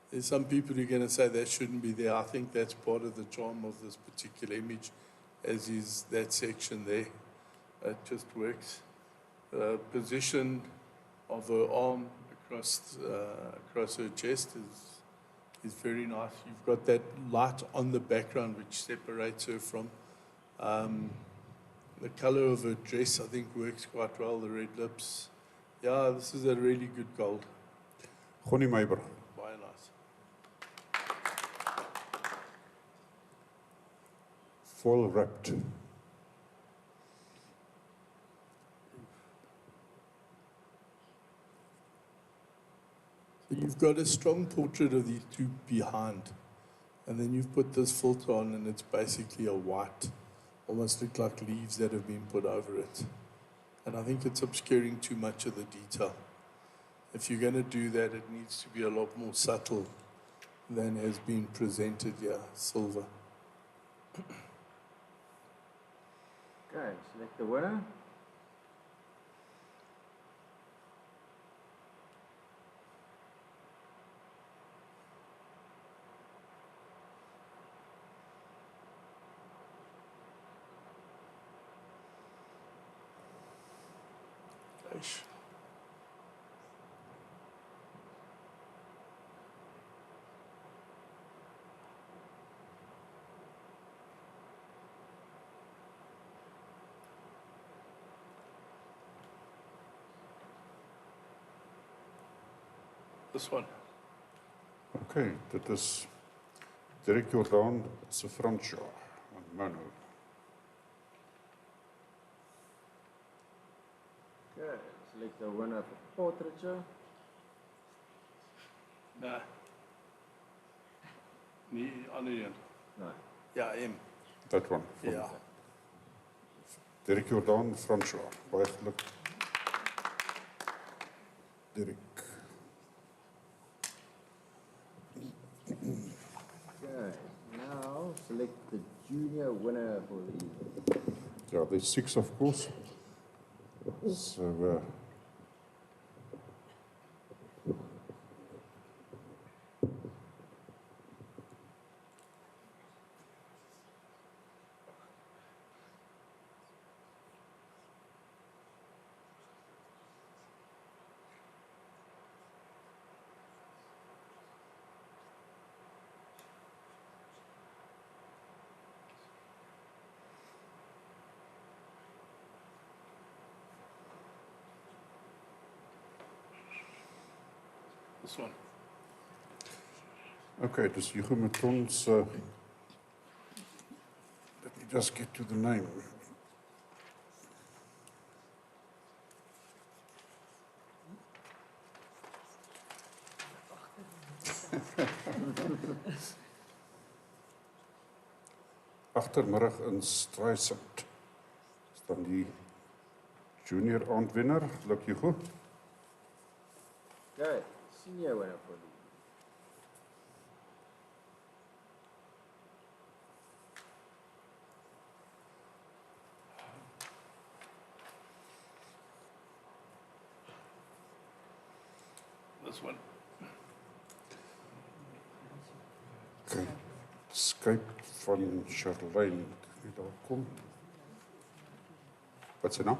There's some people who are going to say that shouldn't be there. I think that's part of the charm of this particular image, as is that section there. It just works. The position of her arm across her chest is very nice. You've got that light on the background which separates her from. The color of her dress, I think, works quite well. The red lips. Yeah, this is a really good gold. Gonnie Meiber. Baie nice. Full wrapped. So you've got a strong portrait of these two behind, and then you've put this filter on, and it's basically a white, almost look like leaves that have been put over it. And I think it's obscuring too much of the detail. If you're going to do that, it needs to be a lot more subtle than has been presented here, silver. Okay, select the winner. This one. Okay, dit is Derek Jordaan se Fransja aan Mano. Okay, select the winner for portraiture. Nee. Nie ander een. No. Ja, M. That one. Ja. Derek Jordaan, Fransja. Baie geluk. Derek. Okay, now select the junior winner for the Yeah, there's 6 of course. So, This one. okay, dus Hugo met ons. Let me just get to the name. Agtermiddag in Streisand. Is dan die junior aandwenner, geluk Hugo. okay, senior winner for the This one. Okay. Skype van Charlene. Die daar kom. Wat sê nou?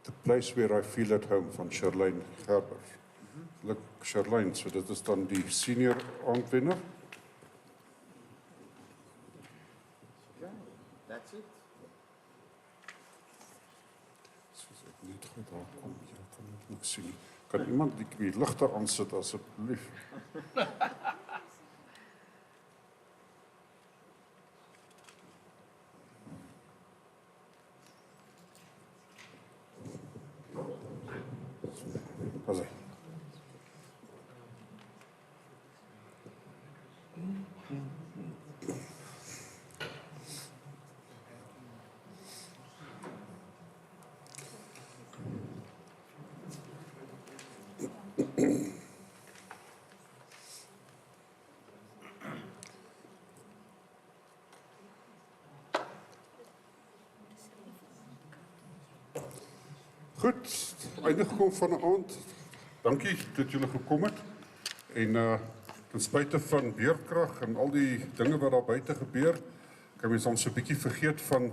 The place where I feel at home van Charlene Gerber. Geluk Charlene, so dit is dan die senior aandwenner. okay, that's it. Soos ek net gou daar kom, jy kan niks sien nie. Kan iemand die ligter aansit asseblief? Pas hy. Goed, einde gekom van die aand. Dankie dat julle gekom het. En ten spyte van weerkrag en al die dinge wat daar buite gebeur, kan mens soms 'n bietjie vergeet van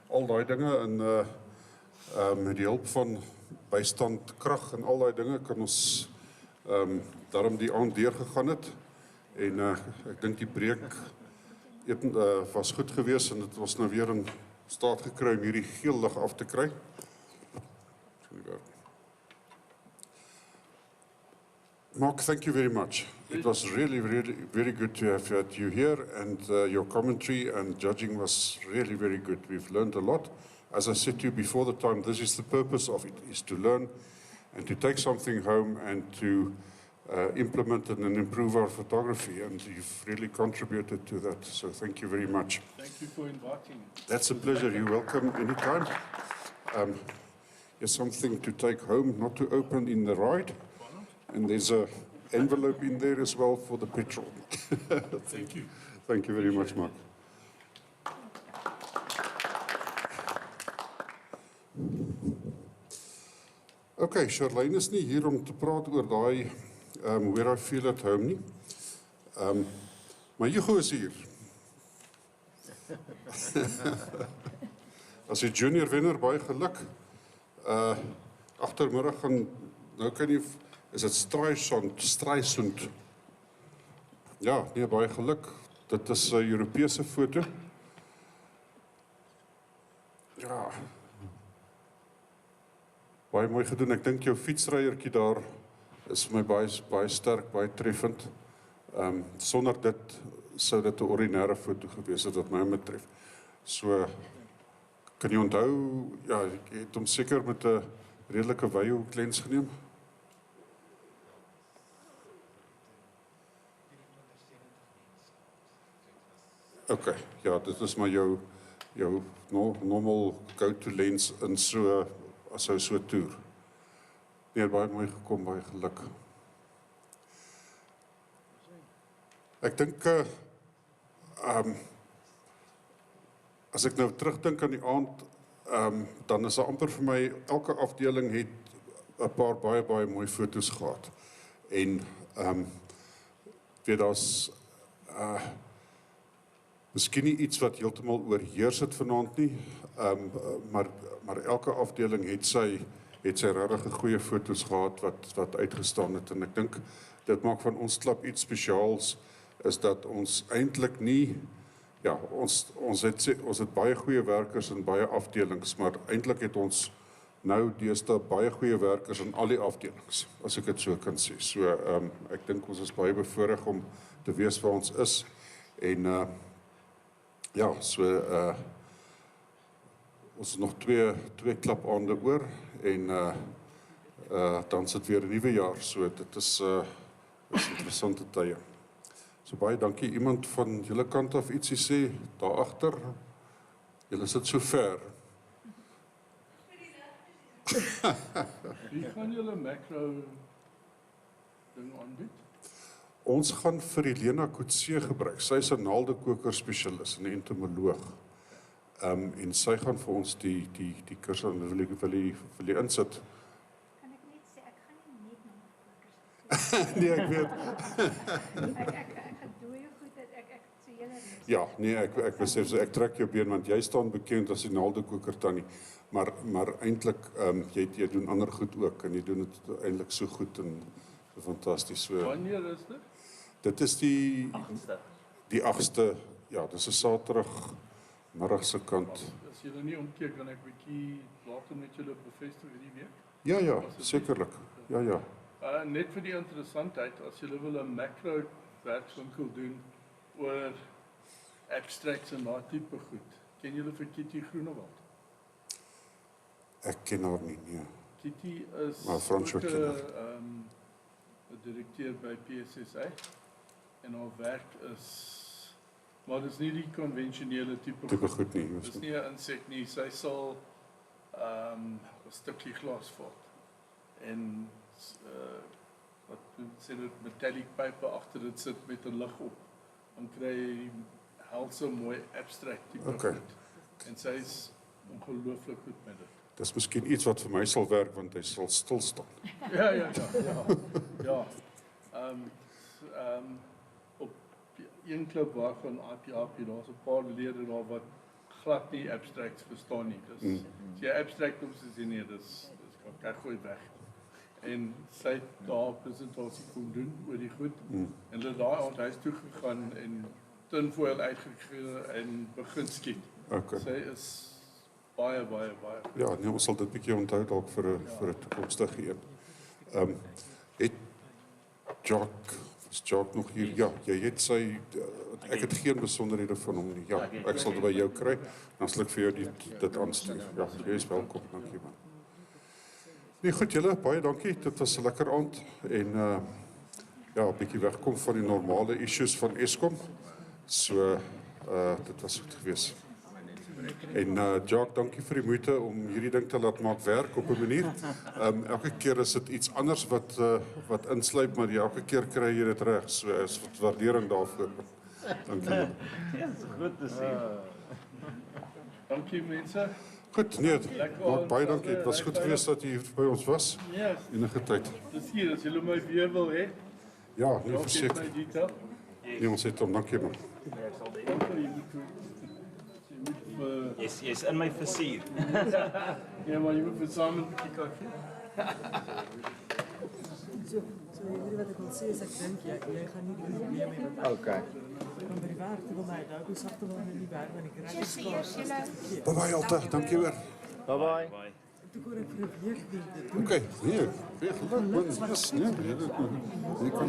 al daai dinge en met die hulp van bystand krag en al daai dinge kan ons daarom die aand deurgegaan het. En ek dink die breek eten was goed geweest en dit was nou weer in staat gekry om hierdie geel lig af te kry. Mark, thank you very much. It was really very good to have had you here, and your commentary and judging was really very good. We've learned a lot. As I said to you before the time, this is the purpose of it, is to learn and to take something home and to implement it and improve our photography, and you've really contributed to that, so thank you very much. Thank you for inviting me. That's a pleasure. You're welcome anytime. Here's something to take home, not to open in the ride. And there's an envelope in there as well for the petrol. Thank you. Thank you very much, Mark. Okay, Charlene is nie hier om te praat oor daai where I feel at home nie. Maar Hugo is hier. As 'n junior wenner, baie geluk. Agtermiddag gaan nou kan jy is dit Streisand. Ja, nee, baie geluk. Dit is 'n Europese foto. Ja. Baie mooi gedoen. Ek dink jou fietsryertjie daar is vir my baie sterk, baie treffend. Sonder dit sou dit 'n ordinêre foto gewees het wat my betref. So, kan jy onthou, ja, ek het hom seker met 'n redelike wyehoek lens geneem. OK, ja, dit is maar jou normal go-to lens in so, as hy so toer. Nee, baie mooi gekom, baie geluk. Ek dink, as ek nou terugdink aan die aand, dan is daar amper vir my, elke afdeling het 'n paar baie mooi foto's gehad. En, weet daar's, miskien nie iets wat heeltemal oorheers het vanaand nie, maar elke afdeling het sy regtig goeie foto's gehad wat uitgestaan het. En ek dink, dit maak van ons klub iets spesiaals, is dat ons eintlik nie, ja, ons het baie goeie werkers in baie afdelings, maar eintlik het ons nou deesdae baie goeie werkers in al die afdelings, as ek dit so kan sê. So, ek dink ons is baie bevoorreg om te weet waar ons is. En, ja, so, ons het nog twee klapaande oor, en dan sit weer 'n nuwe jaar, so dit is interessante tye. So baie dankie. Iemand van julle kant af ietsie sê, daar agter, julle sit so ver. Wie gaan julle macro ding aanbied? Ons gaan vir Helena Kutse gebruik. Sy is 'n naaldekoker spesialis en 'n entomoloog. En sy gaan vir ons die kursus aan wil jy insit. Kan ek net sê, ek gaan nie net na my kokers. Nee, ek weet. Ek gaan dooie goed, ek so julle net. Ja, nee, ek besef so, ek trek jou been, want jy staan bekend as die naaldekoker tannie. Maar eintlik, jy doen ander goed ook, en jy doen dit eintlik so goed en so fantasties. So, Wanneer is dit? dit is die 8ste, ja, dis 'n Saterdag middag se kant. As julle nie omkeer, kan ek bietjie later met julle bevestig hierdie week? Ja, sekerlik. Ja. Net vir die interessantheid, as julle wil 'n macro werkswinkel doen oor abstracts en daai tipe goed, ken julle vir Kitty Groenewald? Ek ken haar nie, nee. Kitty is Maar Frans ook ken haar. 'n direkteur by PSSA, en haar werk is, maar dis nie die konvensionele tipe goed nie. Dis nie 'n insek nie, sy sal 'n stukkie glas vat en wat sê dit, metallic paper agter dit sit met 'n lig op, dan kry jy helse mooi abstract tipe Okay. goed. En sy is ongelooflik goed met dit. Dis miskien iets wat vir my sal werk, want hy sal stil staan. Ja. Op een klub waarvan IPAP, daar's 'n paar lede daar wat glad nie abstracts verstaan nie. Dis as jy abstract op sê nee, dis kan gooi weg. En sy het daar 'n presentasie kon doen oor die goed. En hulle daai aand huis toe gegaan en tinfoil uitgegee en begin skiet. Okay. Sy is baie Ja, nee, ons sal dit bietjie onthou dalk vir 'n toekomstige een. Het Jacques nog hier? Ja, jy het sy, ek het geen besonderhede van hom nie. Ja, ek sal dit by jou kry, dan sal ek vir jou dit aanstuur. Ja, jy is welkom, dankie man. Nee, goed julle, baie dankie, dit was 'n lekker aand, en ja, 'n bietjie wegkom van die normale issues van Eskom. So, dit was goed geweest. En Jacques, dankie vir die moeite om hierdie ding te laat maak werk op 'n manier. Elke keer is dit iets anders wat insluip, maar elke keer kry jy dit reg. So is waardering daarvoor. Dankie. Ja, dis goed te sien. Dankie mense. Goed, nee, maar baie dankie. Het was goed geweest dat jy hier by ons was. Ja, Enige tyd. dis hier, as julle my weer wil hê. Ja, nee, Dalk verseker. het my detail. Nee, ons het hom, dankie man. Jy's in my versier. Ja, maar jy moet vir saam 'n bietjie koffie. So weet wat ek wil sê is, ek dink jy gaan nie die probleem hê wat Okay. by die werk, wil my dalk sagte wel in die werk, want ek raak Cheers vir eers, julle. Bye-bye Alta, dankie hoor. Bye-bye. Bye. Toe kon ek vir 'n week doen. Okay, nee, geluk, man. Yes, nee, jy kan